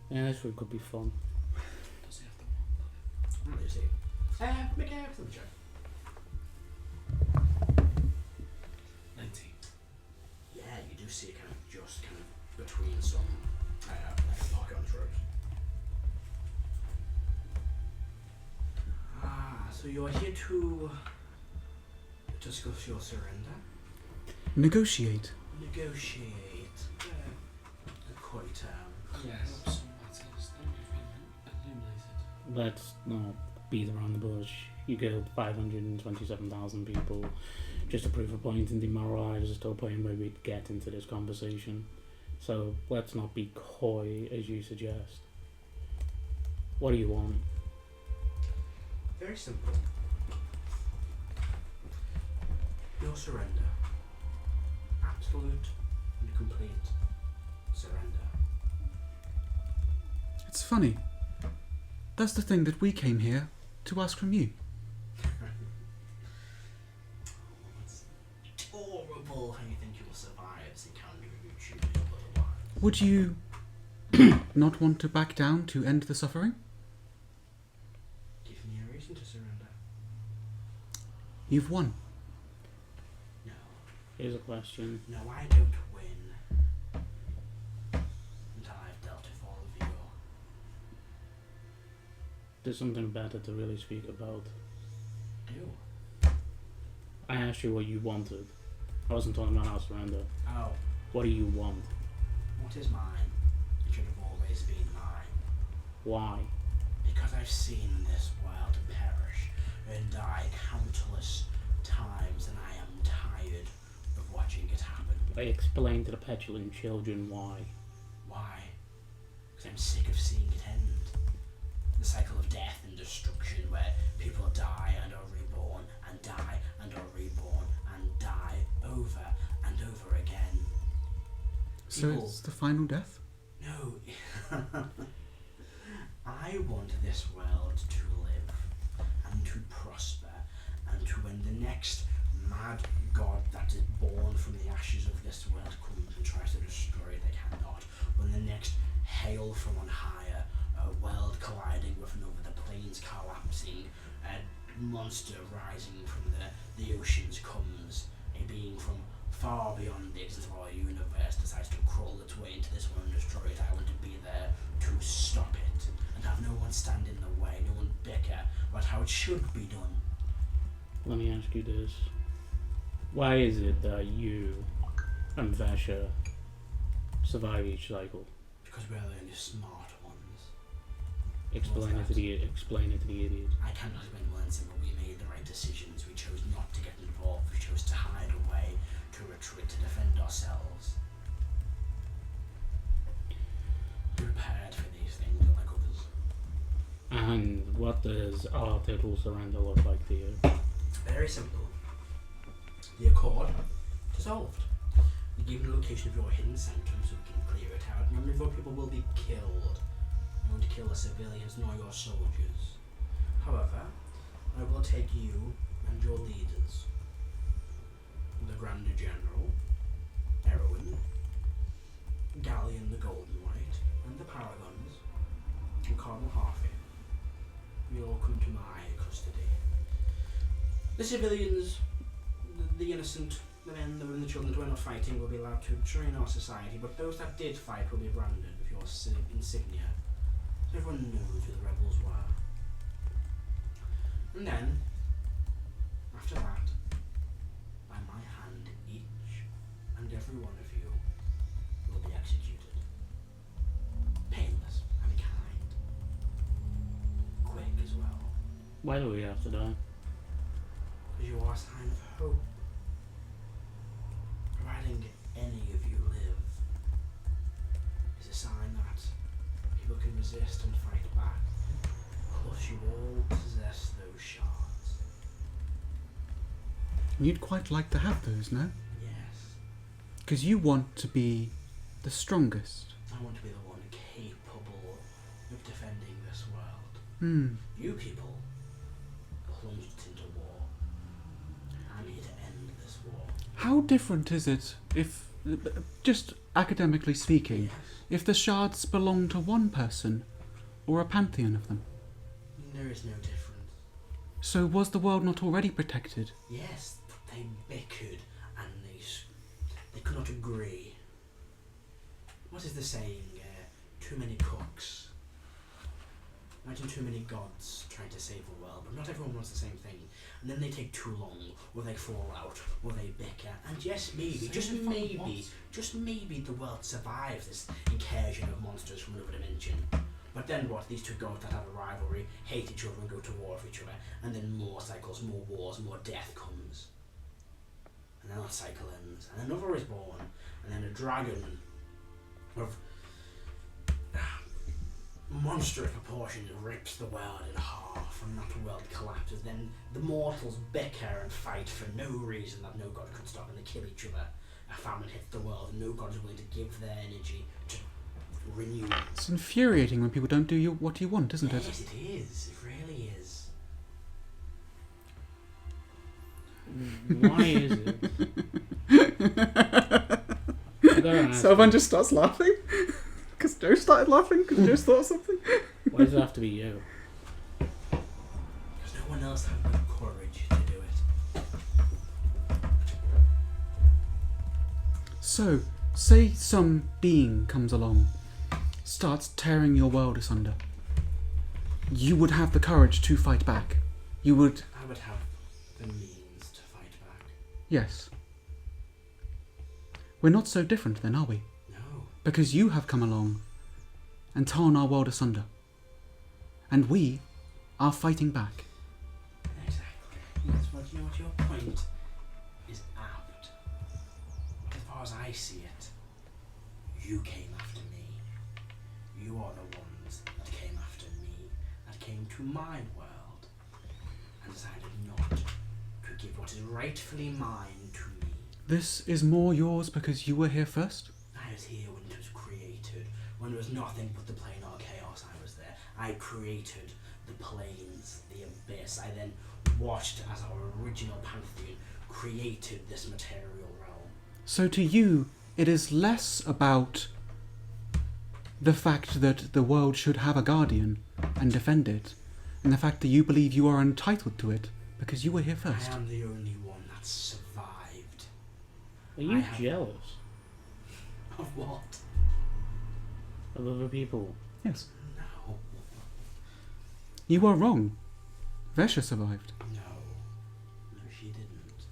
yeah, this one could be fun. Does he have the wand? What do you see? Make a wisdom check. 19. Yeah, you do see it kind of between some like a pocket on his robes. So you're here to discuss your surrender? Negotiate. Negotiate. Quite, Yes. Some matters that we've been illuminated. Let's not beat around the bush. You killed 527,000 people just to prove a point and demoralize us to a point where we'd get into this conversation. So let's not be coy as you suggest. What do you want? very simple. Your surrender. Absolute and complete surrender. It's funny. That's the thing that we came here to ask from you. It's horrible how you think you will survive this encounter if you choose otherwise. Would you not want to back down to end the suffering? Give me a reason to surrender. You've won. No. Here's a question. No, I don't win. Until I've dealt with all of you. There's something better to really speak about. Do. I asked you what you wanted. I wasn't talking about our surrender. Oh, What do you want? what is mine? It should have always been mine. Why? Because I've seen this world perish and die countless times, and I am tired of watching it happen. I explained to the petulant children why. Why? Because I'm sick of seeing it end. The cycle of death and destruction where people die and are reborn, and die and are reborn, and die over and over again. So People- it's the final death? No. I want this world to live and to prosper and to when the next mad god that is born from the ashes of this world comes and tries to destroy it, they cannot. When the next hail from on higher, a world colliding with another, the plains collapsing, a monster rising from the oceans comes, a being from far beyond the existence of our universe decides to crawl its way into this one and destroy it. I want to be there to stop it and have no one stand in the way, no one bicker about how it should be done. Let me ask you this. Why is it that you and Vasha survive each cycle? Because we're the only smart ones. Explain it to the idiot. I cannot explain one simple. We made the right decisions. We chose not to get involved. We chose to hide away, to retreat, to defend ourselves. We're prepared for these things, unlike others. And what does our total surrender look like to you? Very simple. The Accord dissolved. We give the location of your hidden sanctum so we can clear it out. None of your people will be killed. You won't kill the civilians nor your soldiers. However, I will take you and your leaders, the Grander General, Erwin, Galleon the Golden White, and the Paragons, and Cardinal Harvey. You all come to my custody. The civilians, the innocent, the men, the women, the children who are not fighting will be allowed to join our society, but those that did fight will be branded with your insignia, so everyone knows who the rebels were. And then, after that, by my hand, each and every one of you will be executed. Painless and kind. Quick as well. Why do we have to die? Because you are a sign of hope. Providing any of you live is a sign that people can resist and fight back. Plus, you all possess those shards. You'd quite like to have those, no? Yes. Because you want to be the strongest. I want to be the one capable of defending this world. Hmm. You people plunged into war. I'm here to end this war. How different is it if, just academically speaking, Yes. if the shards belong to one person or a pantheon of them? There is no difference. So was the world not already protected? Yes, they bickered and they could not agree. What is the saying? Too many cooks Imagine too many gods trying to save the world, but not everyone wants the same thing. And then they take too long, or they fall out, or they bicker. And yes, maybe, just maybe the world survives this incursion of monsters from another dimension. But then what? These two gods that have a rivalry hate each other and go to war with each other, and then more cycles, more wars, more death comes. And then that cycle ends, and another is born, and then a dragon of monstrous proportions rips the world in half, and that world collapses. Then the mortals bicker and fight for no reason that no god can stop, and they kill each other. A famine hits the world, and no god is willing to give their energy to renew. It's infuriating when people don't do what you want, isn't it? Yes, it is. It really is. Why is it? So everyone just starts laughing? Because Joe started laughing? Because Joe thought of something? Why does it have to be you? Because no one else had the courage to do it. So, say some being comes along, starts tearing your world asunder. You would have the courage to fight back. You would... I would have the means to fight back. Yes. We're not so different then, are we? No. Because you have come along and torn our world asunder. And we are fighting back. Exactly. Yes, well, you know what, your point is apt. But as far as I see it, you came after me. You are the ones that came after me, that came to my world, and decided not to give what is rightfully mine to me. This is more yours because you were here first? I was here when it was created. When there was nothing but the planar chaos, I was there. I created the planes, the abyss. I then watched as our original pantheon created this material realm. So to you, it is less about the fact that the world should have a guardian and defend it, and the fact that you believe you are entitled to it because you were here first. I am the only one that survived. Are you jealous Of what? of other people? Yes. No. You are wrong. Vesha survived. No. No, she didn't.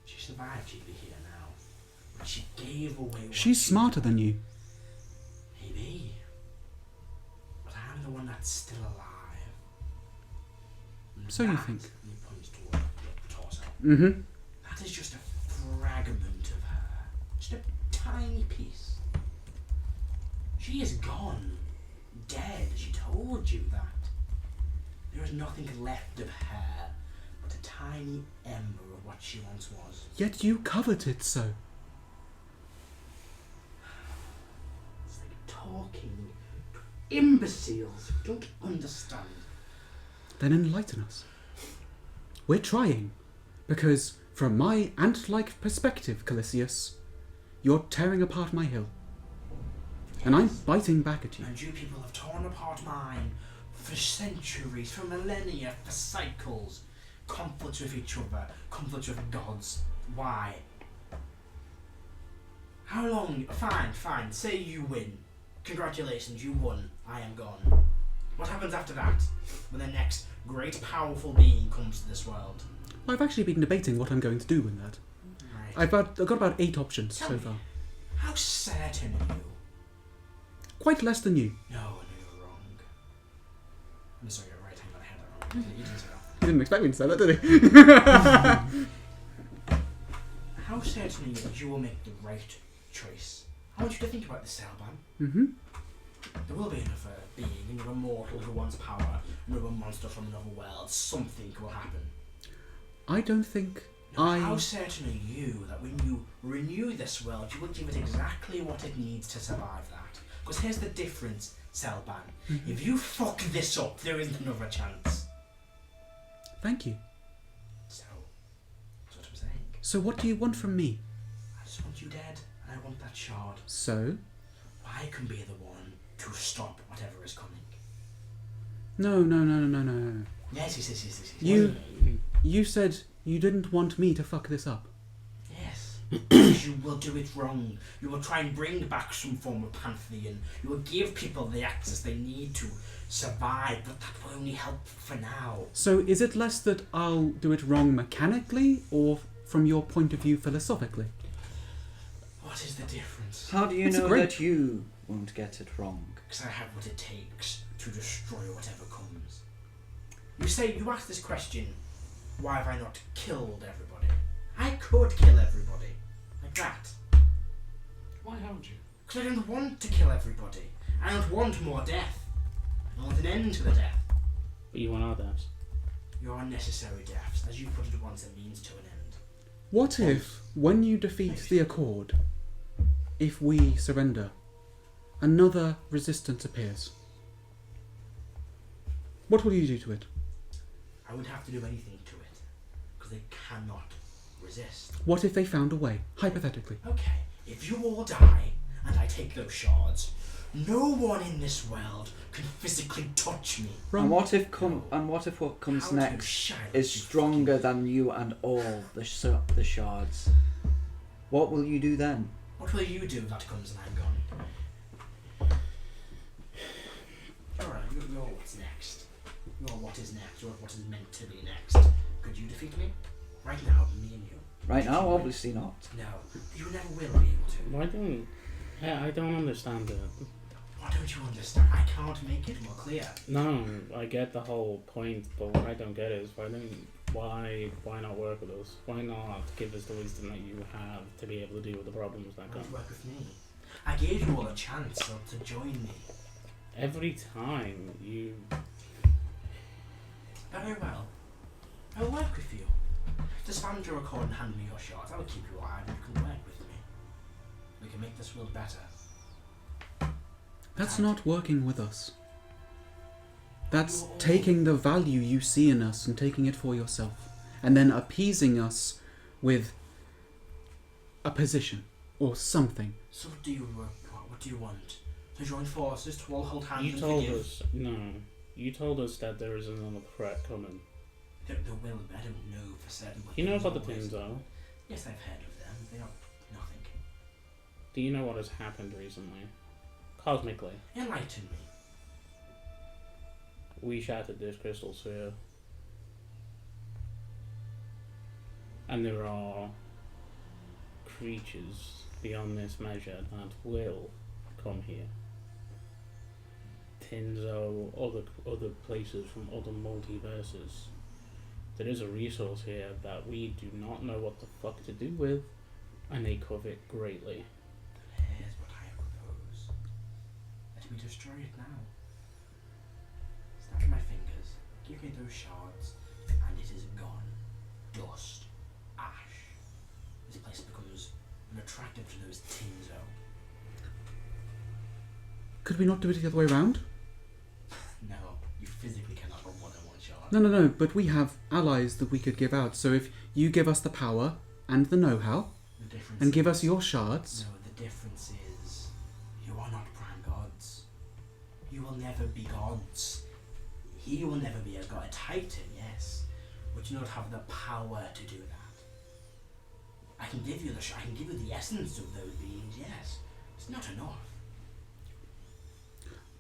She survived, she'd be here now. But she gave away what She's she smarter than you. Maybe. But I'm the one that's still alive. And So you that, think. and he points toward the torso. Mm-hmm. That is just a fragment of her. Just a tiny piece. She is gone. Dead. She told you that. There is nothing left of her but a tiny ember of what she once was. Yet you covered it so. It's like talking to imbeciles who don't understand. Then enlighten us. We're trying. Because from my ant-like perspective, Callisius, you're tearing apart my hill. And I'm biting back at you. And you people have torn apart mine for centuries, for millennia, for cycles. Conflicts with each other, conflicts with gods. Why? How long? Fine. Say you win. Congratulations, you won. I am gone. What happens after that? When the next great powerful being comes to this world? I've actually been debating what I'm going to do with that. Right. I've got about 8 options Tell so me. far. How certain are you? Quite less than you. No, you're wrong. I'm sorry, you're right. I'm gonna have that wrong. You didn't say that. He didn't expect me to say that, did he? How certain are you that you will make the right choice? I want you to think about this, Selban. Mm-hmm. There will be another being, another mortal who wants power, another monster from another world. Something will happen. I don't think Now, how certain are you that when you renew this world, you will give it exactly what it needs to survive that? Because here's the difference, Selban. Mm-hmm. If you fuck this up, there isn't another chance. Thank you. So, that's what I'm saying. So what do you want from me? I just want you dead, and I want that shard. So? I can be the one to stop whatever is coming. No. Yes. You said you didn't want me to fuck this up. Yes. You will do it wrong. You will try and bring back some form of pantheon. You will give people the access they need to survive, but that will only help for now. So is it less that I'll do it wrong mechanically, or from your point of view philosophically? What is the difference? How do you It's know great. that you won't get it wrong? Because I have what it takes to destroy whatever comes. You asked this question, why have I not killed everybody? I could kill everybody. Like that. Why haven't you? Because I don't want to kill everybody. I don't want more death. I want an end to the death. But you want our deaths. Your unnecessary deaths, as you put it once, a means to an end. What if, when you defeat the Accord, if we surrender, another resistance appears? What will you do to it? I wouldn't have to do anything to it. Because they cannot resist. What if they found a way, hypothetically? Okay, if you all die, and I take those shards, no one in this world can physically touch me. And what if what comes How do next Shiloh is you stronger than you and all the shards? What will you do then? What will you do if that comes and I'm gone? Alright, you're what's next. You're what is next. You're what is meant to be next. Could you defeat me? Right now, me and you. Right now, obviously not. No, you never will be able to. Why don't... I don't understand it. Why don't you understand? I can't make it more clear. No, I get the whole point, but what I don't get is why not work with us? Why not give us the wisdom that you have to be able to deal with the problems that Why come? not work with me? I gave you all a chance to join me. Every time you... Very well. I'll work with you. Just find your record and hand me your shards. I will keep you alive and you can work with me. We can make this world better. That's not working with us. That's taking the value you see in us and taking it for yourself, and then appeasing us with a position or something. So what do you want? To join forces, to all hold hands You and told forgive? us... No. You told us that there is another threat coming. There will, I don't know for certain. But You know there's about the always- Tinzo? Yes, I've heard of them. They are nothing. Do you know what has happened recently? Cosmically. Enlighten me. We shattered this crystal sphere. And there are creatures beyond this measure that will come here. Tinzo, other places from other multiverses. There is a resource here that we do not know what the fuck to do with, and they covet greatly. Here's what I propose. Let me destroy it now. Snap my fingers, give me those shards, and it is gone. Dust. Ash. This place becomes unattractive to those Tinzo. Could we not do it the other way around? No, you physically cannot run more than one shard. No, but we have allies that we could give out. So if you give us the power and the know-how, The difference and give is- us your shards, No, the difference is you are not prime gods. You will never be gods. He will never be a god. A titan, yes, but you do not have the power to do that. I can give you I can give you the essence of those beings, yes. It's not enough.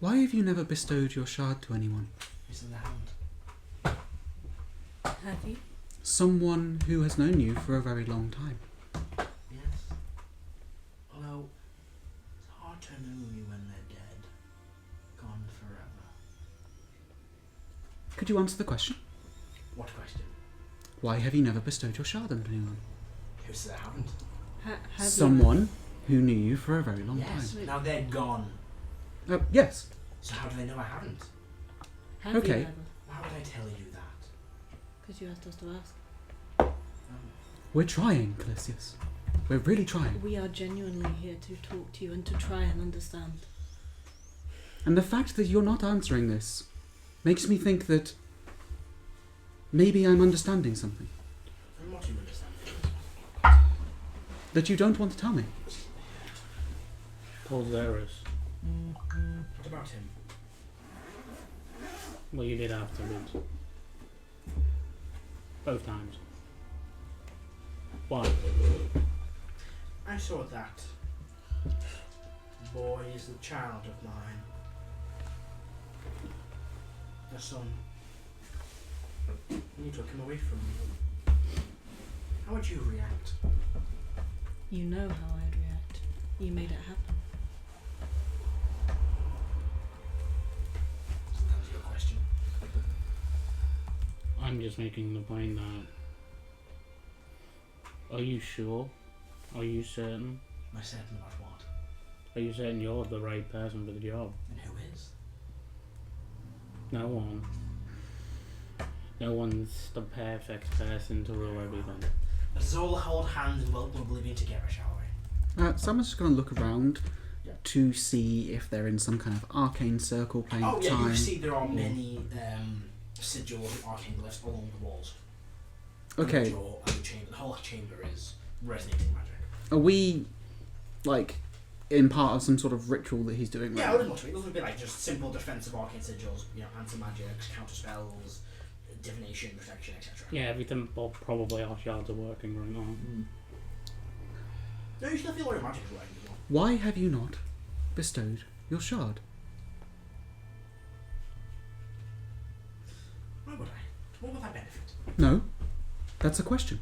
why have you never bestowed your shard to anyone? It's in the hand. Have you? Someone who has known you for a very long time. Yes. Although it's hard to know me when they're dead. Gone forever. Could you answer the question? What question? Why have you never bestowed your shard on anyone? Who says I haven't? Have Someone who knew you for a very long Yes. time. Now they're gone. Yes. So how do they know I haven't? Have Okay. you ever? Why would I tell you that? Because you asked us to ask. We're trying, Callisius. We're really trying. We are genuinely here to talk to you and to try and understand. And the fact that you're not answering this makes me think that maybe I'm understanding something. From what you understand. That you don't want to tell me. Polzerus. What about him? Well, you did afterwards. Both times. Why? I saw that boy is the child of mine. The son. And you took him away from me. How would you react? You know how I'd react. You made it happen. So that was your question. I'm just making the point that. Are you sure? Are you certain? Am I certain about what? Are you certain you're the right person for the job? And who is? No one. No one's the perfect person to rule everything. Let's all hold hands and welcome oblivion together, shall we? Someone's just going to look around Yeah. to see if they're in some kind of arcane circle playing Oh yeah, time. you see there are many sigils and arcane glyphs along the walls. Okay. And the whole chamber is resonating magic. Are we, like, in part of some sort of ritual that he's doing Yeah, right it would now? much. It would be like just simple defensive arcane sigils, anti-magics, counter spells, divination, protection, etc. Yeah, everything but probably our shards are working right now. No, you still feel all your magic is working as well. Why have you not bestowed your shard? Why would I? What would that benefit? No. That's a question.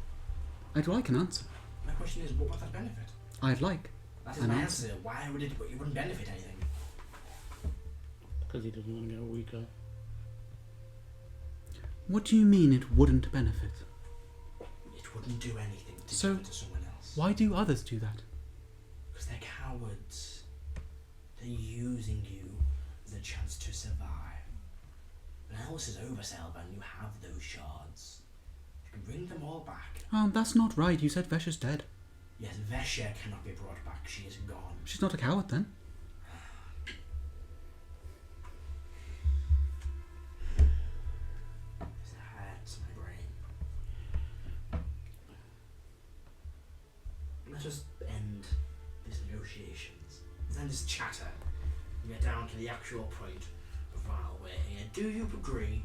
I'd like an answer. My question is, what would that benefit? I'd like. That is An my answer. answer. Why would it wouldn't benefit anything? Because he doesn't want to get weaker. What do you mean it wouldn't benefit? It wouldn't do anything to So, give it to someone else. Why do others do that? Because they're cowards. They're using you as a chance to survive. When else is over, Selva, and you have those shards. You can bring them all back. Oh, that's not right. You said Vesha's dead. Yes, Vesha cannot be brought back. She is gone. She's not a coward then. This hurts my brain. Let us end these negotiations. Let's end this chatter and get down to the actual point of while we're here. Do you agree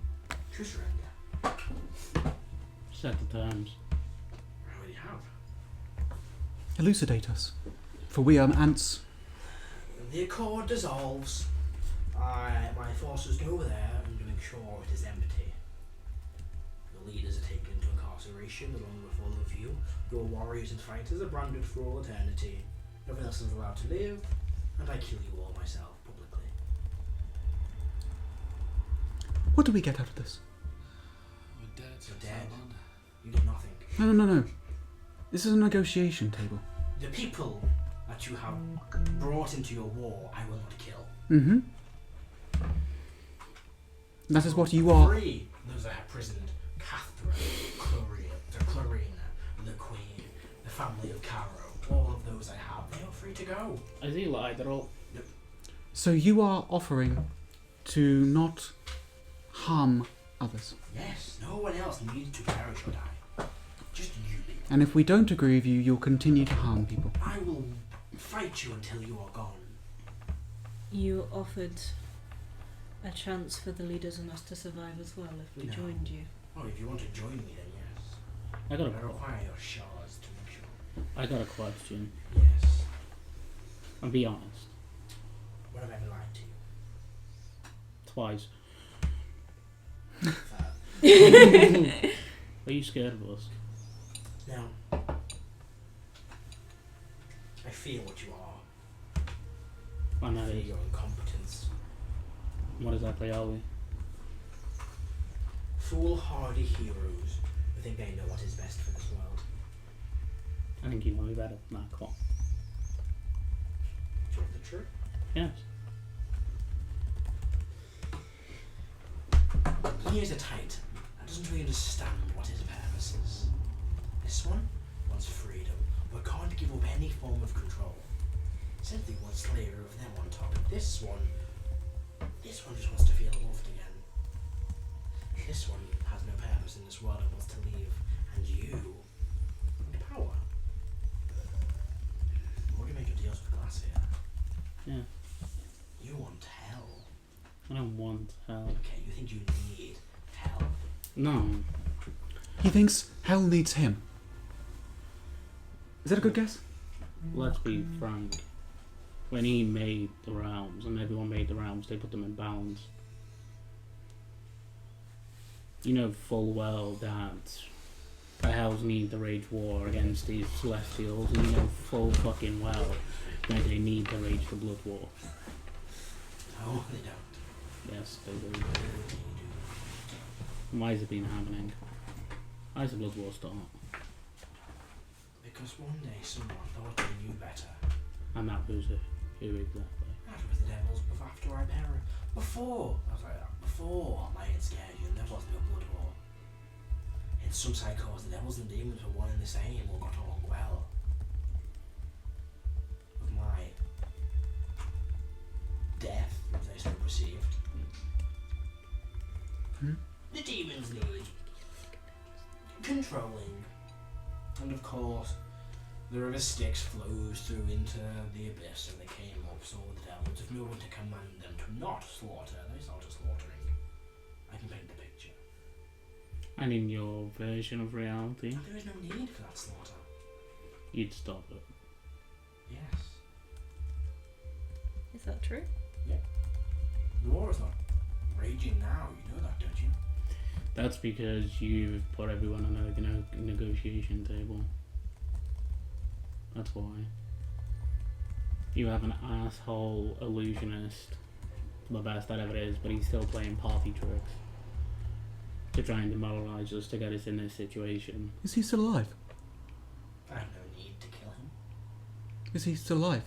to surrender? Set the terms. I already have. Elucidate us. For we are ants. The accord dissolves. My forces go there and make sure it is empty. The leaders are taken into incarceration along with all of you. Your warriors and fighters are branded for all eternity. No one else is allowed to live, and I kill you all myself publicly. What do we get out of this? We're dead. You're dead. Salman. You get nothing. No. This is a negotiation table. The people that you have brought into your war, I will not kill. Mm-hmm. That is what you are. Free those I have imprisoned. Catherine, Clarina, the Queen, the family of Caro, all of those I have, they are free to go. Is he lied at all? So you are offering to not harm others. Yes, no one else needs to perish or die. Just you people. And if we don't agree with you, you'll continue to harm people. I will fight you until you are gone. You offered a chance for the leaders and us to survive as well if we No. joined you. Oh, if you want to join me, then yes. I got I a, require your shards to make sure. I got a question. Yes. And be honest. When have I ever lied to you? Twice. Fair. Are you scared of us? Now, I fear what you are. And I that fear is. your incompetence. What exactly are we? Foolhardy heroes who think they know what is best for this world. I think you know me better. Nah, come on. Do you want the truth? Yes. Here's a titan that doesn't really understand what his purpose is. This one wants freedom, but can't give up any form of control. Simply wants slayer of them on top. This one just wants to feel loved again. This one has no purpose in this world and wants to leave. And you want power. What do you make your deals with Glass here? Yeah. You want hell. I don't want hell. Okay, you think you need hell. No. He thinks hell needs him. Is that a good guess? let's be frank. When he made the realms, and everyone made the realms, they put them in balance. You know full well that the Hells need the Rage War against these Celestials, and you know full fucking well that they need to Rage the Blood War. No, they don't. Yes, they do. Why has it been happening? Why is the Blood War start? Because one day someone thought they knew better. And that was it. Who exactly? That was the devils after our parent. Before, I was like, before I had scared you, there was no blood war. In some cycles, the devils and demons were one and the same, or got along well. With my death, as they so perceived. The demons need controlling. And of course, the river Styx flows through into the abyss, and they came up, so the devils, if no one to command them to not slaughter, they started slaughtering. I can paint the picture. And in your version of reality, There is no need for that slaughter. you'd stop it. Yes. Is that true? The war is not raging now, you know that, don't you? That's because you've put everyone on a negotiation table. That's why. You have an asshole illusionist, the best that ever is, but he's still playing party tricks to try and demoralise us to get us in this situation. Is he still alive? I have no need to kill him. Is he still alive?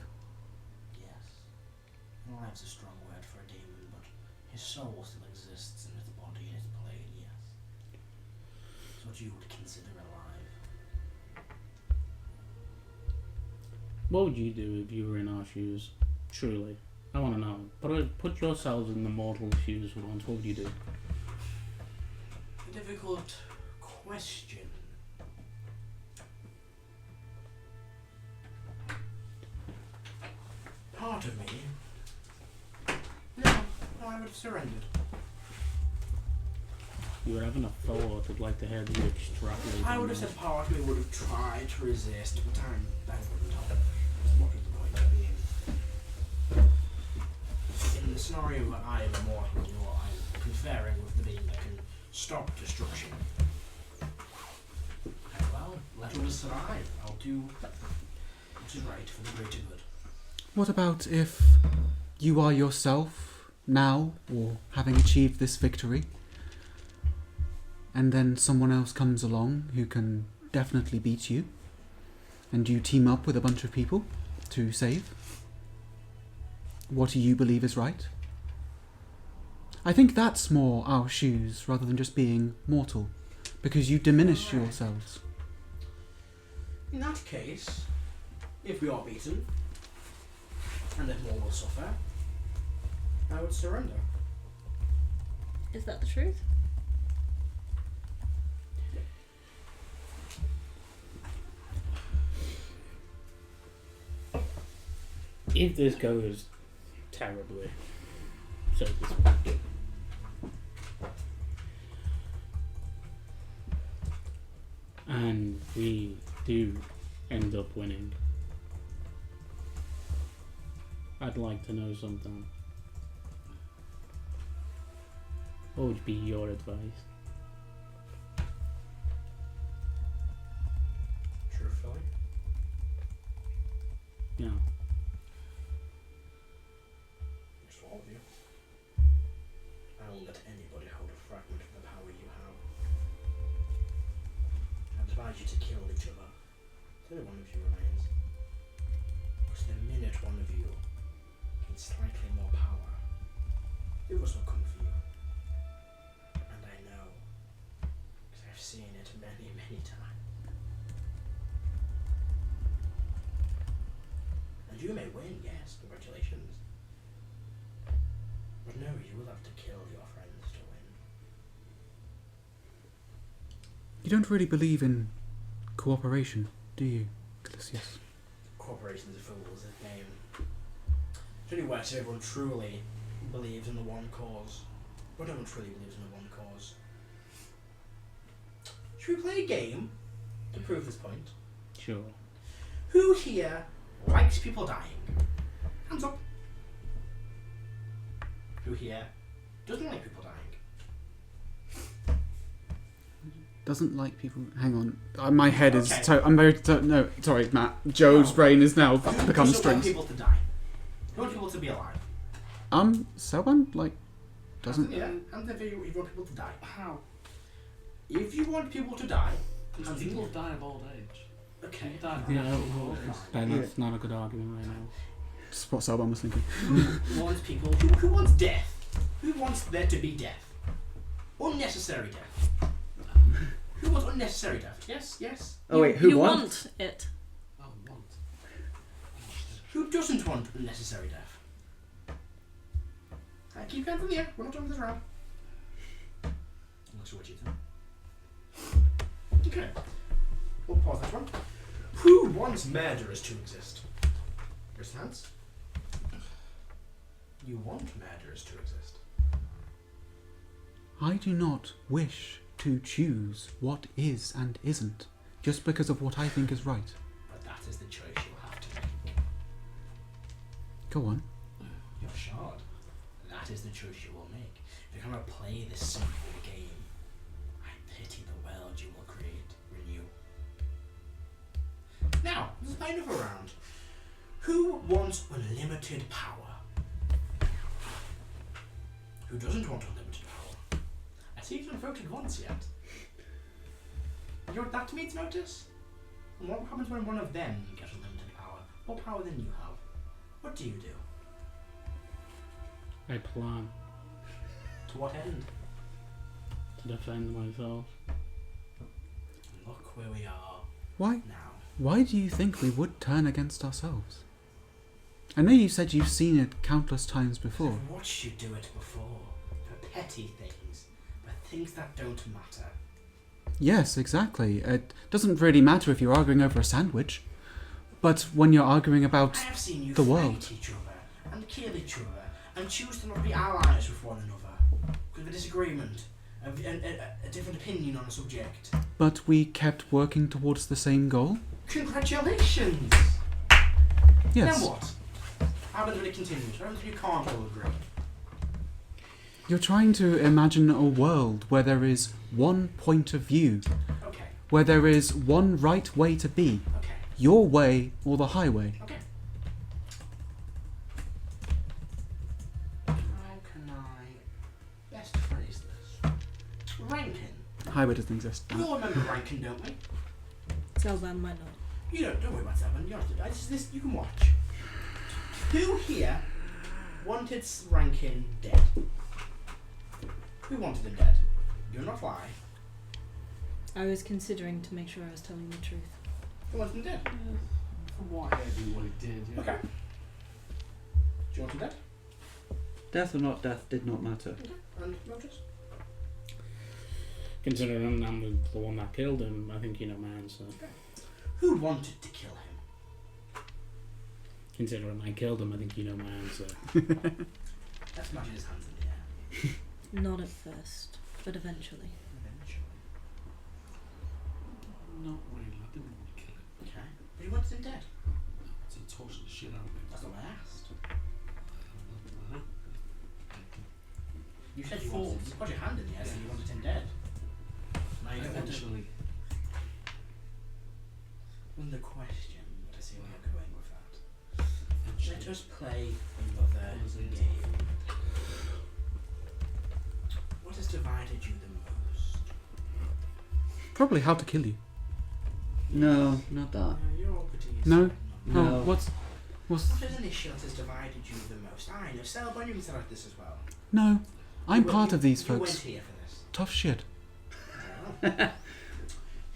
Yes. Alive's a strong word for a demon, but his soul still exists in its body and its plane, yes. It's what you would consider alive. What would you do if you were in our shoes? Truly. I want to know. Put yourselves in the mortal shoes for once. What would you do? A difficult question. Part of me. No, I would have surrendered. You were having a thought. I'd like to hear you extrapolate. I on would have that. said part of me would have tried to resist, but I wouldn't have. What was the point of being? In the scenario where I am immortal, or I'm conferring with the being that can stop destruction. Okay, well, let us survive. I'll do what is right for the greater good. What about if you are yourself now, or having achieved this victory, and then someone else comes along who can definitely beat you, and you team up with a bunch of people to save? What do you believe is right? I think that's more our shoes rather than just being mortal, because you diminish yourselves. In that case, if we are beaten, and if more will suffer, I would surrender. Is that the truth? If this goes terribly, so to speak, and we do end up winning, I'd like to know something. What would be your advice? Truthfully, Yeah. just all of you. I won't let anybody hold a fragment of the power you have. I advise you to kill each other. Only one of you remains. Because the minute one of you gains slightly more power, the others will come for you. And I know, because I've seen it many, many times. And you may win, yes, congratulations. But no, you will have to kill your friends to win. You don't really believe in cooperation, do you, Callisius? Corporations are fools at game. It's only worse if everyone truly believes in the one cause. But no one truly believes in the one cause. Should we play a game to prove this point? Sure. Who here likes people dying? Hands up. Who here doesn't like people dying? Doesn't like people. Hang on. My head is. Okay. So I'm very. No, sorry, Matt. Joe's No. brain is now Who become doesn't want strings. people to die? Who wants people to be alive? Someone like doesn't. Yeah, and if you want people to die. How? If you want people to die, Because and people die of old age. okay. People die of Yeah, natural old age. Ben, that's not a good argument right now. Just what Selban was thinking. Who wants people? Who wants death? Who wants there to be death? Unnecessary death. Who wants unnecessary death? Yes, yes. Oh wait, who you wants? want it. Oh, want. Who doesn't want unnecessary death? Keep going from the end. We're not done with this round. Unless you want you to. Okay. We'll pause that one. Who wants murderers to exist? Raise your hands. You want murderers to exist. I do not wish to choose what is and isn't, just because of what I think is right. But that is the choice you'll have to make. Go on. You're shard. That is the choice you will make. If you're going to play this simple game, I pity the world you will create. Renew. Now, let's play another round. Who wants unlimited power? Who doesn't want unlimited power? I see you've not voted once yet. You want that to me to notice? And what happens when one of them gets unlimited power? What power then you have? What do you do? I plan To what end? to defend myself. Look where we are Why? now. Why do you think we would turn against ourselves? I know you said you've seen it countless times before. I've watched you do it before. For petty things. But things that don't matter. Yes, exactly. It doesn't really matter if you're arguing over a sandwich. But when you're arguing about I have seen you the fight world. each other and kill each other and choose to not be allies with one another because of a disagreement, a different opinion on a subject. But we kept working towards the same goal? Congratulations! Yes. Then what? How does it continue? I don't think you can't all agree. You're trying to imagine a world where there is one point of view, Okay, where there is one right way to be, okay, your way or the highway. okay. How can I best phrase this? Rankin. Highway doesn't exist. We all remember Rankin, don't we? Selvan might not. You don't worry about Seven. You don't have to. This you can watch. Who here wanted Rankin dead? Who wanted him dead? Do not lie. I was considering to make sure I was telling the truth. Who wanted him dead? From what I heard and what he did, yeah. Okay. Do you want him dead? Death or not death did not matter. Okay. And notice? Considering I'm the one that killed him, I think you know my answer. Who wanted to kill him? Considering I killed him, I think you know my answer. Let's imagine his hands in the air. Not at first, but eventually. Eventually. Not really. I didn't want to kill him. Okay. But you wanted him dead. So torture the shit out of him. That's not what I asked. Uh-huh. You said you wanted him. You put your hand in the air, so you wanted him dead. Now you don't want to. Eventually. Wasn't the question, but I see where you're going with that. Let Eventually. us play another What is it? game. What has divided you the most? Probably how to kill you. No, not that. You're all pretty No. No. Oh, what's What is an issue that has divided you the most? I know, Selban, you can select this as well. No. I'm You part went- of these You went folks. here for this. Tough shit.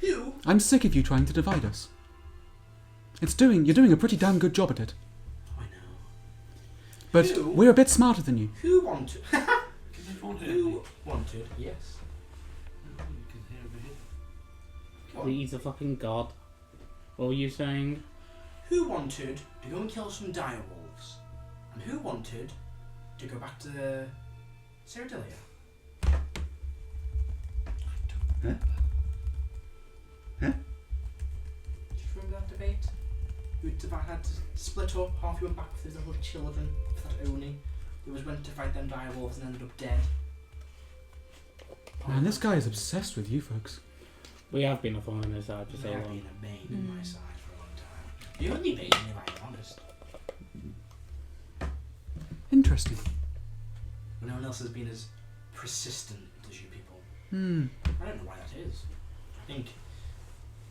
Who? I'm sick of you trying to divide us. You're doing a pretty damn good job at it. I know. But Who? we're a bit smarter than you. Who wanted? Can everyone hear me? Who wanted? Yes. You can hear over here. Go on. He's a fucking god. What were you saying? Who wanted to go and kill some dire wolves? And who wanted to go back to Cyrodilia? Huh? Huh? Do you remember that debate? You had to split up. Half you went back with his little children, for that Oni. He was went to fight them direwolves and ended up dead. Man, this guy is obsessed with you folks. We have been a thorn in his side for so You have long. been a bane in my side for a long time. The only bane, if I'm honest. Interesting. No one else has been as persistent as you people. Hmm. I don't know why that is. I think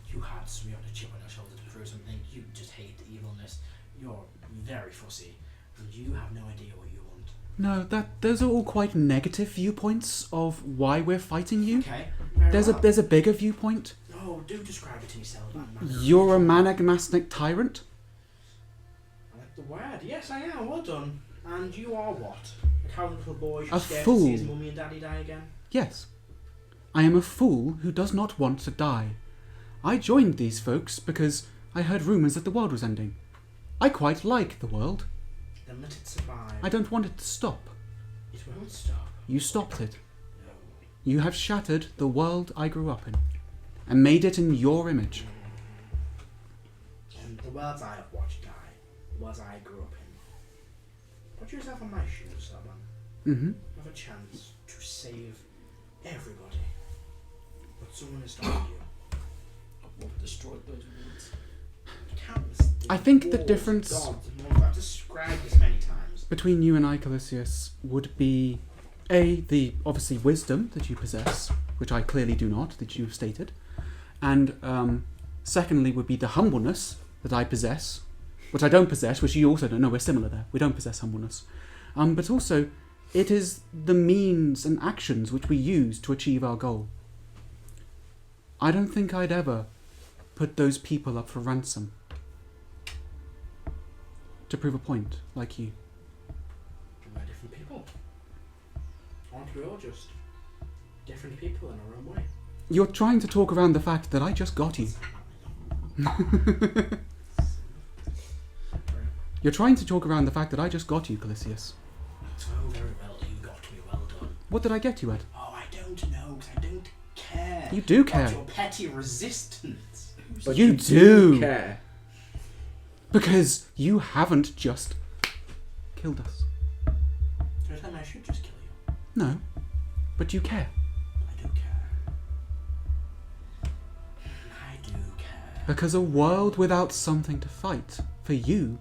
you had a chip on your shoulder to prove something. You just hate the evilness. You're very fussy, and you have no idea what you want. No, those are all quite negative viewpoints of why we're fighting you. Okay. Very well. There's a bigger viewpoint. No, do describe it to me, Selvan. You're a managmastic tyrant. I like the word. Yes, I am. Well done. And you are what? A coward little boy A who's scared fool. to see his mummy and daddy die again? Yes. I am a fool who does not want to die. I joined these folks because I heard rumours that the world was ending. I quite like the world. Then let it survive. I don't want it to stop. It won't stop. You stopped it. No. You have shattered the world I grew up in and made it in your image. And the worlds I have watched die, the worlds I grew up in. Put yourself on my shoes, Selvan. Mm-hmm. You have a chance to save everybody. But someone is stopping you. What destroyed those worlds? Countless. I think the wars, difference- gods, and monsters. I've described this many times. Between you and I, Callisius, would be the obviously wisdom that you possess, which I clearly do not, that you have stated, and secondly would be the humbleness that I possess, which I don't possess, which you also don't. No, we're similar there. We don't possess humbleness. But also, it is the means and actions which we use to achieve our goal. I don't think I'd ever put those people up for ransom to prove a point, like you. We're different people. Aren't we all just different people in our own way? You're trying to talk around the fact that I just got you. You're trying to talk around the fact that I just got you, Callisius. Oh, very well. You got me. Well done. What did I get you, Ed? Oh, I don't know, 'cause I don't care. You do about care. your petty resistance. But You do. care. Because you haven't just killed us. You're telling me I should just kill you. No. But you care. I do care. I do care. Because a world without something to fight, for you,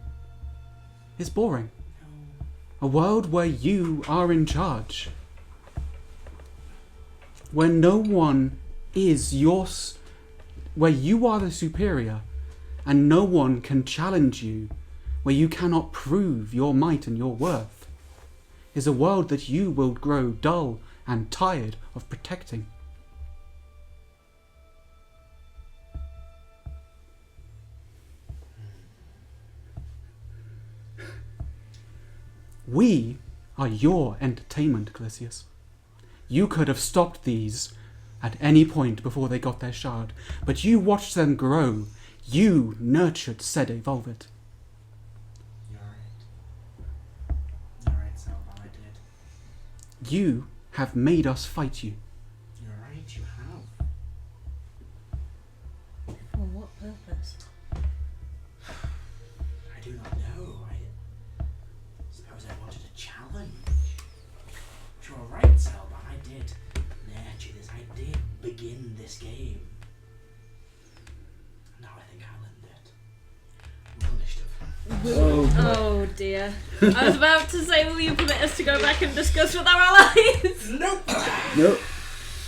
is boring. No. A world where you are in charge. Where no one is yours. Where you are the superior and no one can challenge you. Where you cannot prove your might and your worth. Is a world that you will grow dull and tired of protecting. We are your entertainment, Callisius. You could have stopped these at any point before they got their shard, but you watched them grow. You nurtured said Evolved. You're right. You're right, Selvan, I did. You have made us fight you. You're right, you have. For what purpose? I do not know. I suppose I wanted a challenge. But you're right, Selvan, I did nurture this. I did begin this game. Now I think I'll end it. Well, initiative. Oh dear. I was about to say, will you permit us to go back and discuss with our allies? Nope. Nope.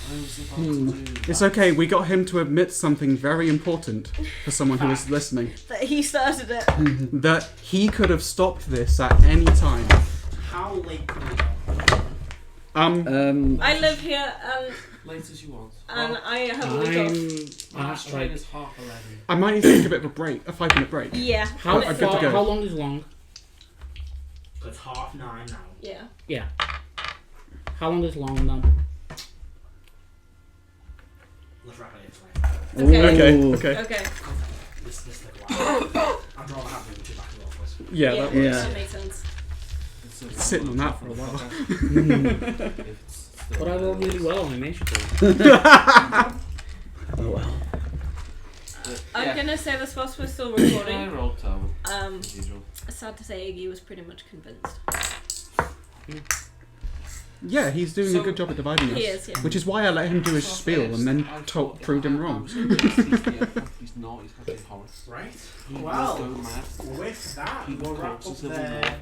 I was about to do It's that. okay, we got him to admit something very important for someone who was listening. That he started it. That he could have stopped this at any time. How late could we go? I live here Late as you want. and I have a week off. My That's train like is 11:30. I might need to take a bit of a break, a 5-minute break. Yeah. how, I'm good to go. how long is long? It's 9:30 now. Yeah. Yeah. How long is long then? Let's wrap it in. Okay. Ooh. Okay. Okay. This took a while. I'd rather have them two back in the office. Yeah, that works. Yeah. That makes sense. It's Sitting on that for a while. But I rolled really well on initiative. Oh well. I'm gonna say this whilst we're still recording. I rolled terrible. Um, As usual. sad to say, Iggy was pretty much convinced. Yeah, he's doing So- a good job at dividing us. He is, yeah. Which is why I let him do his So spiel first, and then I thought- proved him I wrong. was gonna say he's not. He's got a horror. Right. He will Well, go mad. with that, He we'll wrap up corpses will there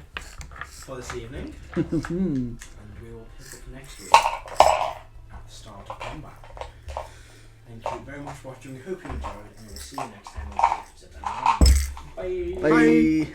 for this evening, Hmm. and we will pick up next week at the start of combat. Thank you very much for watching. We hope you enjoyed, and we'll see you next time on Bye. Bye.